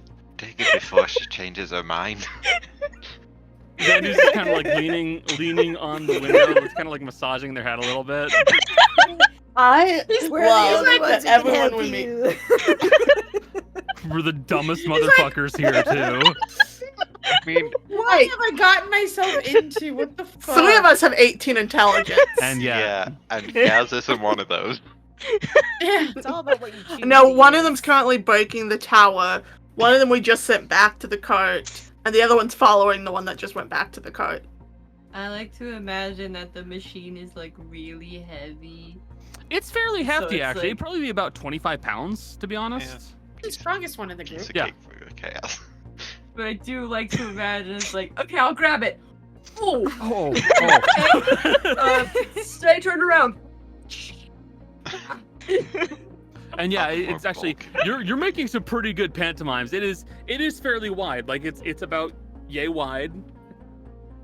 it before she changes her mind. Xande's just kind of like leaning on the window. It's kind of like massaging their head a little bit. I We're love the only that ones who can everyone help would be. you. We're the dumbest motherfuckers here too. I mean, What have I gotten myself into? What the fuck? 3 of us have 18 intelligence. And yeah, and Kaz isn't one of those. Yeah. It's all about what you choose. No, to one of use. them's currently breaking the tower. One of them we just sent back to the cart, and the other one's following the one that just went back to the cart. I like to imagine that the machine is like really heavy. It's fairly So hefty, it's actually. like- It'd probably be about 25 pounds, to be honest. Yeah. The strongest one in the group. Piece of Yeah. cake for Chaos. But I do like to imagine it's like, okay, I'll grab it. Oh, stay turned around. And yeah, More it's actually bulk. you're making some pretty good pantomimes. It is fairly wide. Like it's about yay wide.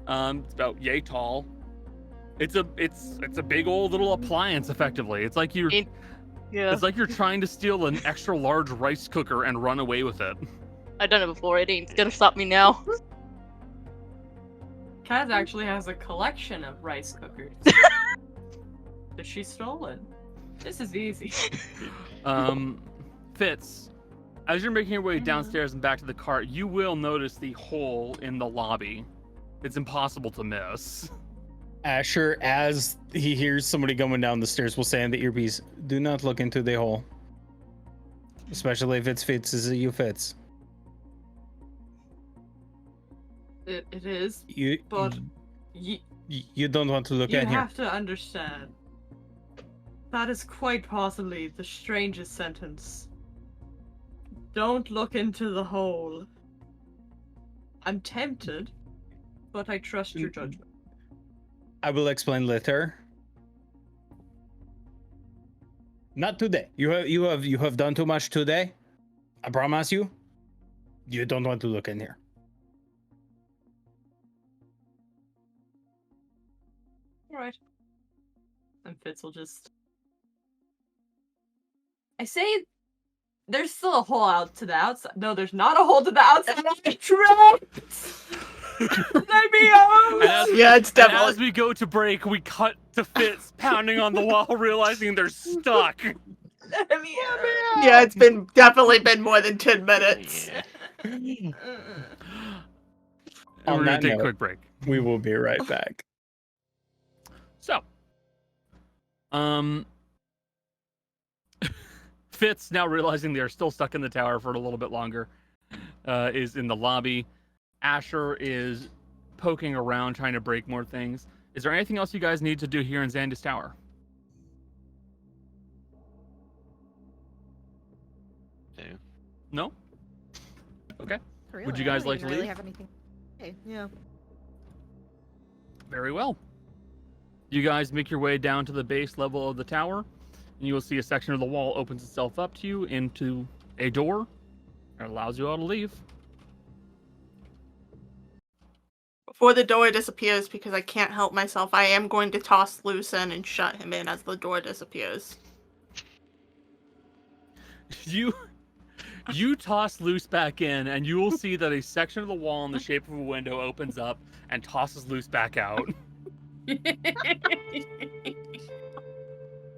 It's about yay tall. It's a big old little appliance effectively. It's like you're Yeah, it's like you're trying to steal an extra large rice cooker and run away with it. I've done it before. It ain't gonna stop me now. Kaz actually has a collection of rice cookers that she stolen. This is easy. Fitz, as you're making your way downstairs and back to the cart, you will notice the hole in the lobby. It's impossible to miss. Asher, as he hears somebody going down the stairs, will say in the earpiece, "Do not look into the hole, especially if it's Fitz. Is it you, Fitz? It is, You but you you don't want to look in here." have to understand. That is quite possibly the strangest sentence. Don't look into the hole. I'm tempted, but I trust your judgment. I will explain later. Not today. You have done too much today. I promise you. You don't want to look in here. Alright. And Fitz will just... I say there's still a hole out to the outside. No, there's not a hole to the outside. I'm trapped! Let me out! And as, Yeah, it's and definitely. as we go to break, we cut to Fitz pounding on the wall, realizing they're stuck. Let me out! Yeah, it's definitely been more than 10 minutes. Yeah. And On we're gonna that take a note- quick break. We will be right back. So, Fitz, now realizing they're still stuck in the tower for a little bit longer, is in the lobby. Asher is poking around, trying to break more things. Is there anything else you guys need to do here in Xande's tower? Yeah. No? Okay, Really, Would you I guys don't like even to really leave? have anything. Okay, yeah. very well. You guys make your way down to the base level of the tower, and you will see a section of the wall opens itself up to you into a door that allows you all to leave. Before the door disappears, because I can't help myself, I am going to toss Luce in and shut him in as the door disappears. You toss Luce back in, and you will see that a section of the wall in the shape of a window opens up and tosses Luce back out.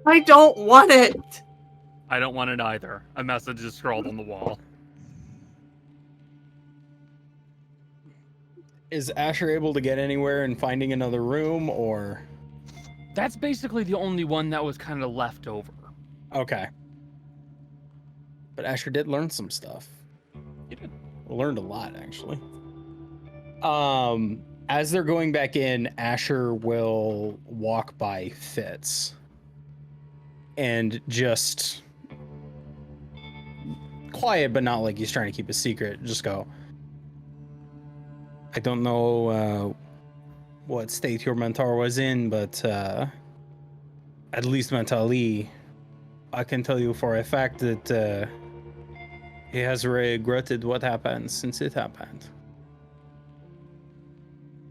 I don't want it! I don't want it either. A message is scrawled on the wall. Is Asher able to get anywhere in finding another room, or? That's basically the only one that was kind of left over. Okay. But Asher did learn some stuff. He did. Learned a lot, actually. As they're going back in, Asher will walk by Fitz and just quiet, but not like he's trying to keep a secret. Just go, I don't know what state your mentor was in, but at least mentally, I can tell you for a fact that he has regretted what happened since it happened.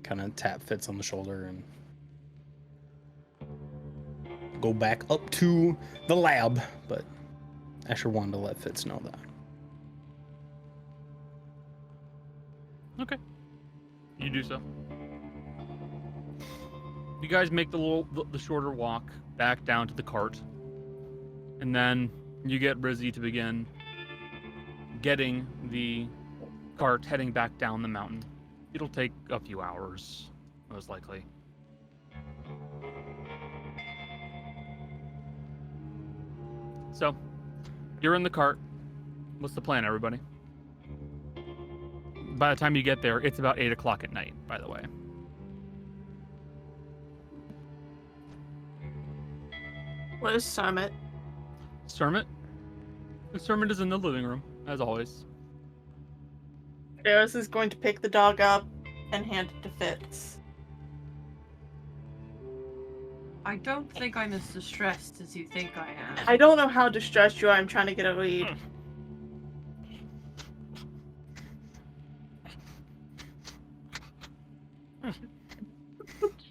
Kind of tap Fitz on the shoulder and go back up to the lab, but Asher wanted to let Fitz know that. Okay. You do so. You guys make the shorter walk back down to the cart, and then you get busy to begin getting the cart heading back down the mountain. It'll take a few hours, most likely. So, you're in the cart. What's the plan, everybody? By the time you get there, it's about 8 o'clock at night, by the way. Where's Summit? Sermit? The Sermit is in the living room, as always. Darius is going to pick the dog up and hand it to Fitz. I don't think I'm as distressed as you think I am. I don't know how distressed you are. I'm trying to get a read.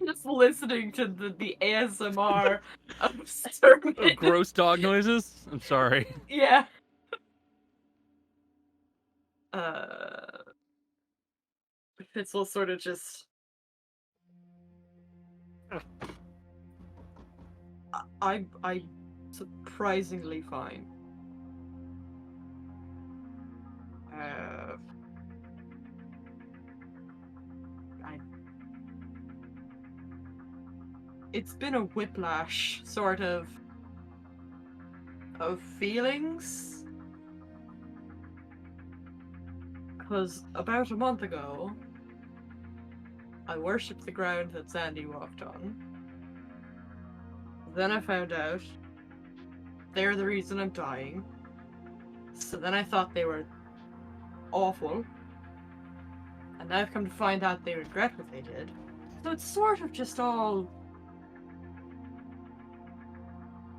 Just listening to the ASMR of Sermon. Gross dog noises? I'm sorry. Yeah. Fitz will sort of just. I'm surprisingly fine. It's been a whiplash, sort of feelings. Because about a month ago, I worshipped the ground that Xande walked on. Then I found out they're the reason I'm dying. So then I thought they were awful. And now I've come to find out they regret what they did. So it's sort of just all...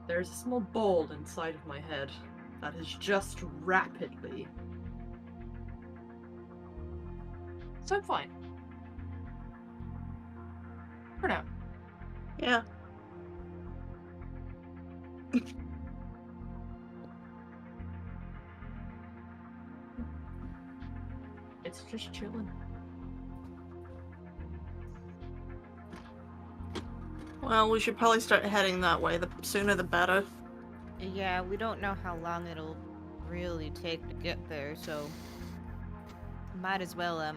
There's a small ball inside of my head that is just rapidly... So I'm fine. For now. Yeah. It's just chilling. Well, we should probably start heading that way. The sooner the better. Yeah, we don't know how long it'll really take to get there, so might as well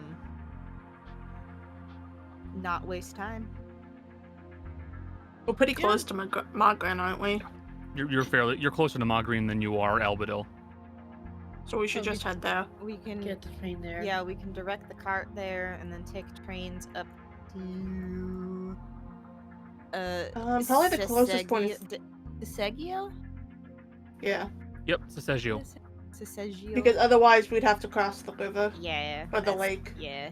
not waste time. We're pretty close to Margaret, aren't we? You're closer to Magreen than you are Albadil. So we should just head there. We can Get the train there. Yeah, we can direct the cart there and then take trains up to probably the closest point is... Segio? Yeah. Yep, Sesegio. Sesegio. Because otherwise we'd have to cross the river. Yeah. Or the lake. Yeah.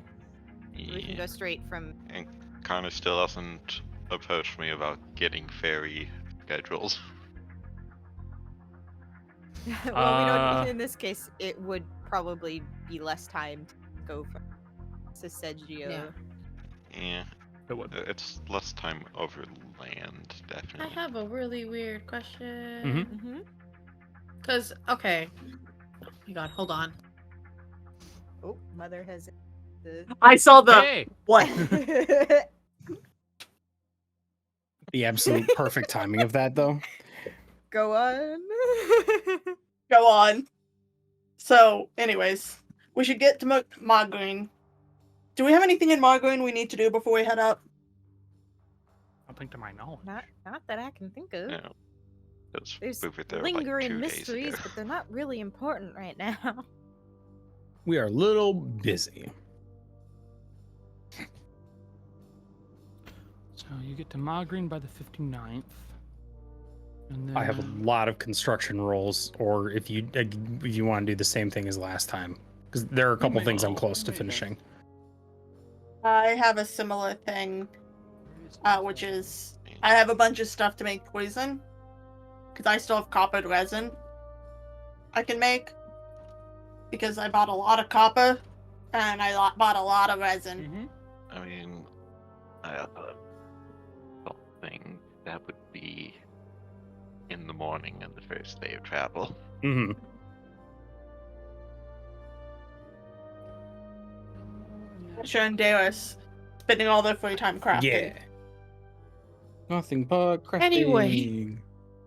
We can go straight from And Connor still hasn't approached me about getting ferry schedules. well, we don't. In this case, it would probably be less time to go from Sesegio. Yeah. Yeah, It would. it's less time over land, I definitely. have a really weird question. Mm-hmm. Cause okay. Oh my god, hold on. Oh, mother has the. I saw the Hey! what? The absolute perfect timing of that, though. Go on. Go on. So, anyways, we should get to Margarine. Do we have anything in Margarine we need to do before we head up? I think to my knowledge. Not that I can think of. Yeah. 'Cause There's we were there lingering like 2 days mysteries, ago. but they're not really important right now. We are a little busy. So you get to Magreen by the 59th. And I have a then- lot of construction rolls, or if you want to do the same thing as last time, because there are a couple my things I'm God. close to Oh my God. finishing. I have a similar thing, which is I have a bunch of stuff to make poison, because I still have coppered resin I can make, because I bought a lot of copper, and I bought a lot of resin. Mhm. I mean, I don't think that would be in the morning on the first day of travel. Mm-hmm. Asher and Darius spending all their free time crafting. Yeah. Nothing but crafting. Anyway.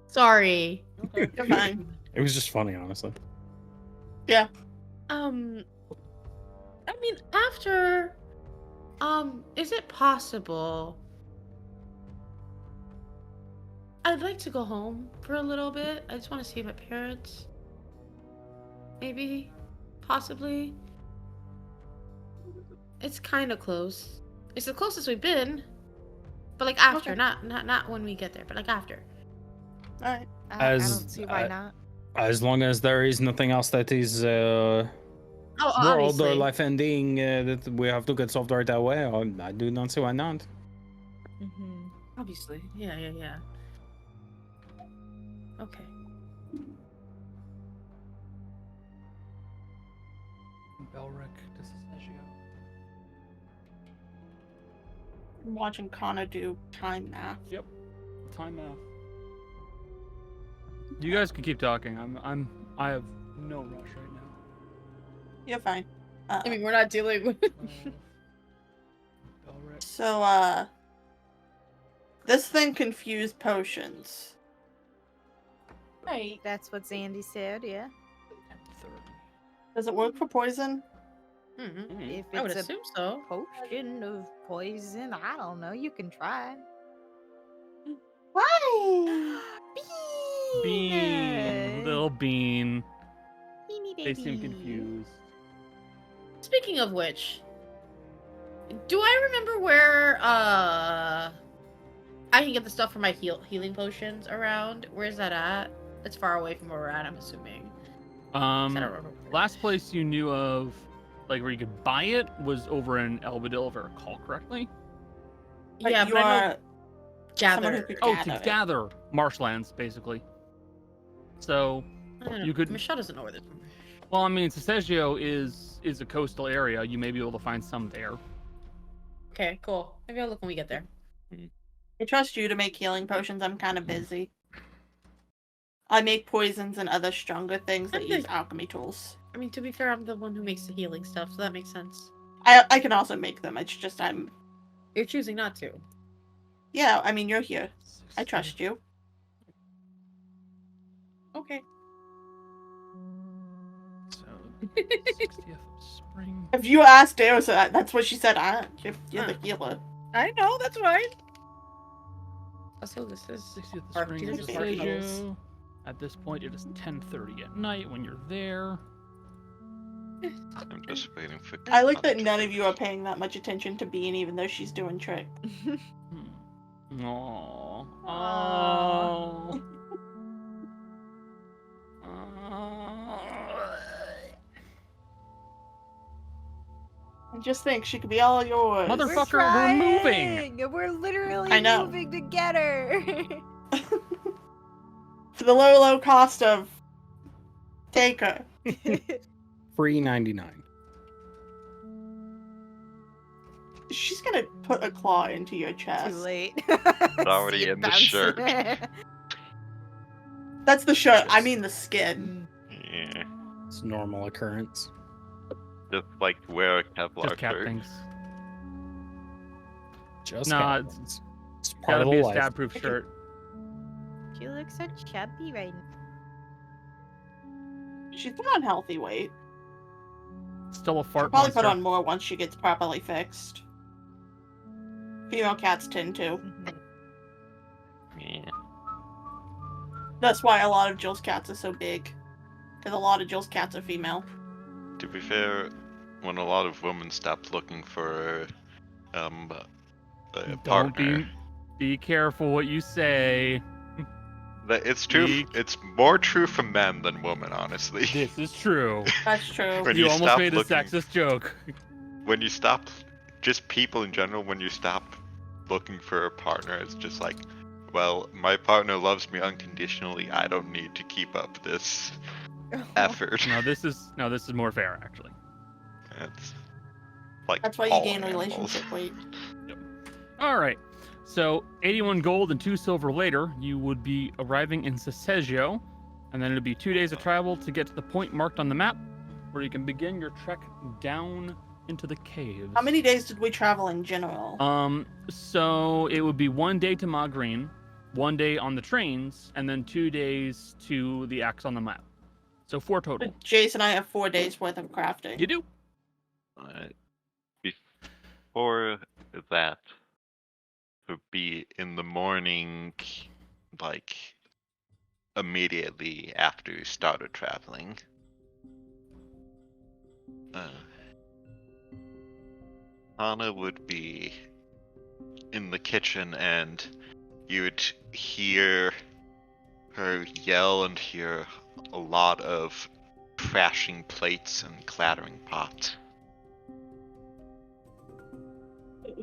Sorry. You're fine. It was just funny, honestly. Yeah. I mean, after, is it possible? I'd like to go home for a little bit. I just want to see my parents. Maybe, possibly. It's kind of close. It's the closest we've been, but like after, Okay. not when we get there, but like after. Alright. I don't As- see why not. As long as there is nothing else that is Oh, world or obviously. life ending that we have to get solved right away, I do not see why not. Mm-hmm. Obviously. Yeah. Okay. Belric, Dicefunctional. I'm watching Kana do time math. Time math. You guys can keep talking. I have no rush right now. You're fine. I mean, we're not dealing with. Belric. So, this thing confused potions. Right. That's what Xande said, yeah. 30. Does it work for poison? Mm-hmm. If I would it's a assume so. potion of poison, I don't know. You can try. Why? Bean, little bean. Beanie They seem baby. confused. Speaking of which, do I remember where I can get the stuff for my healing potions around? Where's that at? It's far away from where we're at, I'm assuming. I don't remember. Last place you knew of, like where you could buy it, was over in Elbadil, if I recall correctly. Yeah, you but I know are someone who gather. could Oh, gather to it. gather marshlands, basically. So, I don't know. you could- Michelle doesn't know where this. well, I mean, Cesegio is a coastal area. You may be able to find some there. Okay, cool. Maybe I'll look when we get there. I trust you to make healing potions. I'm kind of busy. I make poisons and other stronger things that I'm use the- alchemy tools. I mean, to be fair, I'm the one who makes the healing stuff, so that makes sense. I can also make them. It's just I'm. You're choosing not to. Yeah, I mean you're here. I trust you. Okay. So, 60th of spring. If you asked Darius, that's what she said. You're the Huh. healer. I know, that's right. Also, this is 60th of Or spring these are in just particles. Cesegio. At this point, it is 10:30 at night when you're there. I'm just waiting for. I like Kana that to none of you are finish. paying that much attention to Bean, even though she's doing trick. Aww. Aw. And just think, she could be all yours. Mother- We're Motherfucker, we're moving. trying. We're literally I know. moving together. For the low cost of take her. Free 99. She's gonna put a claw into your chest. Too late. already See it in the bouncing. shirt. That's the shirt. I Just- mean the skin. Yeah, It's a normal occurrence. just like wear a Kevlar Just cat shirt. things. Just Nah, happens. It's part Gotta of be the a life. stab-proof shirt. She looks so chubby right now. She's put on healthy weight. Still a She'll fart probably put monster. on more once she gets properly fixed. Female cats tend to. Yeah. That's why a lot of Jill's cats are so big. Because a lot of Jill's cats are female. To be fair, when a lot of women stopped looking for a Don't partner, be careful what you say. It's true. Eek. It's more true for men than women, honestly. This is true. That's true. When You you almost stop made a looking- sexist joke. When you stop, just people in general, when you stop looking for a partner, it's just like, well, my partner loves me unconditionally. I don't need to keep up this effort. No, this is more fair actually. It's like That's why you all gain animals. relationship weight. All right. So 81 gold and 2 silver later, you would be arriving in Sesegio, and then it'll be 2 days of travel to get to the point marked on the map, where you can begin your trek down into the caves. How many days did we travel in general? So it would be 1 day to Magreen, 1 day on the trains, and then 2 days to the axe on the map. So 4 total. But Jace and I have 4 days worth of crafting. You do? Before that, would be in the morning, like immediately after you started traveling. Hana would be in the kitchen, and you'd hear her yell and hear a lot of crashing plates and clattering pots.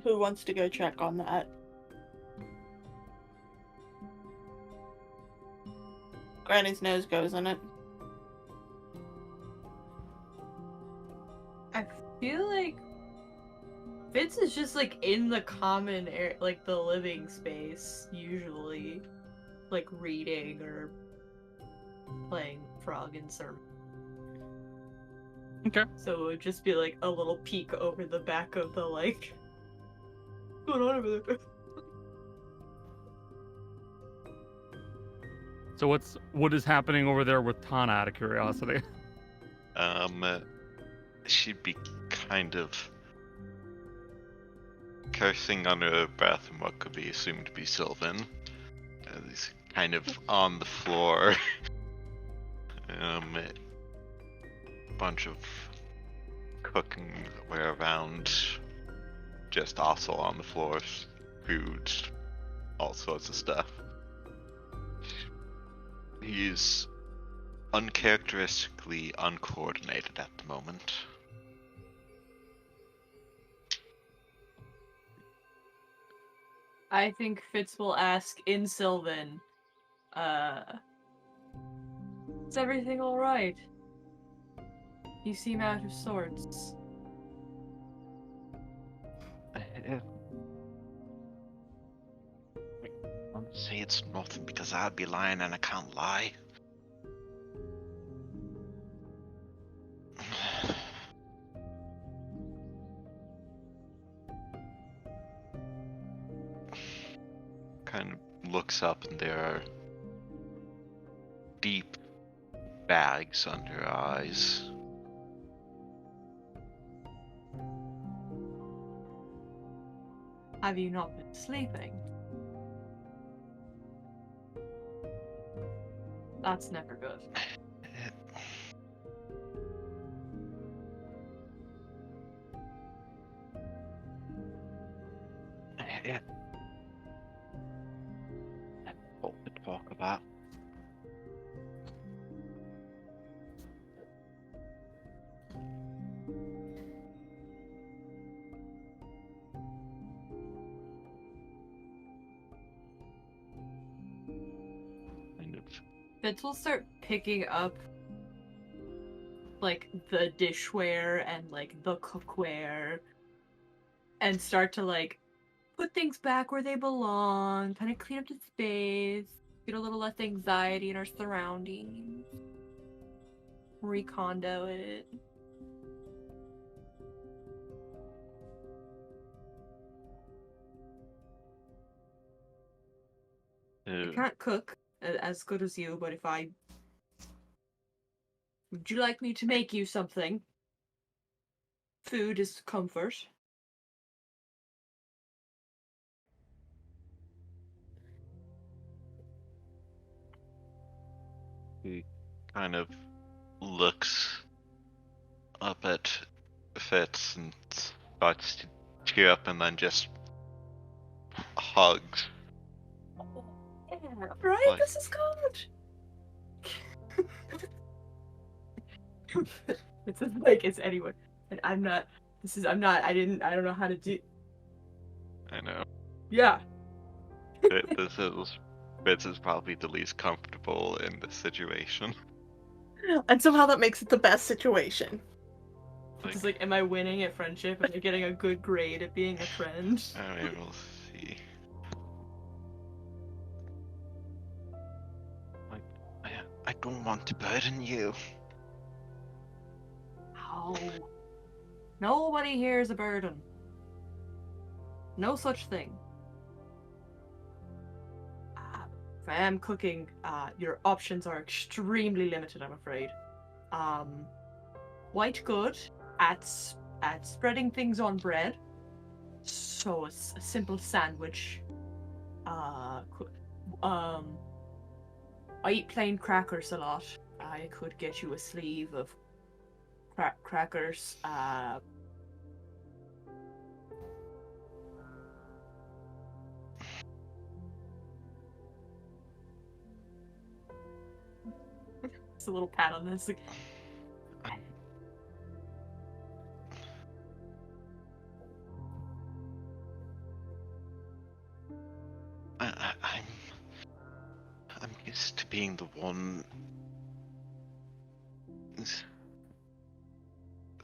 Who wants to go check on that? Granny's nose goes in it. I feel like Fitz is just like in the common air, like the living space, usually, like reading or playing frog and sermon. Okay. So it would just be like a little peek over the back of the like. What's going on over there? So what is happening over there with Tana, out of curiosity? She'd be kind of cursing under her breath in what could be assumed to be Sylvan. He's kind of on the floor. A bunch of cooking where around, just also on the floor, food, all sorts of stuff. He's uncharacteristically uncoordinated at the moment. I think Fitz will ask in Sylvan, is everything alright? You seem out of sorts. Don't say it's nothing because I'd be lying and I can't lie. Kind of looks up and there are deep bags under her eyes. Have you not been sleeping? That's never good. Yeah. What to talk about? Kind of. Fitz will start picking up like the dishware and like the cookware and start to like put things back where they belong, kind of clean up the space, get a little less anxiety in our surroundings, recondo it. I can't cook as good as you, but if I... Would you like me to make you something? Food is comfort. He kind of looks up at Fitz and starts to tear up and then just hugs. Yeah. right, Like- this is good. It's just like it's anyone, and I'm not. I'm not. I don't know how to do. I know. Yeah. Fitz is probably the least comfortable in this situation. And somehow that makes it the best situation. It's just like, am I winning at friendship? Am I getting a good grade at being a friend? I mean, we'll see. Like, I don't want to burden you. Oh. Nobody here is a burden. No such thing. If I am cooking, your options are extremely limited, I'm afraid. Quite good at spreading things on bread. So it's a simple sandwich. I eat plain crackers a lot. I could get you a sleeve of crackers. Just a little pat on this. Like, I'm used to being the one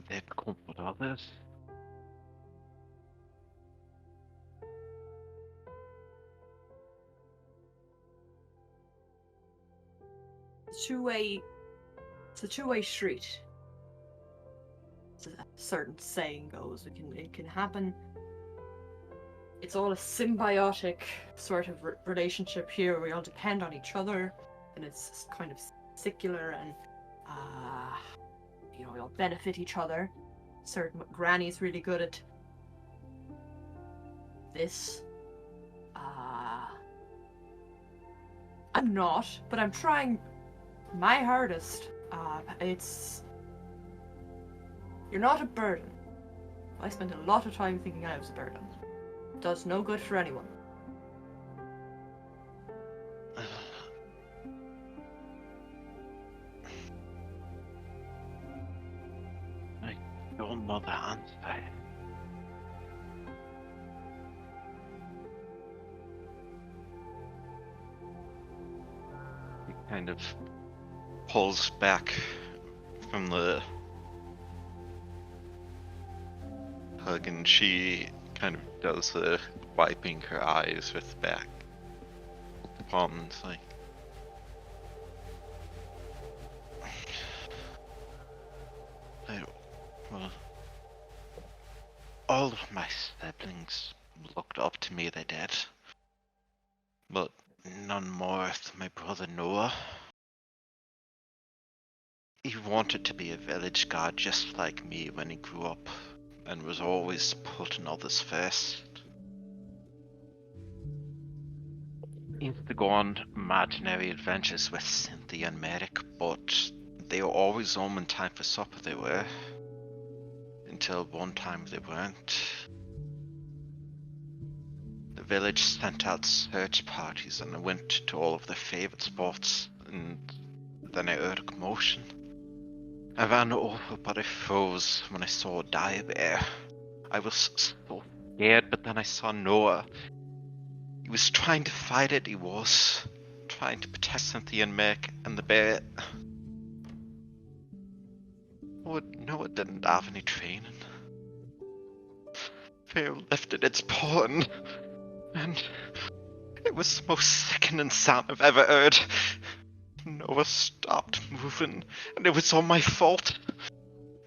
that comfort others. it's a two-way street. As a certain saying goes, it can happen. It's all a symbiotic sort of relationship here where we all depend on each other, and it's kind of secular, and we all benefit each other. Granny's really good at this. I'm not, but I'm trying my hardest. You're not a burden. I spent a lot of time thinking I was a burden. Does no good for anyone. I don't know the answer. He kind of pulls back from the hug, and she kind of does the wiping her eyes with back palms, like, well, all of my siblings looked up to me, they did, but none more than my brother Noah. He wanted to be a village guard just like me when he grew up, and was always putting others first. He used to go on imaginary adventures with Cynthia and Merrick, but they were always home in time for supper, they were. Until one time they weren't. The village sent out search parties, and I went to all of their favourite spots, and then I heard a commotion. I ran over, but I froze when I saw a dire bear. I was so scared, but then I saw Noah. He was trying to fight it, he was. Trying to protect Cynthia and Mick and the bear. Noah didn't have any training. Fear lifted its paw, and it was the most sickening sound I've ever heard. Noah stopped moving, and it was all my fault.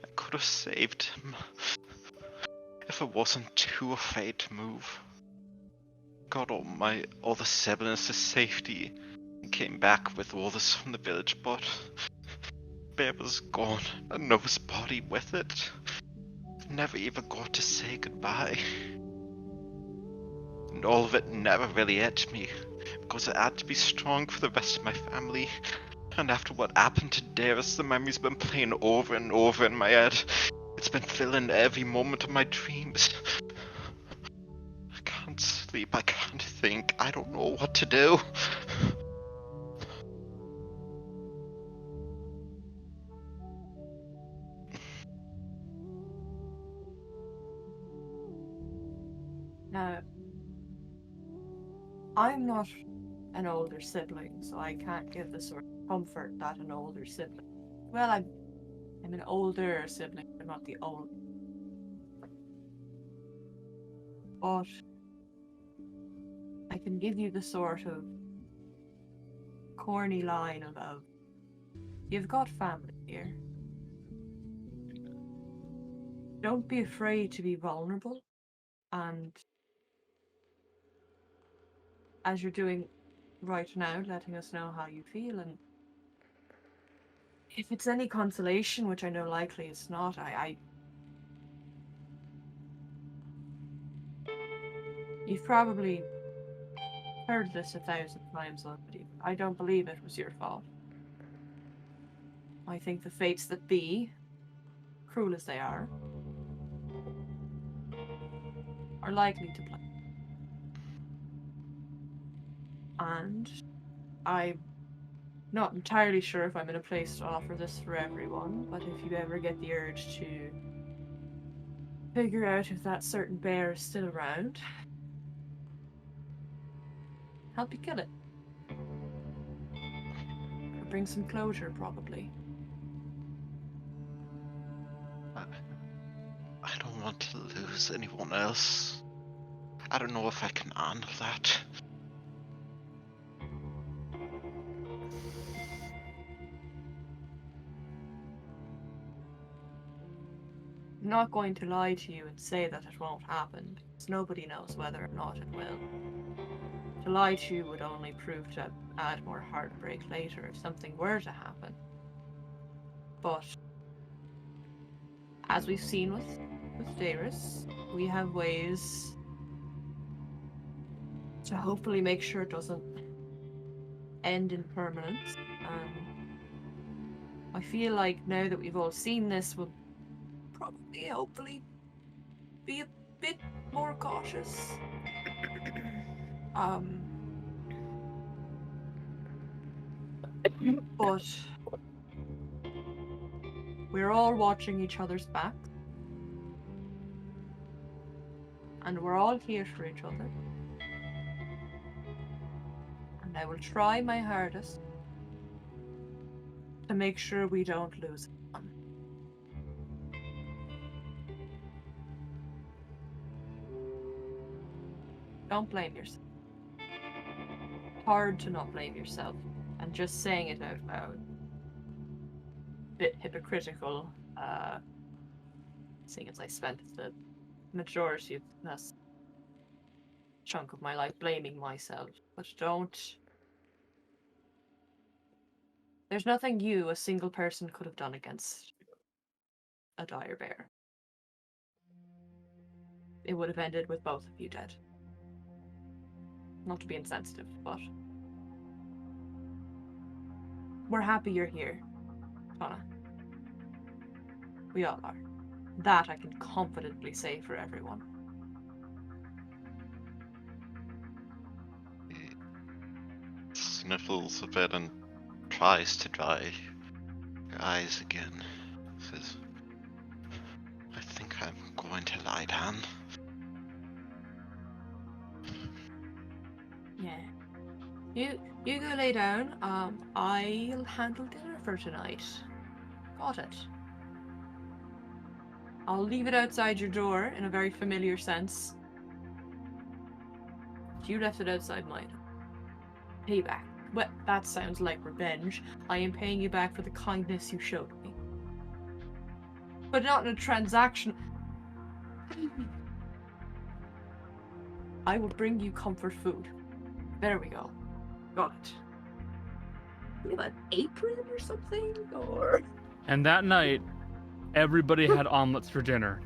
I could have saved him if I wasn't too afraid to move. Got all my other siblings to safety and came back with orders from the village, but Bear was gone, and Noah's body with it. Never even got to say goodbye. And all of it never really hit me, because I had to be strong for the rest of my family. And after what happened to Darius, the memory's been playing over and over in my head. It's been filling every moment of my dreams. I can't sleep, I can't think, I don't know what to do. Now, I'm not an older sibling, so I can't give the sort of comfort that an older sibling. Well, I'm an older sibling, but not the old. But I can give you the sort of corny line of, you've got family here. Don't be afraid to be vulnerable, and as you're doing right now, letting us know how you feel, and if it's any consolation, which I know likely it's not, you've probably heard this 1,000 times already. I don't believe it was your fault. I think the fates that be, cruel as they are likely to blame. And I'm not entirely sure if I'm in a place to offer this for everyone, but if you ever get the urge to figure out if that certain bear is still around, help you kill it. Or bring some closure, probably. I don't want to lose anyone else. I don't know if I can handle that. I'm not going to lie to you and say that it won't happen, because nobody knows whether or not it will. To lie to you would only prove to add more heartbreak later if something were to happen. But as we've seen with Darius, we have ways to hopefully make sure it doesn't end in permanence. I feel like now that we've all seen this, we'll probably, hopefully, be a bit more cautious. But we're all watching each other's backs, and we're all here for each other. And I will try my hardest to make sure we don't lose anyone. Don't blame yourself. Hard to not blame yourself, and just saying it out loud. Bit hypocritical, seeing as I spent the majority of this chunk of my life blaming myself. But don't. There's nothing you, a single person, could have done against a dire bear. It would have ended with both of you dead. Not to be insensitive, but we're happy you're here, Tana. We all are. That I can confidently say for everyone. He sniffles a bit and tries to dry her eyes again. Says, I think I'm going to lie down. Yeah. You go lay down. I'll handle dinner for tonight. Got it. I'll leave it outside your door in a very familiar sense. You left it outside mine. Payback. Well, that sounds like revenge. I am paying you back for the kindness you showed me. But not in a transaction. I will bring you comfort food. There we go. Got it. You have an apron or something? Or... And that night, everybody had omelets for dinner.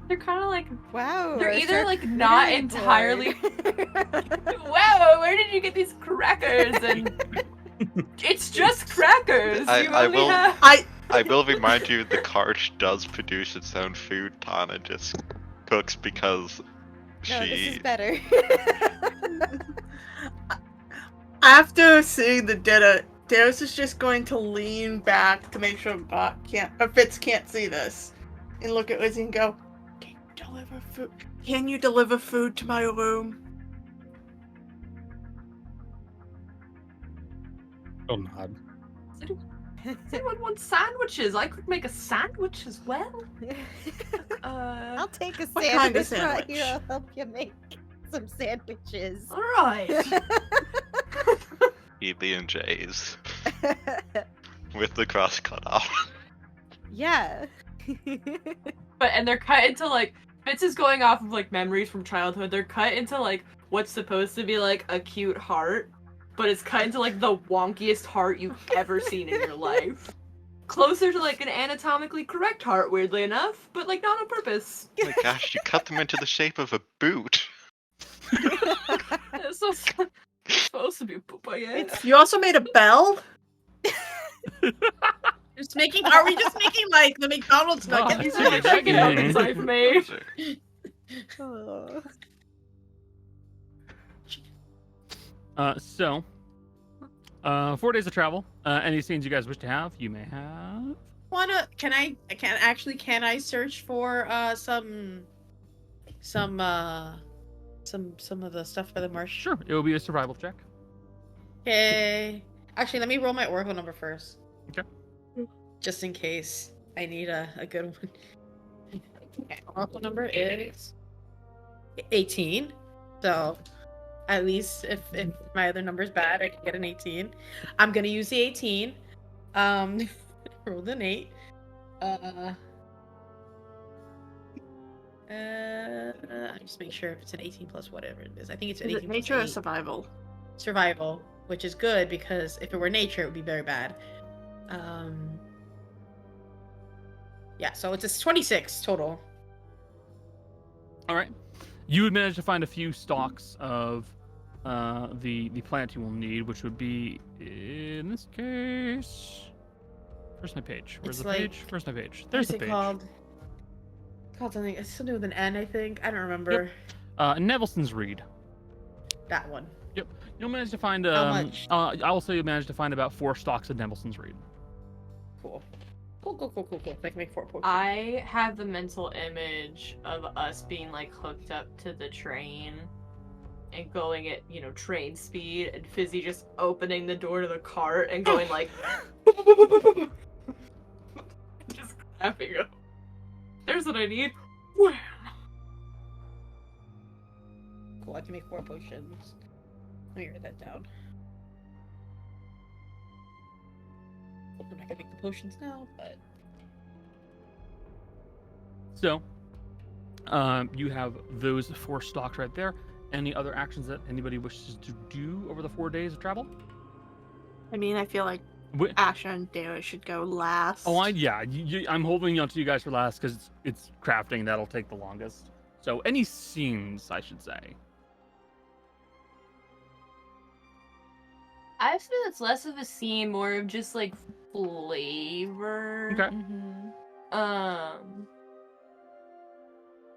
They're kind of like, Wow. they're a either like not charcuterie entirely. board. Wow, where did you get these crackers? And it's just crackers. I- You I only will- have. I will remind you the cart does produce its own food. Tana just cooks because No, this she... is better. After seeing the dinner, Darius is just going to lean back to make sure Fitz can't see this, and look at Lizzie and go, "Okay, Deliver food. Can you deliver food to my room? Oh, nod. Does anyone want sandwiches? I could make a sandwich as well. I'll take a What kind of sandwich right here. sandwich? I'll help you make some sandwiches. All right. PB&J's with the crust cut off. Yeah. And they're cut into like Fitz is going off of like memories from childhood. They're cut into like what's supposed to be like a cute heart, but it's cut into like the wonkiest heart you've ever seen in your life. Closer to like an anatomically correct heart, weirdly enough, but like not on purpose. Oh my gosh, you cut them into the shape of a boot. It's supposed to be Popeye. You also made a bell? Just making. Are we just making like the McDonald's Wow, nugget? These that's are the pretty chicken good. nuggets I've made. Oh. So, 4 days of travel. Any scenes you guys wish to have, you may have. Can I search for some of the stuff by the marsh? Sure, it will be a survival check. Okay. Actually, let me roll my oracle number first. Okay. Just in case I need a good one. Okay, oracle number is 18. So at least if my other number's bad, I can get an 18. I'm gonna use the 18. Rolled an 8. Just make sure if it's an 18 plus whatever it is. I think it's an Is 18 it plus nature or 8. survival? Survival, which is good because if it were nature, it would be very bad. Yeah, so it's a 26 total. All right. You would manage to find a few stalks of the plant you will need, which would be in this case. Where's my page? Where's It's the like- page? Where's my page? There's What's the it page. called? Called something. It's something with an N, I think. I don't remember Nevelson's Reed. that one. You'll manage to find. How much? I will say you managed to find about 4 stalks of Nevelson's Reed. Cool. Cool. So I can make 4 potions. I have the mental image of us being like hooked up to the train and going at, train speed, and Fizzy just opening the door to the cart and going like just clapping up. There's what I need. Cool. I can make 4 potions. Let me write that down. I'm not gonna make the potions now, but So, you have those 4 stalks right there. Any other actions that anybody wishes to do over the 4 days of travel? I mean, I feel like Wh- Asha and Dara should go last. I'm holding on to you guys for last because it's crafting that'll take the longest. So, any scenes, I should say. I feel it's less of a scene, more of just like flavor. Okay.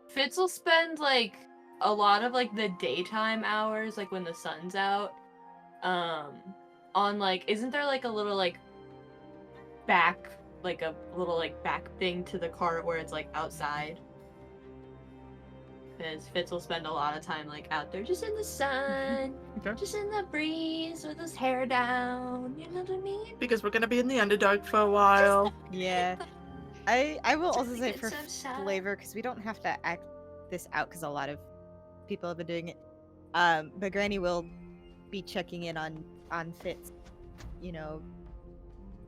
Fitz will spend like a lot of like the daytime hours, like when the sun's out, on like, isn't there like a little like back thing to the cart where it's like outside? Because Fitz will spend a lot of time like out there just in the sun, Okay. just in the breeze with his hair down, you know what I mean? Because we're gonna be in the Underdark for a while. Yeah. I will also say It's for so sad. flavor, because we don't have to act this out because a lot of people have been doing it. But Granny will be checking in on Fitz,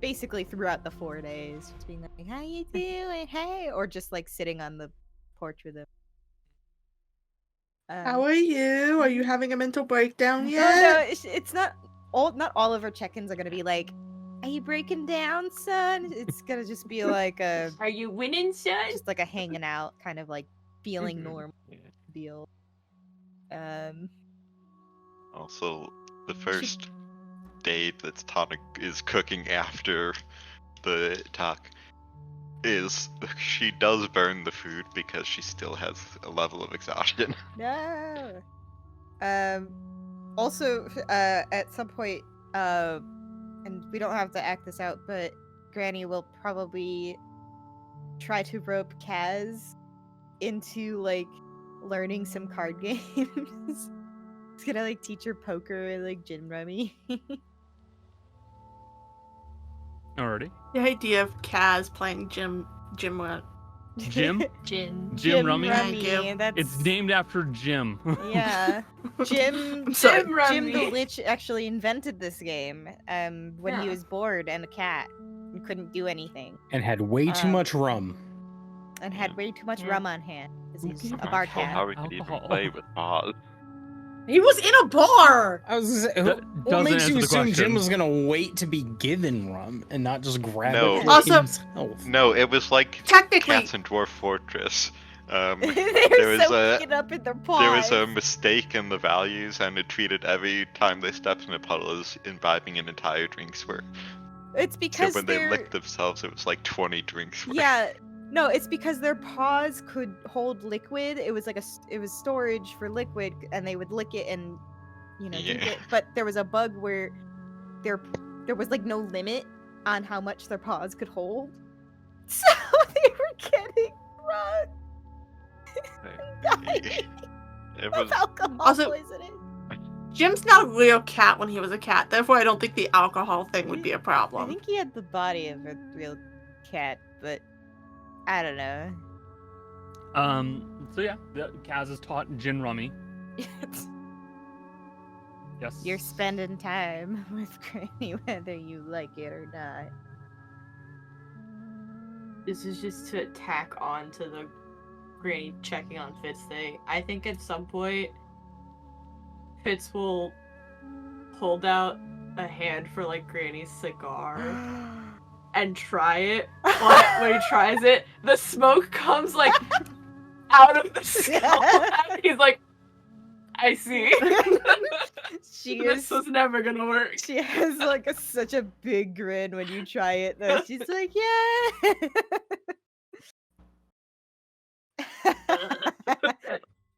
basically throughout the 4 days, just being like, "How you doing? Hey," or just like sitting on the porch with him. How are you? Are you having a mental breakdown Oh, yet? no, it's not all of our check-ins are gonna be like, "Are you breaking down, son?" It's gonna just be like a Are you winning, son? just like a hanging out, kind of like feeling Mhm. normal deal. Also, the first day that Tana is cooking after the talk is she does burn the food because she still has a level of exhaustion. No. Also, at some point, and we don't have to act this out, but Granny will probably try to rope Kaz into like learning some card games. He's gonna like teach her poker and like gin rummy. Alrighty. The idea of Kaz playing Jim Jim? Jin. Jim Rummy? Thank you. That's It's named after Jim. yeah. Jim I'm sorry. Jim Rummy. the Lich actually invented this game when he Yeah. was bored and a cat and couldn't do anything And had way too much rum. and had way too much Yeah. rum on hand because he's a I bar don't know cat. how we could even Alcohol. play with Oz. He was in a bar. I was gonna say, That what doesn't makes you answer the assume Jim question. was gonna wait to be given rum and not just grab No. it for Also- himself? No, it was like Technically, Cats in Dwarf Fortress. They're There was soaking it up in their paws. There was a mistake in the values, and it treated every time they stepped in a puddle as imbibing an entire drink's worth. It's So because when they they're licked themselves, it was like 20 drinks worth. yeah. No, it's because their paws could hold liquid. It was like it was storage for liquid, and they would lick it and drink Yeah. it. But there was a bug where there was like no limit on how much their paws could hold, so they were getting drunk It of was alcohol Also- poisoning. Jim's not a real cat when he was a cat. Therefore, I don't think the alcohol thing would be a I problem. think he had the body of a real cat, but I don't know. So yeah, Kaz is taught Gin Rummy. Yes. You're spending time with Granny whether you like it or not. This is just to tack on to the Granny checking on Fitz thing. I think at some point, Fitz will hold out a hand for like Granny's cigar and try it. When he tries it, the smoke comes like out of the skull. And he's like, I see. She This is. was never gonna work. She has like such a big grin when you try it, though. She's like, yeah.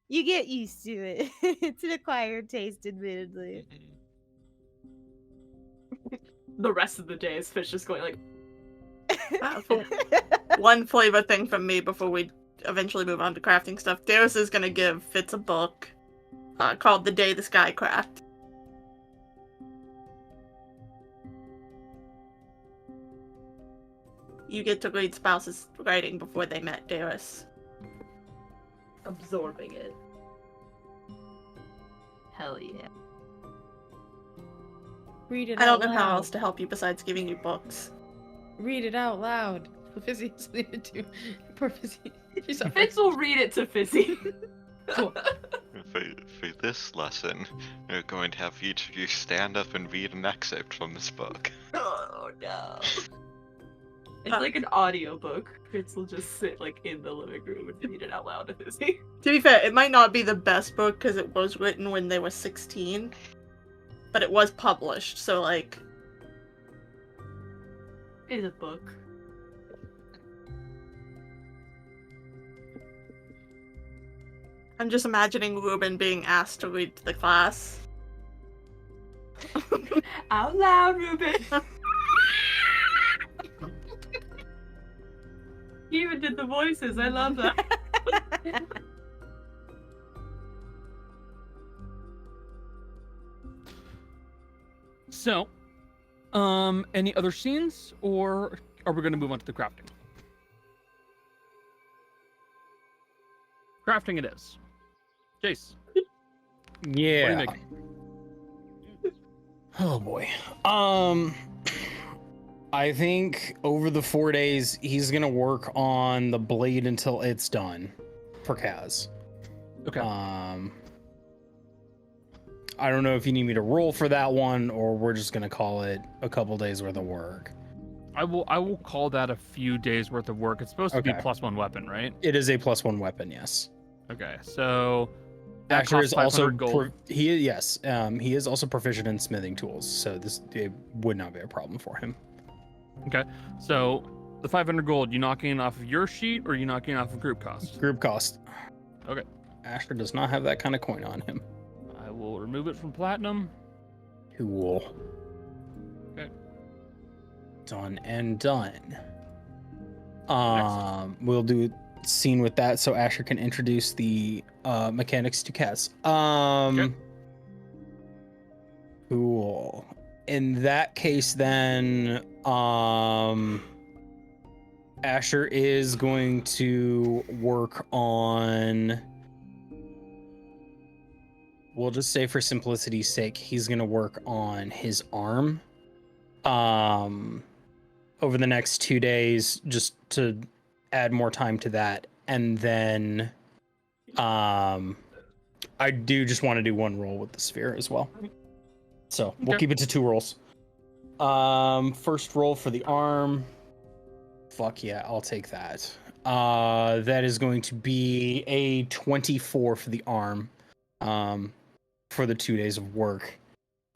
You get used to it. It's an acquired taste, admittedly. The rest of the day is Fitz just going like, One flavor thing from me before we eventually move on to crafting stuff. Darius is gonna give Fitz a book called The Day the Sky Cracked. You get to read Spouse's writing before they met Darius. absorbing it. Hell yeah. Read it I out don't know loud. how else to help you besides giving you books. Read it out loud. Fizzy has something to do. Poor Fizzy. She's suffering. Fitz will read it to Fizzy. For this lesson, we're going to have each of you stand up and read an excerpt from this book. Oh no. It's like an audiobook. Fitz will just sit like in the living room and read it out loud to Fizzy. To be fair, it might not be the best book because it was written when they were 16, but it was published, so like, It's a book. I'm just imagining Ruben being asked to read to the class. Out loud, Ruben! He even did the voices, I love that. So, any other scenes, or are we going to move on to the crafting? Crafting it is. Jace, what do you Yeah. make? Oh boy. I think over the 4 days he's gonna work on the blade until it's done for Kaz. Okay. I don't know if you need me to roll for that one or we're just gonna call it a couple days worth of work. I will call that a few days worth of work. It's supposed to be Okay. +1 weapon, right? It is a +1 weapon, yes. Okay, so that Asher costs is also 500 gold. he is also proficient in smithing tools, so it would not be a problem for him. Okay, so the 500 gold, you knocking off of your sheet or you knocking off of group cost? Group cost. Okay. Asher does not have that kind of coin on him. I will remove it from platinum. Cool. Okay. Done and done. We'll do scene with that so Asher can introduce the mechanics to Kaz. Okay. Cool. In that case, then, Asher is going to work on. We'll just say for simplicity's sake, he's going to work on his arm. Over the next 2 days, just to add more time to that. And then, I do just want to do one roll with the sphere as well. So we'll keep it to 2 rolls. First roll for the arm. Fuck yeah, I'll take that. That is going to be a 24 for the arm. For the 2 days of work.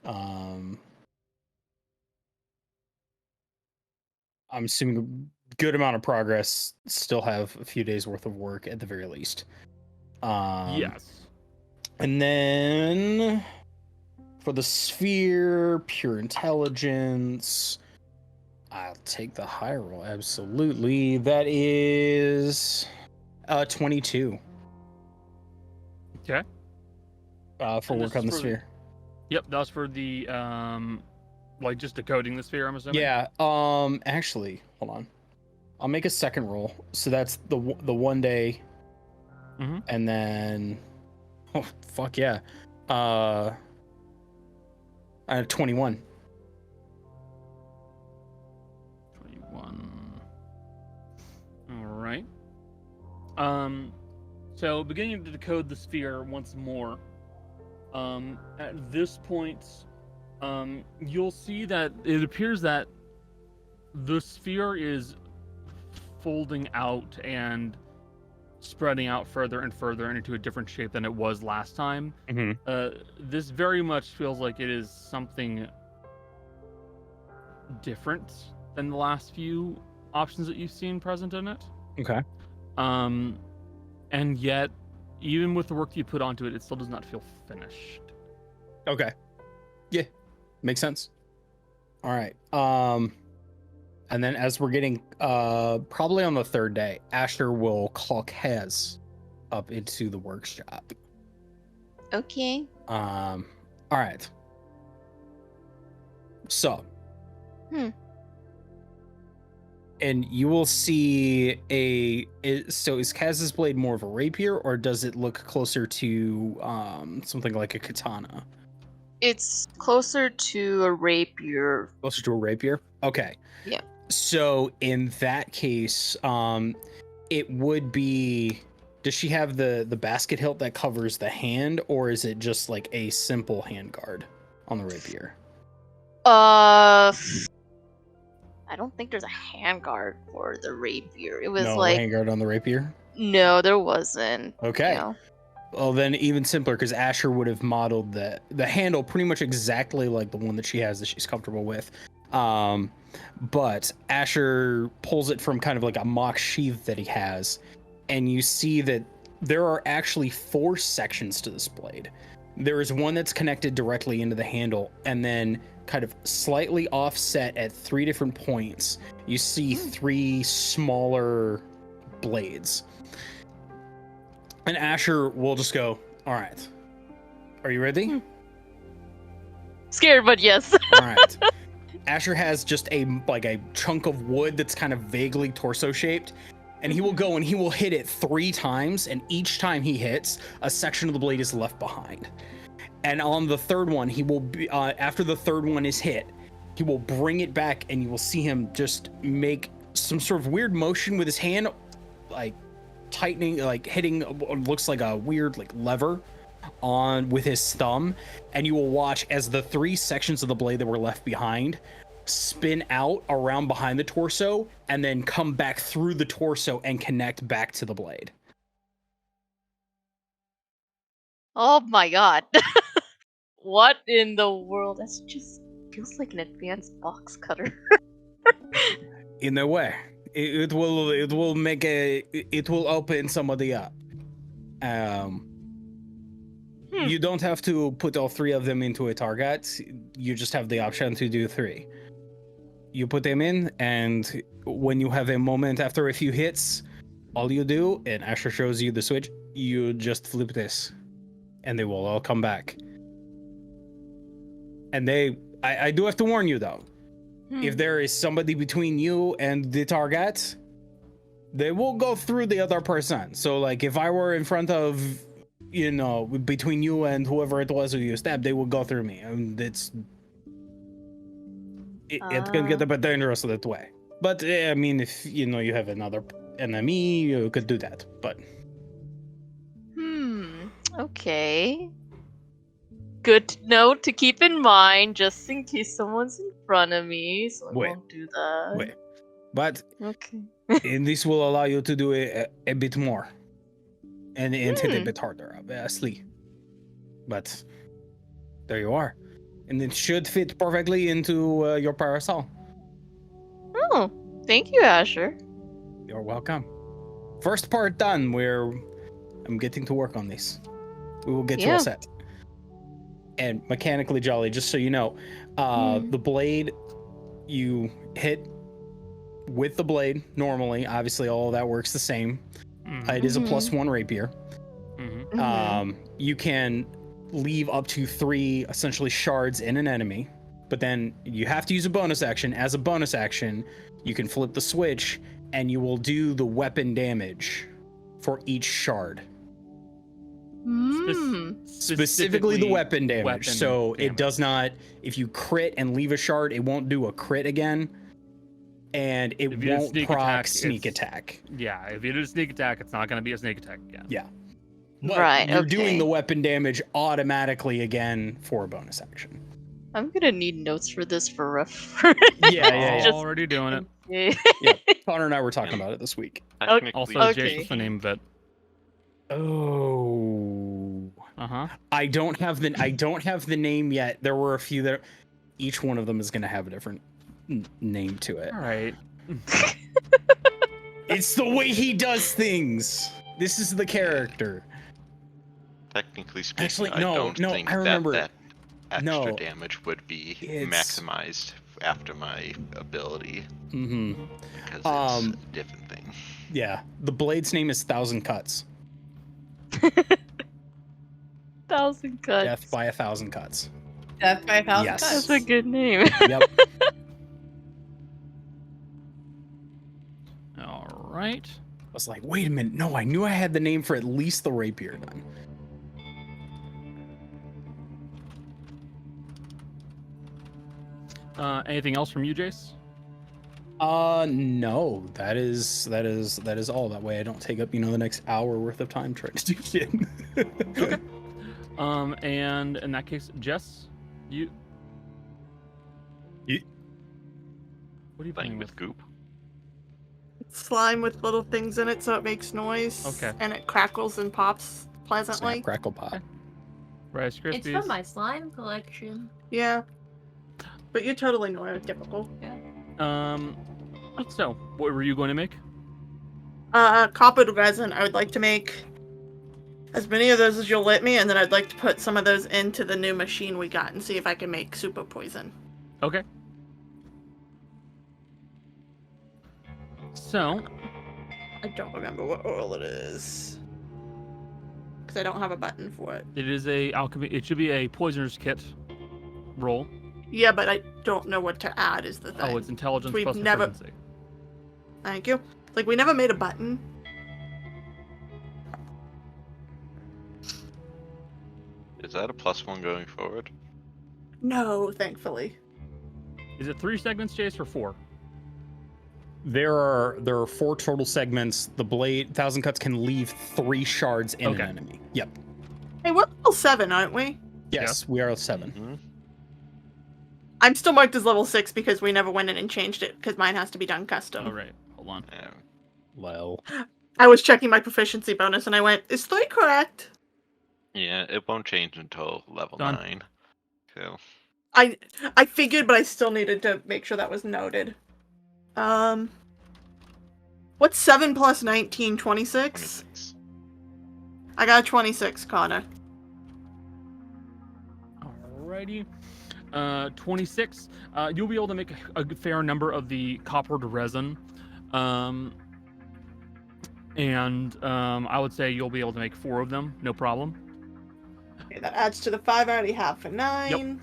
I'm assuming a good amount of progress. Still have a few days worth of work at the very least. Yes. And then for the sphere, pure intelligence. I'll take the high roll, absolutely. That is 22. Okay. For And work this on the is for sphere. Yep, that was for the like just decoding the sphere, I'm assuming. Yeah. Actually, hold on. I'll make a second roll. So that's the 1 day, and then, oh fuck yeah, I have 21. 21. All right. So beginning to decode the sphere once more. At this point, you'll see that it appears that the sphere is folding out and spreading out further and further into a different shape than it was last time. This very much feels like it is something different than the last few options that you've seen present in it. Okay. And yet, even with the work you put onto it, it still does not feel finished. Okay. Yeah. Makes sense. All right. And then as we're getting probably on the 3rd day, Asher will call Kaz up into the workshop. Okay. All right. So. And you will see so is Kaz's blade more of a rapier, or does it look closer to something like a katana? It's closer to a rapier. Closer to a rapier? Okay. Yeah. So in that case, it would be. Does she have the basket hilt that covers the hand, or is it just like a simple hand guard on the rapier? I don't think there's a handguard for the rapier. It was no like handguard on the rapier. No, there wasn't. Okay. No. Well, then even simpler, because Asher would have modeled the handle pretty much exactly like the one that she has that she's comfortable with. But Asher pulls it from kind of like a mock sheath that he has, and you see that there are actually 4 sections to this blade. There is one that's connected directly into the handle, and then kind of slightly offset at 3 different points, you see 3 smaller blades. And Asher will just go, all right, are you ready? Scared, but yes. All right. Asher has just a chunk of wood that's kind of vaguely torso shaped, and he will go and he will hit it 3 times, and each time he hits, a section of the blade is left behind. And on the 3rd one, he will be after the 3rd one is hit, he will bring it back, and you will see him just make some sort of weird motion with his hand, like tightening, like hitting what looks like a weird like lever on with his thumb, and you will watch as the 3 sections of the blade that were left behind spin out around behind the torso and then come back through the torso and connect back to the blade. Oh my god. What in the world? That just feels like an advanced box cutter. In a way, it will open somebody up. You don't have to put all 3 of them into a target. You just have the option to do 3. You put them in, and when you have a moment after a few hits, all you do, and Asher shows you the switch, you just flip this, and they will all come back. And I do have to warn you though, if there is somebody between you and the target, they will go through the other person. So like if I were in front of, between you and whoever it was who you stabbed, they will go through me. And it's gonna get a bit dangerous that way. But I mean, if you have another enemy, you could do that. But Okay. Good to know to keep in mind, just in case someone's in front of me, so I won't do that. But Okay. and this will allow you to do a bit more, and hit a bit harder, obviously. But there you are, and it should fit perfectly into your parasol. Oh, thank you, Asher. You're welcome. First part done. I'm getting to work on this. We will get you all set. And mechanically, Jolly, just so you know, the blade you hit with the blade normally, obviously all of that works the same. It is a +1 rapier. You can leave up to 3 essentially shards in an enemy, but then you have to use a bonus action. As a bonus action, you can flip the switch and you will do the weapon damage for each shard. Specifically the weapon damage. It does not, if you crit and leave a shard, it won't do a crit again. And it won't proc sneak attack. Yeah, if you do a sneak attack, it's not going to be a sneak attack again. Yeah. But you're doing the weapon damage automatically again for a bonus action. I'm going to need notes for this for reference. Yeah. Just already doing it. Yeah, Connor and I were talking about it this week. Also, Jace was the name of it. Oh. I don't have the name yet. There were a few that each one of them is going to have a different name to it. All right. It's the way he does things. This is the character. Technically speaking, Actually, I don't think I remember. that extra damage would be maximized after my ability. Because it's a different thing. Yeah, the blade's name is 1,000 Cuts. 1,000 Cuts. Death by 1,000 Cuts. Death by 1,000 Yes. Cuts. That's a good name. Yep. All right. I was like, wait a minute. No, I knew I had the name for at least the rapier then. Anything else from you, Jace? No. That is all. That way I don't take up, the next hour worth of time trying to do shit. Okay. And in that case, Jess, you. What are you playing with? Goop. Slime with little things in it so it makes noise. Okay. And it crackles and pops pleasantly. Snap, crackle, pop. Okay. Rice Krispies. It's from my slime collection. Yeah. But you're totally neurotypical. So, what were you going to make? Copied resin. I would like to make as many of those as you'll let me, and then I'd like to put some of those into the new machine we got and see if I can make super poison. Okay. So, I don't remember what oil it is. Because I don't have a button for it. it is a alchemy. It should be a poisoner's kit roll. Yeah, but I don't know what to add is the thing. Oh, it's intelligence We've plus never- proficiency. Thank you. Like, we never made a button. Is that a +1 going forward? No, thankfully. Is it 3 segments, Jace, or 4? There are 4 total segments. The blade, 1,000 Cuts can leave 3 shards in an enemy. Yep. Hey, we're level 7, aren't we? Yes, we are 7. Mm-hmm. I'm still marked as level 6 because we never went in and changed it, because mine has to be done custom. All right, hold on. Yeah. Well, I was checking my proficiency bonus and I went, is 3 correct? Yeah, it won't change until level Done. 9. So I figured, but I still needed to make sure that was noted. What's 7 plus 19? 26? 26. I got a 26, Connor. Alrighty. 26. You'll be able to make a fair number of the coppered resin. And I would say you'll be able to make 4 of them, no problem. Okay, that adds to the 5 I already have for 9.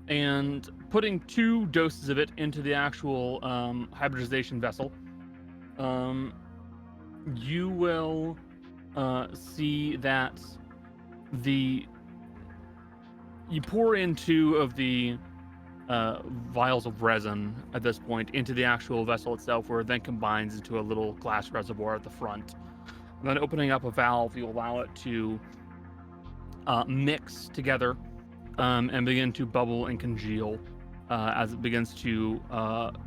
And putting 2 doses of it into the actual hybridization vessel, you will see that you pour in 2 of the vials of resin at this point into the actual vessel itself, where it then combines into a little glass reservoir at the front. And then opening up a valve, you allow it to mix together and begin to bubble and congeal as it begins to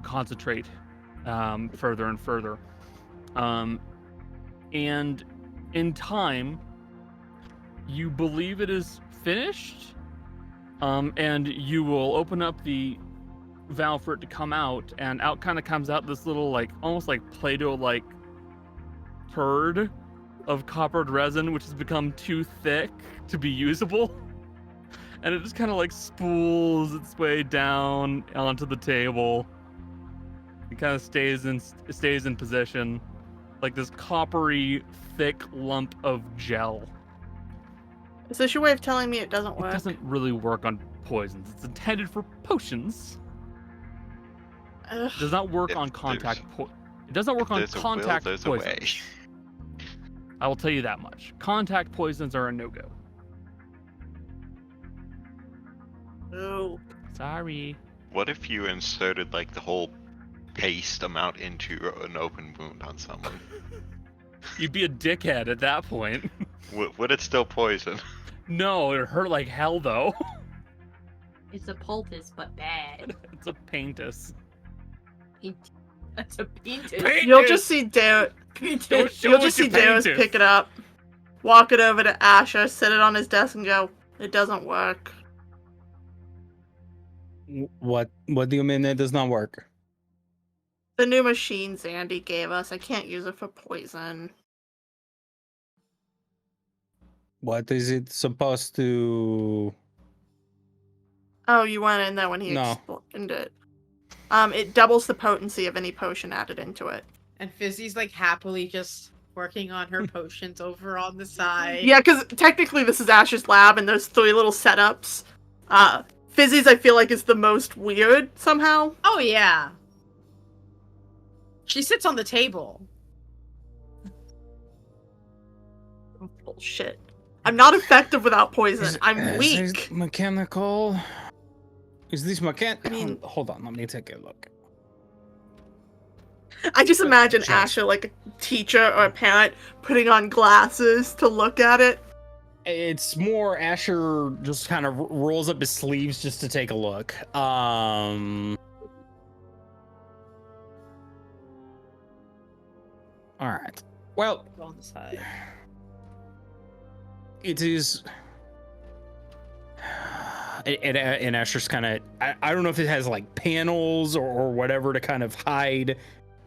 concentrate further and further. And in time, you believe it is finished, and you will open up the valve for it to come out, and out kind of comes out this little, like, almost like Play-Doh like turd of coppered resin, which has become too thick to be usable. And it just kind of like spools its way down onto the table. It kind of stays in position, like this coppery, thick lump of gel. Is this your way of telling me it doesn't work? It doesn't really work on poisons. It's intended for potions. It does not work on contact. It doesn't work on contact poisons. I will tell you that much. Contact poisons are a no-go. Oh. Sorry. What if you inserted like the whole paste amount into an open wound on someone? You'd be a dickhead at that point. Would it still poison? No, it hurt like hell though. It's a poultice, but bad. It's a paintus. That's a paintus. You'll just see Darius. You'll just see Darius pick it up, walk it over to Asher, set it on his desk, and go, "It doesn't work." What do you mean it does not work? The new machine Xande gave us, I can't use it for poison. What is it supposed to... Oh, you went in there when he explained it. It doubles the potency of any potion added into it. And Fizzy's like happily just working on her potions over on the side. Yeah, because technically this is Asher's lab, and there's 3 little setups. Fizzy's, I feel like, is the most weird somehow. Oh yeah. She sits on the table. Bullshit. I'm not effective without poison. I'm weak. Is this mechanical? Is this mechanical? I mean, hold on, let me take a look. I just imagine Asher, like a teacher or a parent, putting on glasses to look at it. It's more Asher just kind of rolls up his sleeves just to take a look. All right. Well, On the side. it is. And Asher's kind of, I don't know if it has like panels or whatever to kind of hide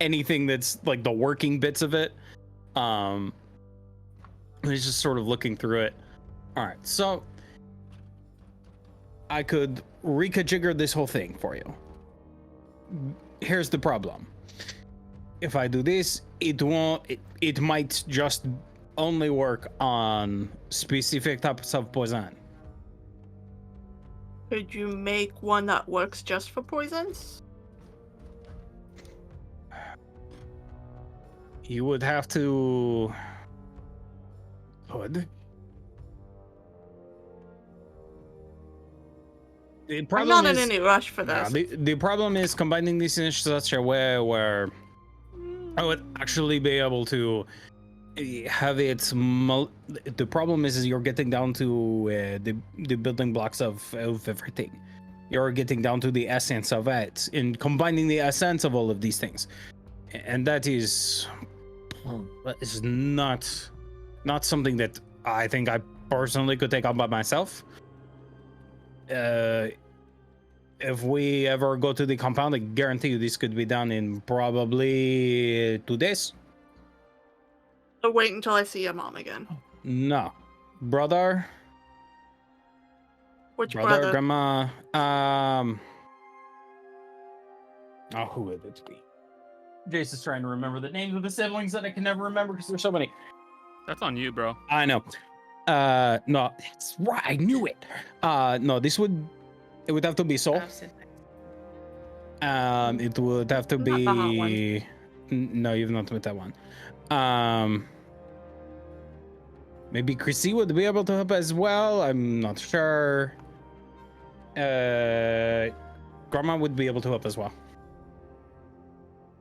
anything that's like the working bits of it. He's just sort of looking through it. All right, so I could reconfigure this whole thing for you. Here's the problem. If I do this, it won't. It might just only work on specific types of poison. Could you make one that works just for poisons? You would have to. Could. I'm not in any rush for this. The problem is combining these in such a way where I would actually be able to have it. The problem is you're getting down to the building blocks of everything. You're getting down to the essence of it, and combining the essence of all of these things, and that is not something that I think I personally could take on by myself. If we ever go to the compound, I guarantee you this could be done in probably 2 days. So wait until I see your mom again. No. Brother? Which brother? Grandma? Oh, who would it be? Jace is trying to remember the names of the siblings that I can never remember because there's so many. That's on you, bro. I know. No, that's right. I knew it. No, it would have to be Soul. It would have to Not the hot be. No, you've not met that one. Maybe Chrissy would be able to help as well. I'm not sure. Grandma would be able to help as well.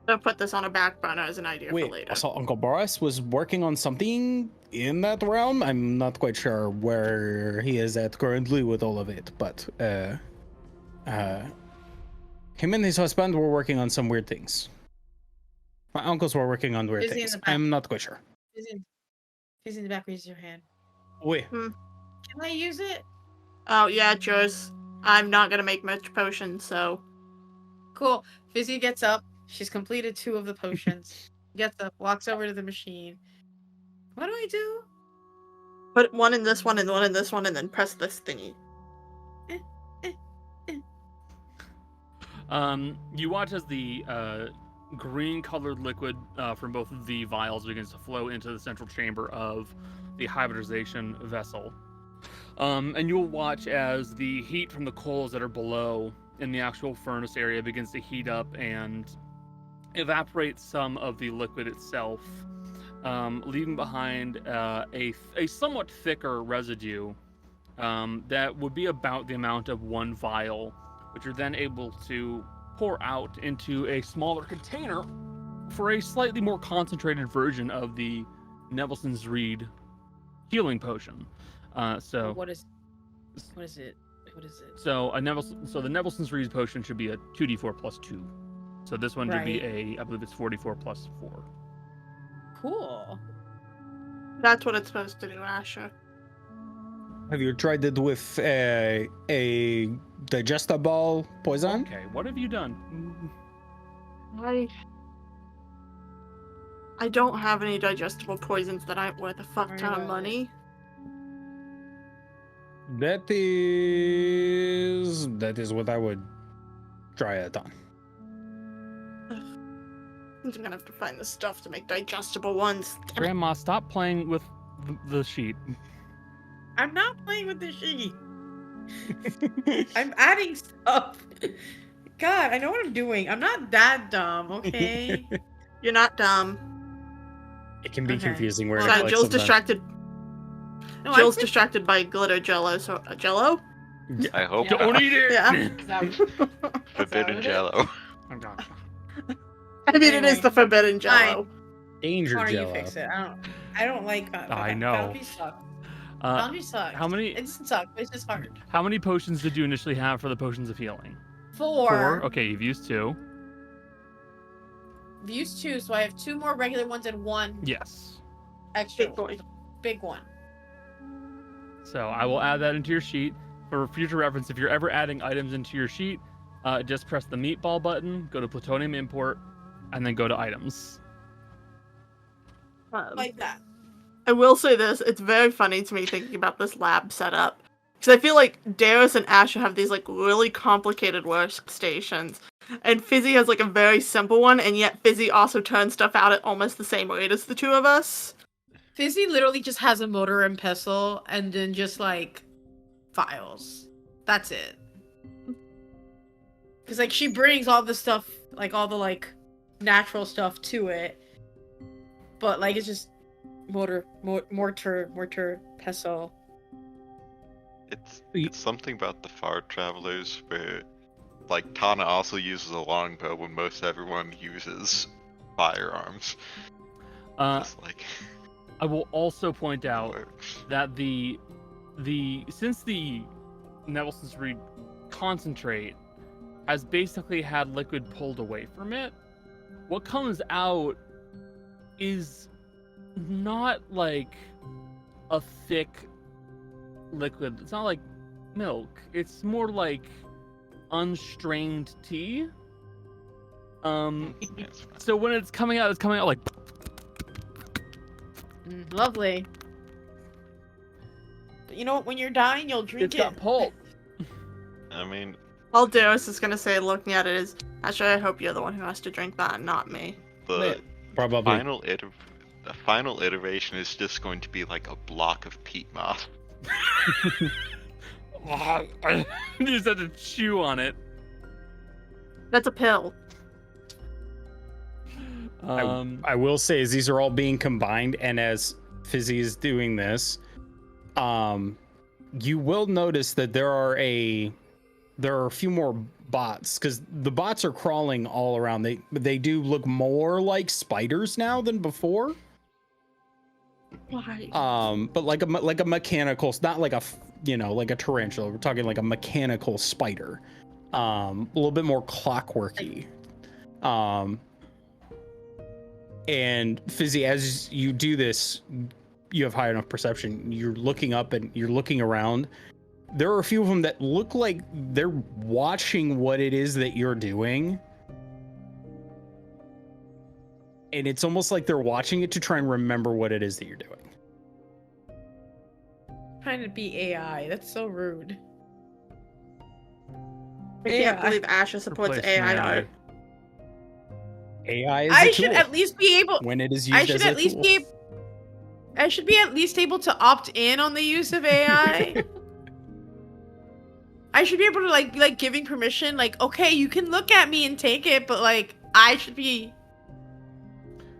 I'll put this on a back burner as an idea for Wait, later. also Uncle Boris was working on something in that realm. I'm not quite sure where he is at currently with all of it, but him and his husband were working on some weird things. My uncles were working on weird Is he in things. the back? I'm not quite sure. Who's in the back? Raise your hand. Wait, Can I use it? Oh, yeah, it's yours. I'm not gonna make much potions, so... Cool. Fizzy gets up. She's completed 2 of the potions. Gets up, walks over to the machine. What do I do? Put one in this one and one in this one and then press this thingy. You watch as the green-colored liquid from both of the vials begins to flow into the central chamber of the hybridization vessel. And you'll watch as the heat from the coals that are below in the actual furnace area begins to heat up and evaporate some of the liquid itself, leaving behind a somewhat thicker residue that would be about the amount of 1 vial, which you're then able to pour out into a smaller container for a slightly more concentrated version of the Nevelson's Reed healing potion. What is it? So the Nevelson's Reed potion should be a 2d4 plus 2. So this one should be I believe it's 44 plus 4. Cool. That's what it's supposed to do, Asher. have you tried it with a digestible poison? Okay, what have you done? I don't have any digestible poisons that aren't worth a fuck Worry ton of about money. That is what I would try it on. I'm gonna have to find the stuff to make digestible ones. Damn it. Grandma, stop playing with the sheet. I'm not playing with the sheet. I'm adding stuff. God, I know what I'm doing. I'm not that dumb, okay? You're not dumb. It can be Okay. confusing where Sorry, like, Jill's sometimes- distracted. No, Jill's I think- distracted by glitter jello. So Jello? I hope Don't not. eat it! Yeah. Is that Forbidden what it Jello. Oh, gosh. I mean, it Anyway. is the forbidden jello. danger Connor, you jello. fix it. I don't like I know. Boundaries suck. Uh, Boundaries suck. how many- It doesn't suck, but it's just hard. how many potions did you initially have for the potions of healing? 4. Okay, you've used 2. I've used 2, so I have 2 more regular ones and 1 Yes. extra Big boy. big one. So I will add that into your sheet. For future reference, if you're ever adding items into your sheet, just press the meatball button, go to plutonium import, and then go to items. Like that. I will say this, it's very funny to me thinking about this lab setup. Because I feel like Darius and Asher have these like really complicated workstations. And Fizzy has like a very simple one, and yet Fizzy also turns stuff out at almost the same rate as the two of us. Fizzy literally just has a motor and pestle and then just like files. That's it. Cause like she brings all the stuff, like all the like natural stuff to it. But like it's just mortar, pestle. It's something about the far travelers where, like, Tana also uses a longbow when most everyone uses firearms. Just like I will also point out works. that since the Nevelson's Reed concentrate has basically had liquid pulled away from it, what comes out is not like a thick liquid. It's not like milk. It's more like unstrained tea. It's fine. So when it's coming out like Lovely. But you know what? When you're dying, you'll drink it's it. got pulp. I mean, All Darius is gonna say looking at it is, Asher, I hope you're the one who has to drink that and not me. The Probably. the final iteration is just going to be like a block of peat moss. I just had to chew on it. That's a pill. I will say, as these are all being combined, and as Fizzy is doing this, you will notice that there are a few more bots, because the bots are crawling all around. They do look more like spiders now than before. Why? But like a mechanical, not like a like a tarantula. We're talking like a mechanical spider. A little bit more clockworky. And Fizzy, as you do this, you have high enough perception. You're looking up and you're looking around. There are a few of them that look like they're watching what it is that you're doing. And it's almost like they're watching it to try and remember what it is that you're doing. Trying to be AI. That's so rude. I can't believe Asha supports Replace AI humanity. art. AI is I a should tool at least be able. when it is used I should as a at least tool. be. I should be at least able to opt in on the use of AI. I should be able to like giving permission. Like, okay, you can look at me and take it, but like I should be.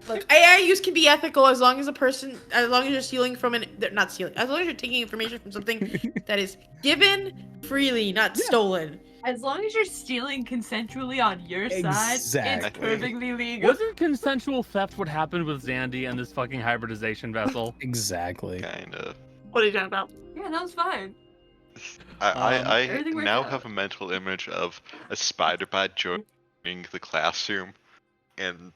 Like AI use can be ethical as long as as long as you're stealing from not stealing, as long as you're taking information from something that is given freely, not stolen. As long as you're stealing consensually on your side, it's Exactly. perfectly legal. Wasn't consensual theft what happened with Xande and this fucking hybridization vessel? Exactly. Kinda. What are you talking about? Yeah, that was fine. I everything worked now out. have a mental image of a spider bot joining the classroom, and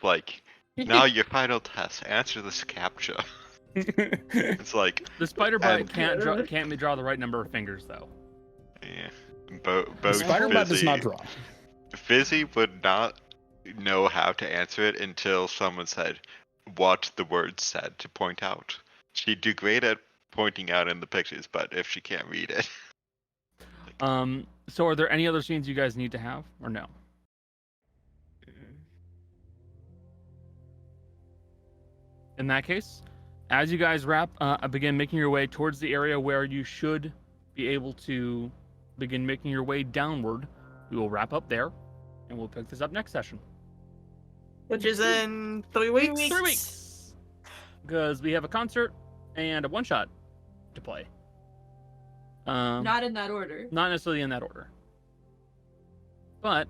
like, now your final test, answer this captcha. It's like, The spider bite And- can't draw the right number of fingers though. yeah, The both spider bot does Fizzy- not draw. Fizzy would not know how to answer it until someone said what the word said to point out. She'd do great at pointing out in the pictures, but if she can't read it. So are there any other scenes you guys need to have, or no? In that case, as you guys begin making your way towards the area where you should be able to begin making your way downward, we will wrap up there, and we'll pick this up next session. Which is in 3 weeks? 3 weeks! Because we have a concert and a one-shot to play. Not in that order. Not necessarily in that order. But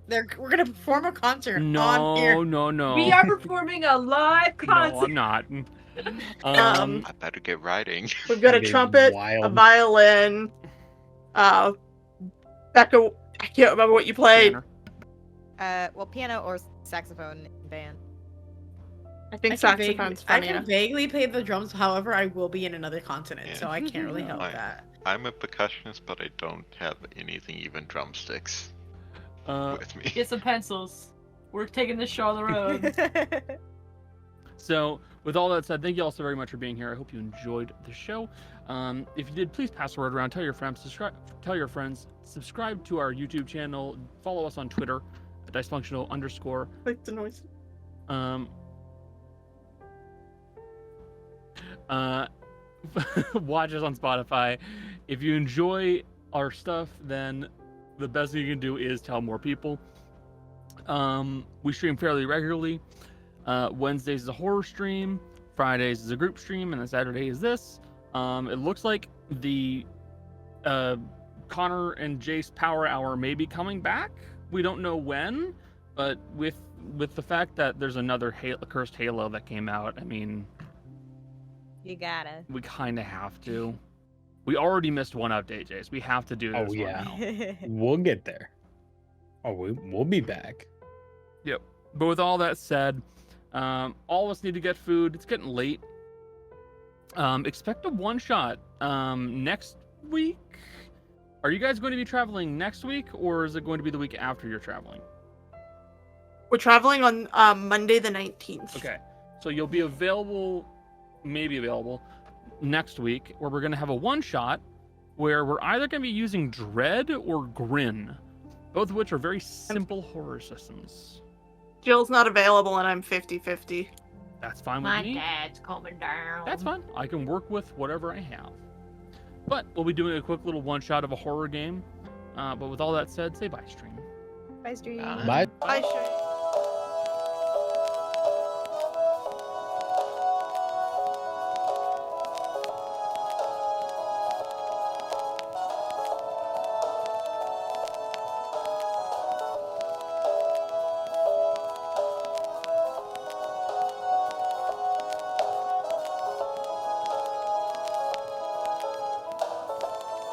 We're gonna perform a concert on no, here. no. We are performing a live concert. No, I'm not. I better get writing. We've got a It'd be trumpet, a wild. violin. Becca, I can't remember what you played. Tanner. Well, piano or saxophone band. I think I saxophone's can funnier. vaguely play the drums. However, I will be in another continent, Yeah. so I can't really help I- that. I'm a percussionist, but I don't have anything, even drumsticks, with me. Get some pencils. We're taking this show on the road. So, with all that said, thank you all so very much for being here. I hope you enjoyed the show. If you did, please pass the word around. Tell your friends. Subscribe to our YouTube channel. Follow us on Twitter, @Dicefunctional_. Like the noise. Watch us on Spotify. If you enjoy our stuff, then the best thing you can do is tell more people. We stream fairly regularly. Wednesdays is a horror stream, Fridays is a group stream, and then Saturday is this. It looks like the Connor and Jace Power Hour may be coming back. We don't know when, but with the fact that there's another cursed Halo that came out, I mean, You gotta. we kind of have to. We already missed one update, Jace. We have to do this Oh, one yeah. now. We'll get there. Oh, we'll be back. But with all that said, all of us need to get food. It's getting late. Expect a one-shot next week. Are you guys going to be traveling next week, or is it going to be the week after you're traveling? We're traveling on Monday the 19th. Okay, so you'll be available, maybe available, next week, where we're going to have a one-shot where we're either going to be using Dread or Grin, both of which are very simple horror systems. Jill's not available and I'm 50-50. That's fine with My me. dad's coming down. That's fine. I can work with whatever I have. But we'll be doing a quick little one-shot of a horror game. But with all that said, say bye, stream. Bye, stream. Bye. Bye. Bye, Shay.